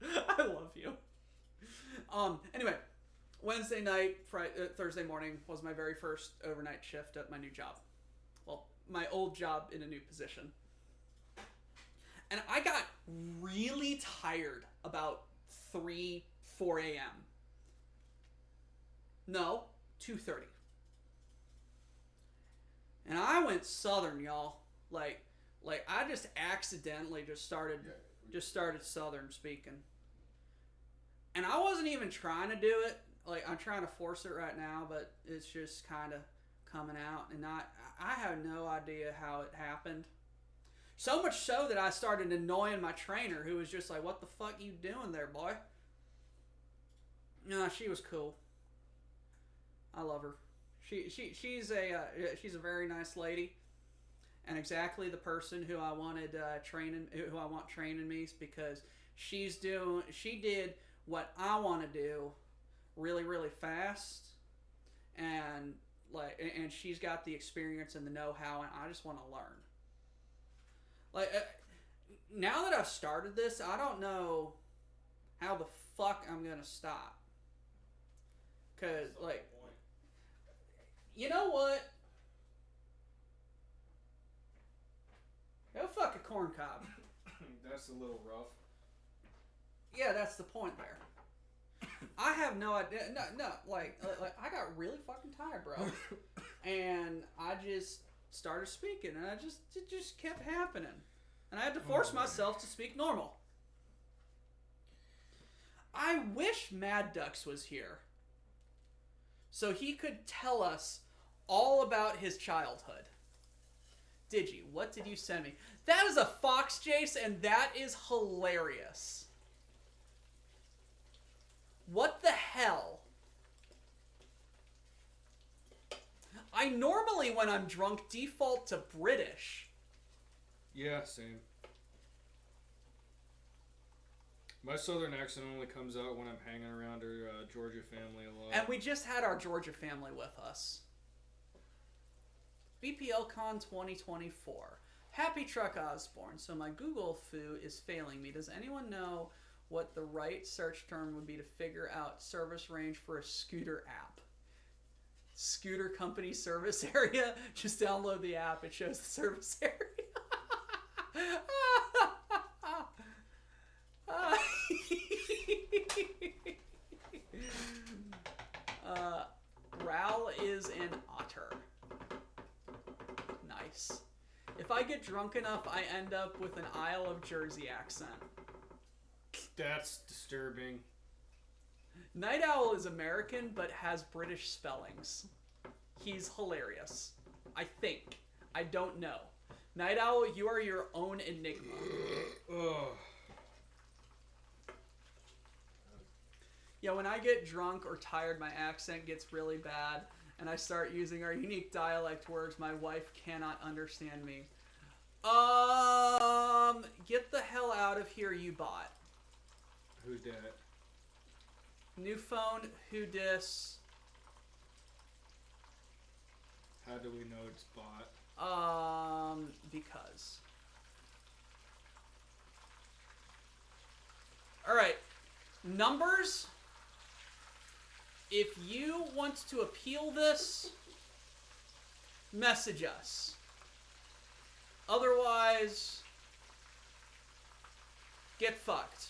I love you. Anyway, Wednesday night, Thursday morning was my very first overnight shift at my new job. Well, my old job in a new position. And I got really tired about 4 a.m. No, 2:30. And I went southern, y'all. Like I just accidentally just started southern speaking. And I wasn't even trying to do it. Like, I'm trying to force it right now, but it's just kind of coming out. And I have no idea how it happened. So much so that I started annoying my trainer, who was just like, "What the fuck you doing there, boy?" No, she was cool. I love her. She's a very nice lady, and exactly the person who I wanted who I want training me, because she did what I want to do really, really fast, and she's got the experience and the know-how, and I just want to learn. Now that I've started this, I don't know how the fuck I'm gonna stop. Cause you know what? Go fuck a corn cob. That's a little rough. Yeah, that's the point there. I have no idea. No, like I got really fucking tired, bro. And I just started speaking, and it just kept happening. And I had to force myself to speak normal. I wish Mad Ducks was here, so he could tell us all about his childhood. Did you? What did you send me? That is a fox, Jace, and that is hilarious. What the hell? I normally, when I'm drunk, default to British. Yeah, same. My southern accent only comes out when I'm hanging around our Georgia family a lot. And we just had our Georgia family with us. BPLCon 2024. Happy Truck Osborne. So my Google foo is failing me. Does anyone know what the right search term would be to figure out service range for a scooter app? Scooter company service area? Just download the app. It shows the service area. Ral is an otter. Nice. If I get drunk enough, I end up with an Isle of Jersey accent. That's disturbing. Night Owl is American, but has British spellings. He's hilarious. I think. I don't know. Night Owl, you are your own enigma. Ugh. Yeah, when I get drunk or tired, my accent gets really bad, and I start using our unique dialect words. My wife cannot understand me. Get the hell out of here, you bot. Who's that? New phone, who dis? How do we know it's bot? Because. Alright. Numbers. If you want to appeal this, message us. Otherwise, get fucked.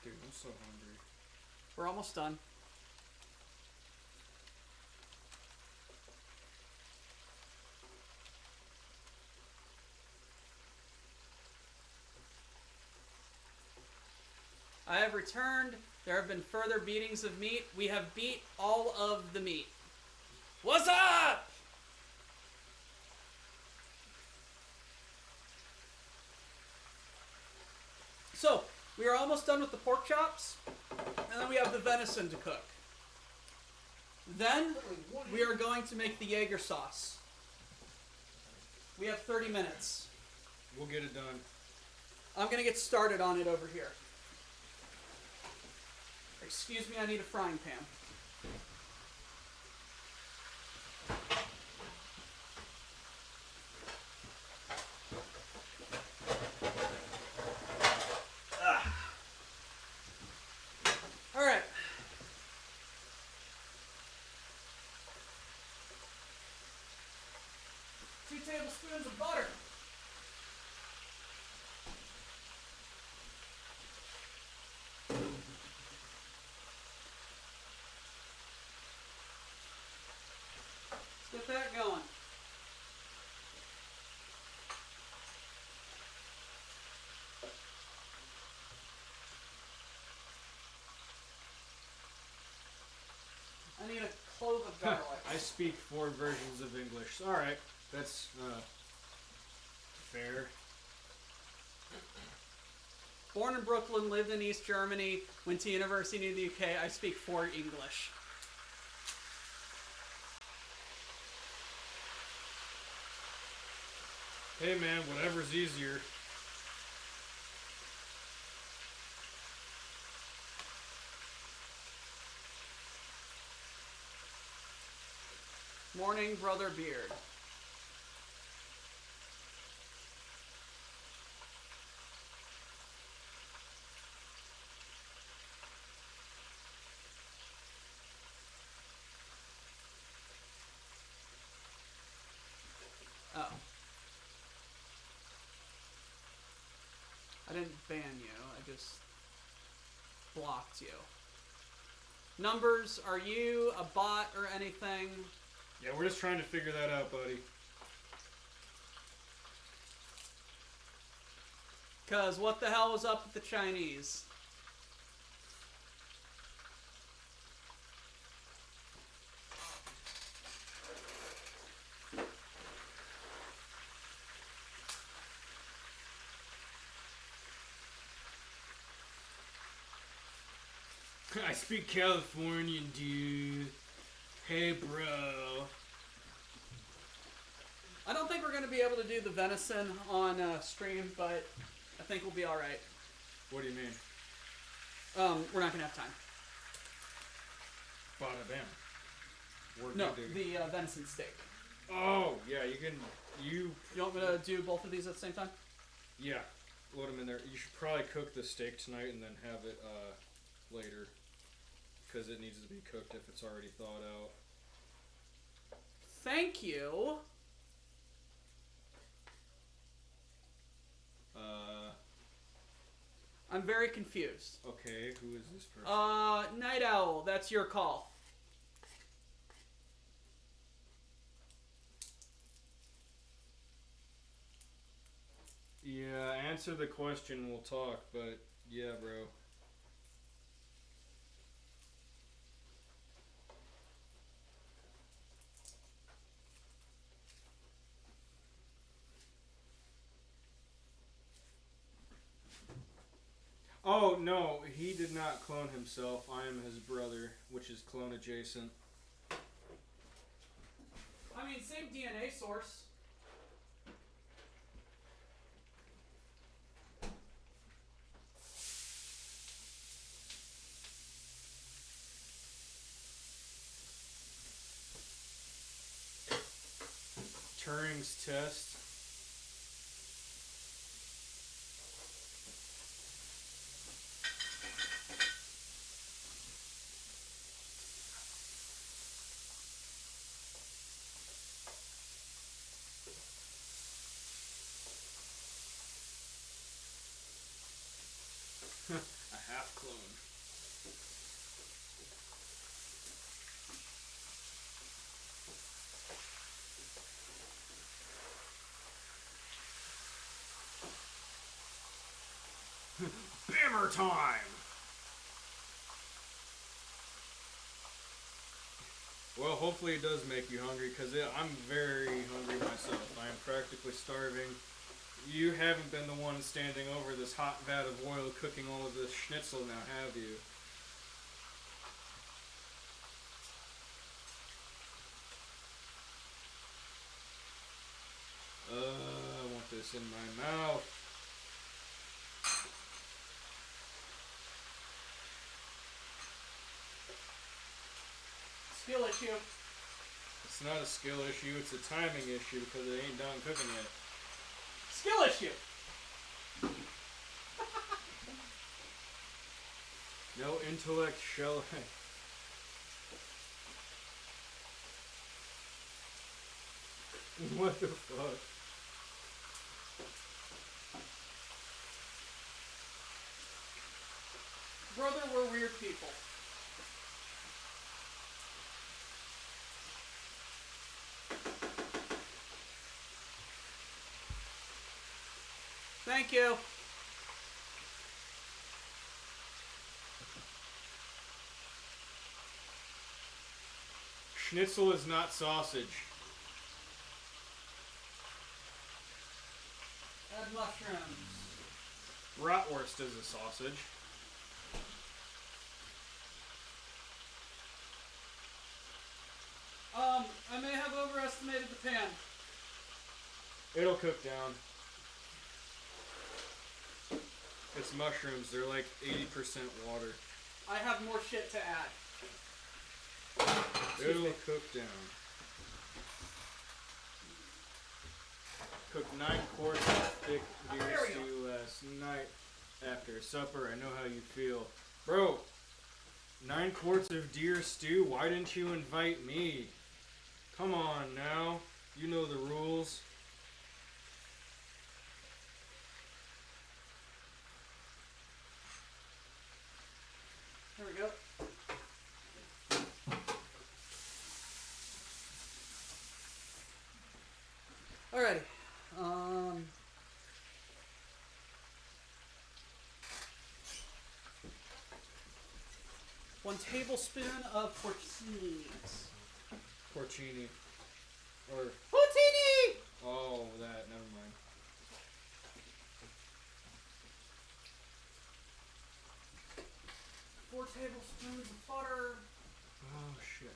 Dude, I'm so hungry. We're almost done. I have returned. There have been further beatings of meat. We have beat all of the meat. What's up? So, we are almost done with the pork chops, and then we have the venison to cook. Then, we are going to make the Jaeger sauce. We have 30 minutes. We'll get it done. I'm going to get started on it over here. Excuse me, I need a frying pan. All right. Two tablespoons of butter. Let's get that going. I need a clove of garlic. I speak 4 versions of English. Alright, that's fair. Born in Brooklyn, lived in East Germany, went to university in the UK. I speak 4 English. Hey man, whatever's easier. Morning, Brother Beard. Oh. I didn't ban you, I just blocked you. Numbers, are you a bot or anything? Yeah, we're just trying to figure that out, buddy. Because what the hell was up with the Chinese? I speak Californian, dude. Hey, bro. I don't think we're going to be able to do the venison on stream, but I think we'll be all right. What do you mean? We're not going to have time. Bada bam. No, the venison steak. Oh, yeah, you can... You want me to do both of these at the same time? Yeah. Load them in there. You should probably cook the steak tonight and then have it later. Because it needs to be cooked if it's already thawed out. Thank you. I'm very confused. Okay, who is this person? Night Owl, that's your call. Yeah, answer the question, we'll talk, but yeah, bro. Oh, no, he did not clone himself. I am his brother, which is clone adjacent. I mean, same DNA source. Turing's test. A half clone. Bammer time! Well, hopefully it does make you hungry, because I'm very hungry myself. I am practically starving. You haven't been the one standing over this hot vat of oil cooking all of this schnitzel now, have you? I want this in my mouth. Skill issue. It's not a skill issue, it's a timing issue because it ain't done cooking yet. Skill issue. No intellect shall... What the fuck? Brother, we're weird people. Thank you. Schnitzel is not sausage. Add mushrooms. Bratwurst is a sausage. I may have overestimated the pan. It'll cook down. It's mushrooms. They're like 80% water. I have more shit to add. It'll cook down. Cooked 9 quarts of thick deer stew last night after supper. I know how you feel. Bro, 9 quarts of deer stew? Why didn't you invite me? Come on now. You know the rules. There we go. Alrighty. 1 tablespoon of porcinis. Porcini. Or, Porcini! oh, that, never mind. 4 tablespoons tablespoons of butter. Oh, shit.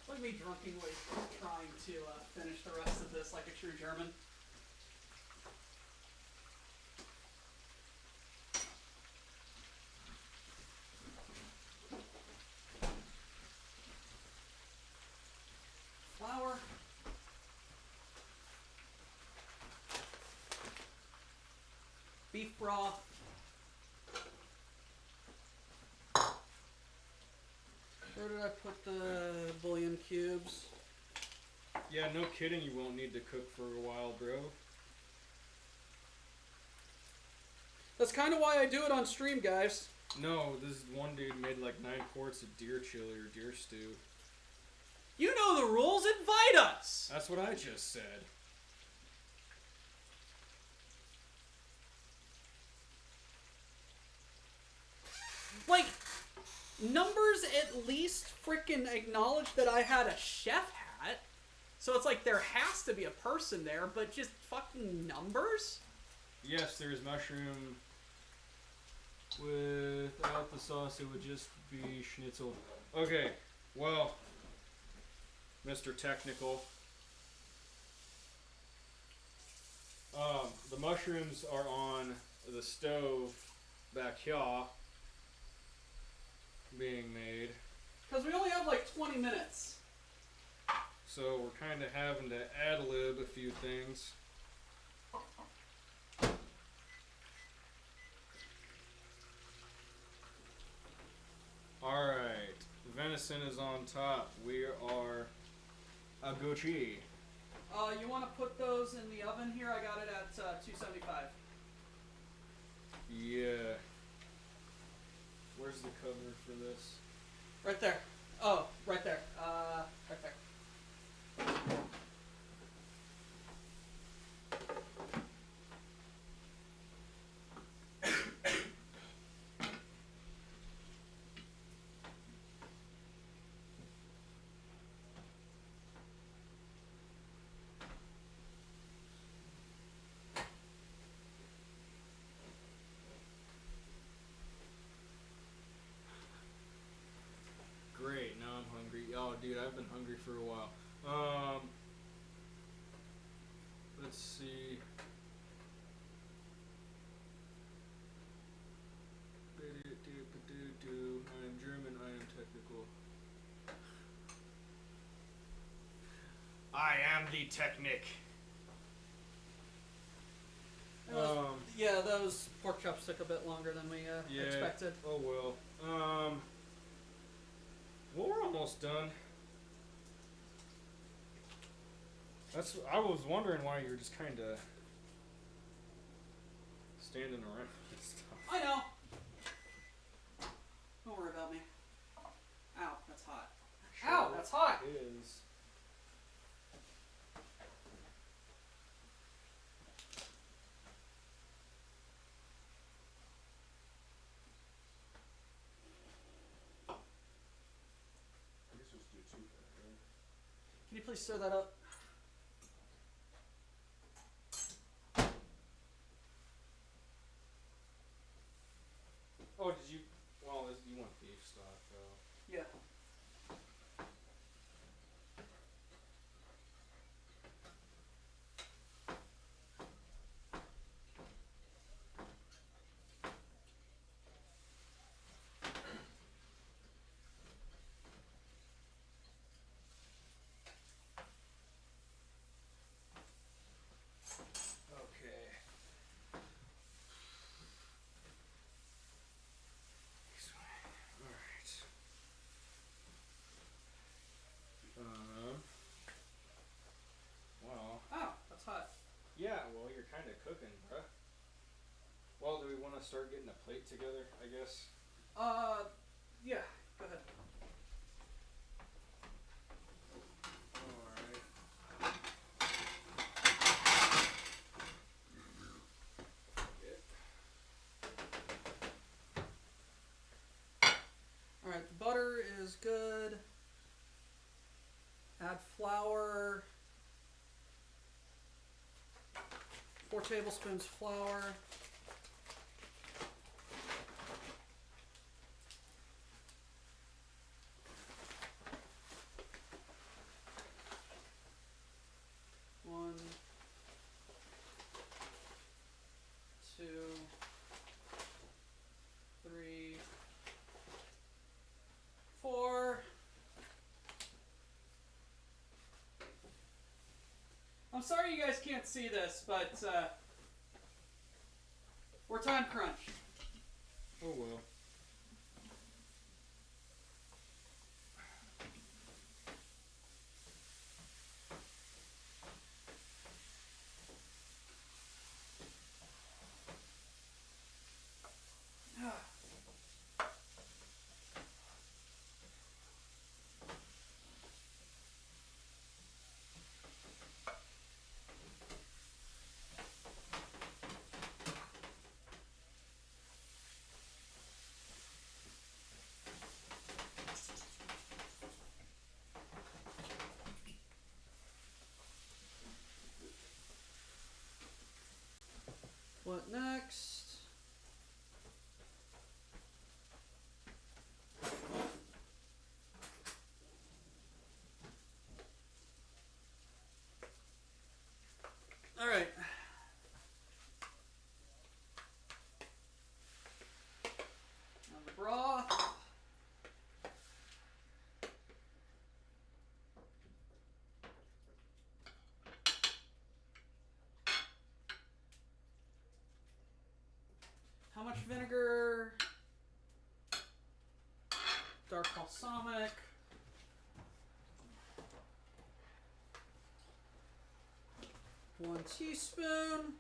Look at me drunkenly trying to finish the rest of this like a true German. Flour. Beef broth. Where did I put the bouillon cubes? Yeah, no kidding, you won't need to cook for a while, bro. That's kind of why I do it on stream, guys. No, this one dude made like 9 quarts of deer chili or deer stew. You know the rules. Invite us. That's what I just said. Like, Numbers at least freaking acknowledged that I had a chef hat. So it's like there has to be a person there, but just fucking Numbers? Yes, there is mushroom. Without the sauce, it would just be schnitzel. Okay, well, Mr. Technical. The mushrooms are on the stove back here being made. Because we only have like 20 minutes. So we're kind of having to ad-lib a few things. Alright, venison is on top. We are a Gucci. You want to put those in the oven here? I got it at 275. Yeah. Where's the cover for this? Right there. Oh, right there. Right there. Great, now I'm hungry. Oh, dude, I've been hungry for a while. Let's see. I am German, I am technical. I am the Technic. Yeah, those pork chops took a bit longer than we expected. Oh well. Well, we're almost done. I was wondering why you were just kind of standing around and stuff. I know. Don't worry about me. Ow, that's hot. Ow, that's hot. It is. Can you please stir that up? Oh, did you? Well, you want beef stock, though. Yeah. Okay. Alright. Well. Oh, that's hot. Yeah, well, you're kind of cooking, bruh. Well, do we want to start getting a plate together, I guess? Yeah, go ahead. Alright. Alright, the butter is good. tablespoons flour. One, two, three, four. I'm sorry you guys can't see this, but we're time crunched. Oh well. What next? All right. Now the broth. How much vinegar? Dark balsamic. One teaspoon.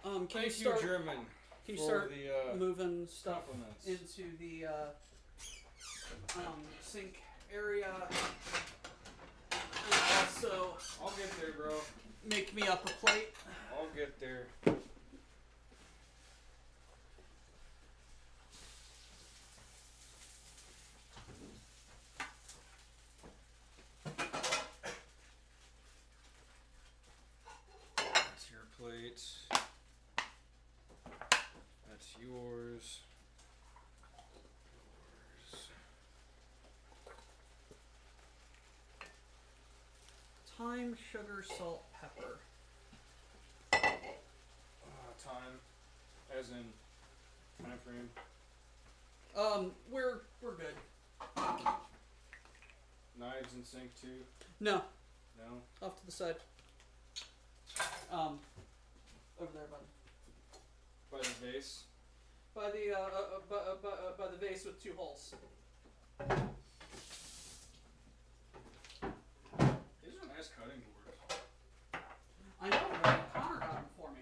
Can Thank you start? German. Can you for start the moving stuff compliments. into the sink area? And also I'll get there, bro. make me up a plate. I'll get there. That's your plate. That's yours. Thyme, sugar, salt, pepper. Time, as in time frame. We're good. Knives in sink too. No, No. off to the side. Over there, bud. By the base. By the by the vase with 2 holes. These are nice cutting boards. I know, right? Connor got them for me.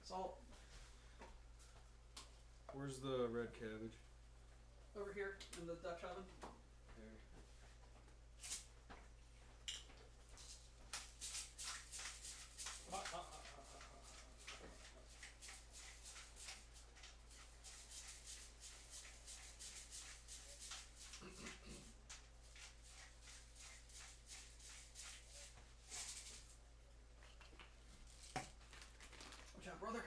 Salt Where's the red cabbage? over here in the Dutch oven. There. Watch out, brother.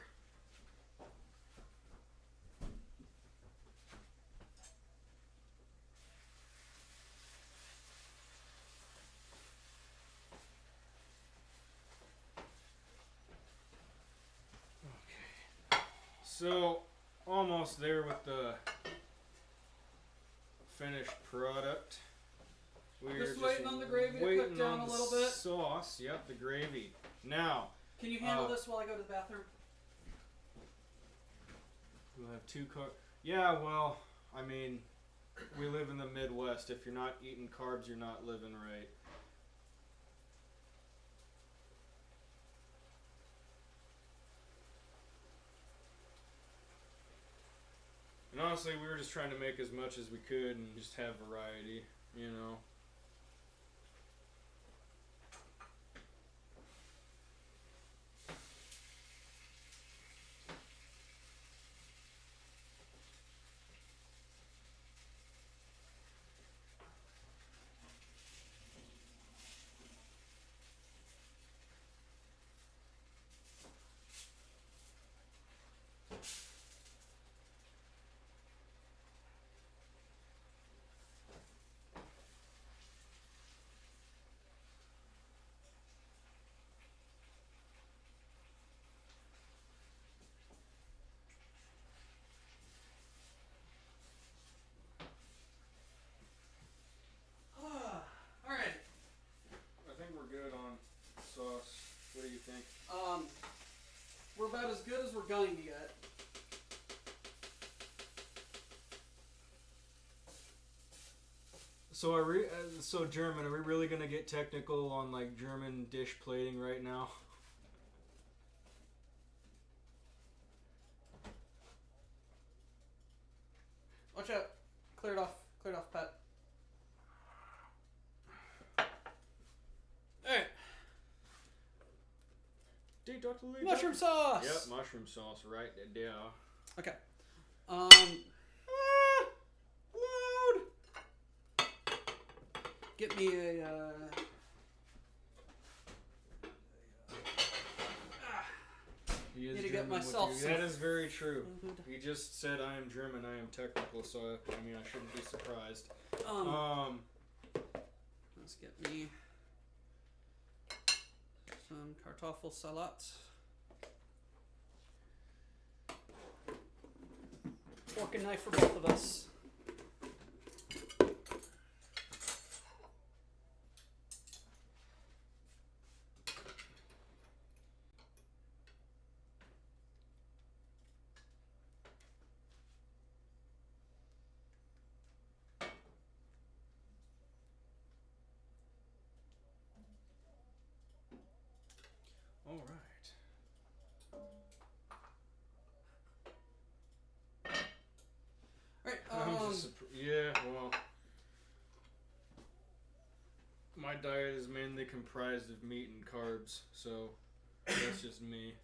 So, almost there with the finished product. We're Just waiting on the gravy to waiting cook down on a the little bit. Sauce, yep, the gravy. Now, Can you handle this while I go to the bathroom? we'll have 2 Yeah, well, I mean, we live in the Midwest. If you're not eating carbs, you're not living right. And honestly, we were just trying to make as much as we could and just have variety, you know. Alright. I think we're good on sauce. What do you think? We're about as good as we're going to get. So German, are we really gonna get technical on like German dish plating right now? Watch out. Cleared off, Pat. Alright. Mushroom sauce! Yep, mushroom sauce right there. Okay. Load! Get me a, He is Need to get German with myself you. some That is very true. food. He just said I am German, I am technical, so I mean I shouldn't be surprised. Let's get me some Kartoffelsalat. Fork and knife for both of us. All right. Alright, Yeah, well, my diet is mainly comprised of meat and carbs, so that's just me.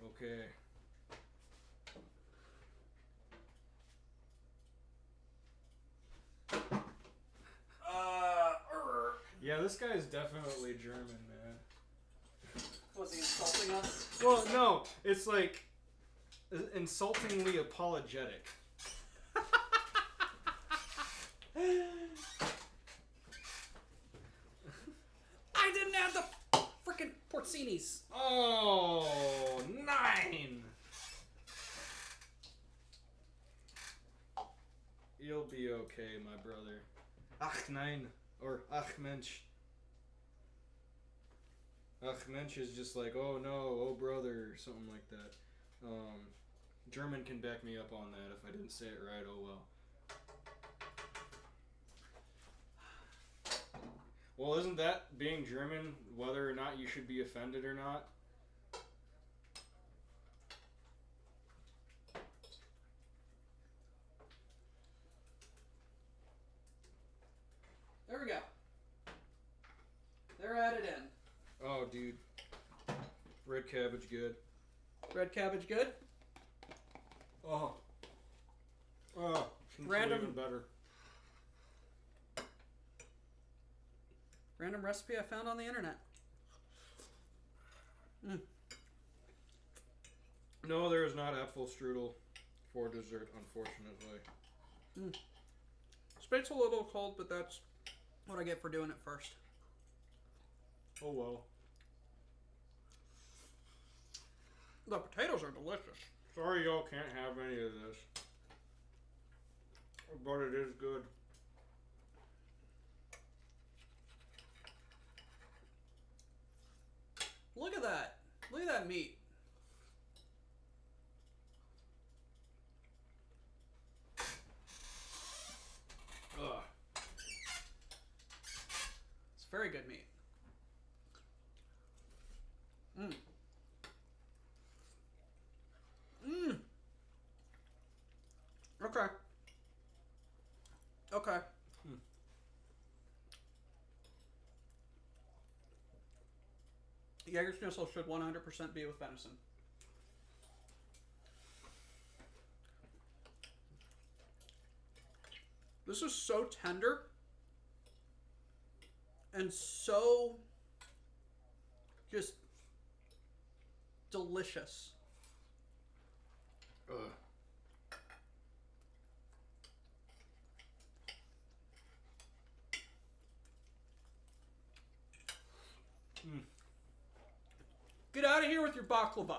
Okay. Yeah, this guy is definitely German, man. was he insulting us? Well, no, it's like insultingly apologetic. I didn't add the freaking porcinis. Oh, 9! You'll be okay, my brother. Ach nein, or ach Mensch. Ach Mensch is just like, oh no, oh brother, or something like that. German can back me up on that if I didn't say it right, oh well. Well, isn't that being German, whether or not you should be offended or not? There we go. They're added in. Oh, dude. Red cabbage good. Red cabbage good? Oh. Oh. Random- Even better. Random recipe I found on the internet. No, there is not Apfelstrudel for dessert, unfortunately. Spade's a little cold, but that's what I get for doing it first. Oh well. The potatoes are delicious. Sorry y'all can't have any of this. But it is good. Look at that. Look at that meat. Very good meat. Mmm. Mmm. Okay. Okay. Jagerschnitzel should 100% be with venison. This is so tender and so just delicious. Ugh. Get out of here with your baklava.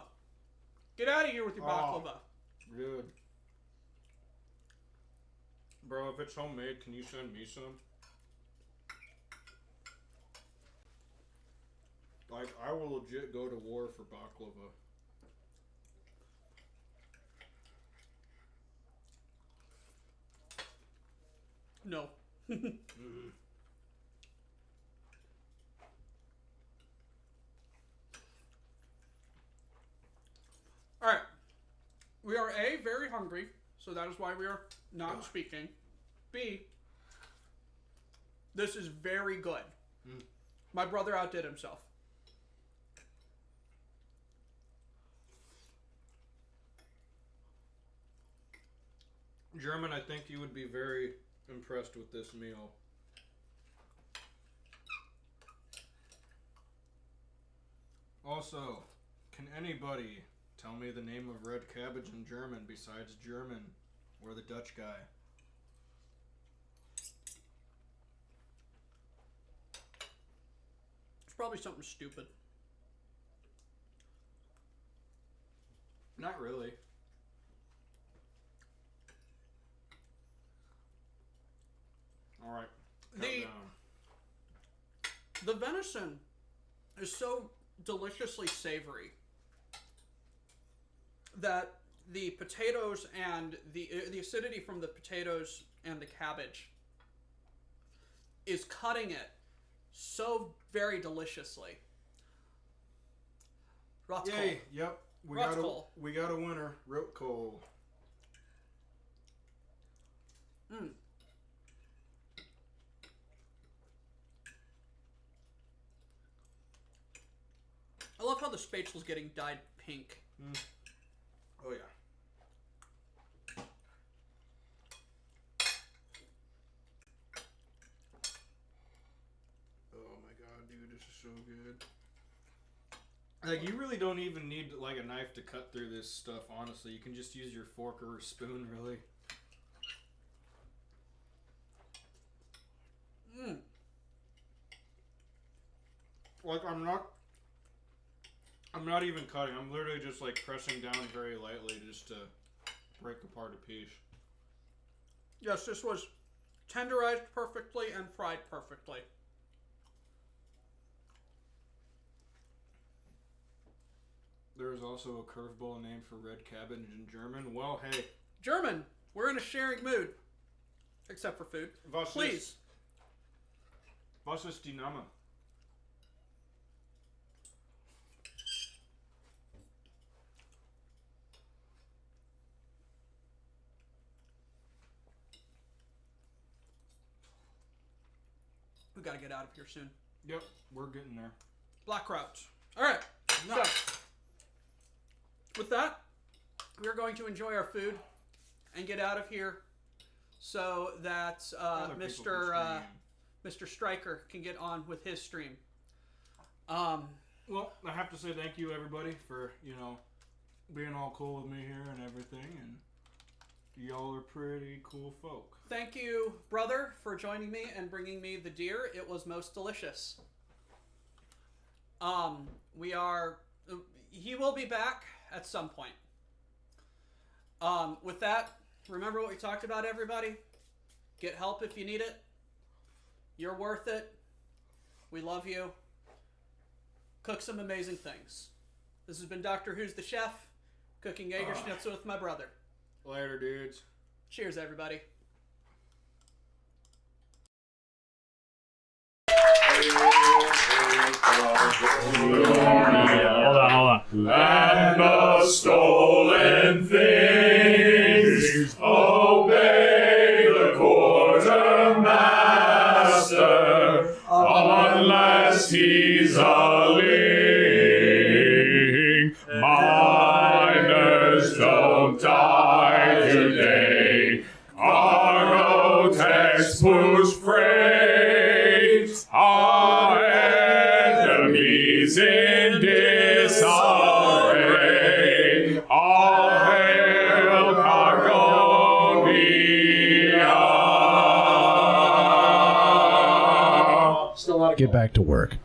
Get out of here with your baklava. Good. Bro, if it's homemade, can you send me some? Like, I will legit go to war for baklava. No. Alright. We are A, very hungry, so that is why we are not speaking. B, this is very good. My brother outdid himself. German, I think you would be very impressed with this meal. Also, can anybody tell me the name of red cabbage in German besides German or the Dutch guy? It's probably something stupid. Not really. Alright. The venison is so deliciously savory that the potatoes and the acidity from the potatoes and the cabbage is cutting it so very deliciously. Rotkohl. Yay! Yep. Rotkohl. We got a winner. Rotkohl. Mm. I love how the spatula's getting dyed pink. Oh yeah. Oh my god, dude, this is so good. Like, you really don't even need like a knife to cut through this stuff, honestly. You can just use your fork or a spoon, really. Like, I'm not even cutting. I'm literally just like pressing down very lightly just to break apart a piece. Yes, this was tenderized perfectly and fried perfectly. There is also a curveball name for red cabbage in German. Well, hey. German, we're in a sharing mood. Except for food. Please. Was ist die Name? We gotta get out of here soon. Yep, we're getting there. Black Route. Alright, so with that, we're going to enjoy our food and get out of here so that Mr. Stryker can get on with his stream. Well, I have to say thank you, everybody, for, being all cool with me here and everything, and y'all are pretty cool folk. Thank you, brother, for joining me and bringing me the deer. It was most delicious. He will be back at some point. With that, remember what we talked about, everybody? Get help if you need it. You're worth it. We love you. Cook some amazing things. This has been Dr. Who's the Chef, cooking Jagerschnitzel with my brother. Later, dudes. Cheers, everybody. Hey. unless he's a ling. Miners don't die today. Cargo techs push freight. Our enemies in disarray. All hail Cargonia. Get back to work.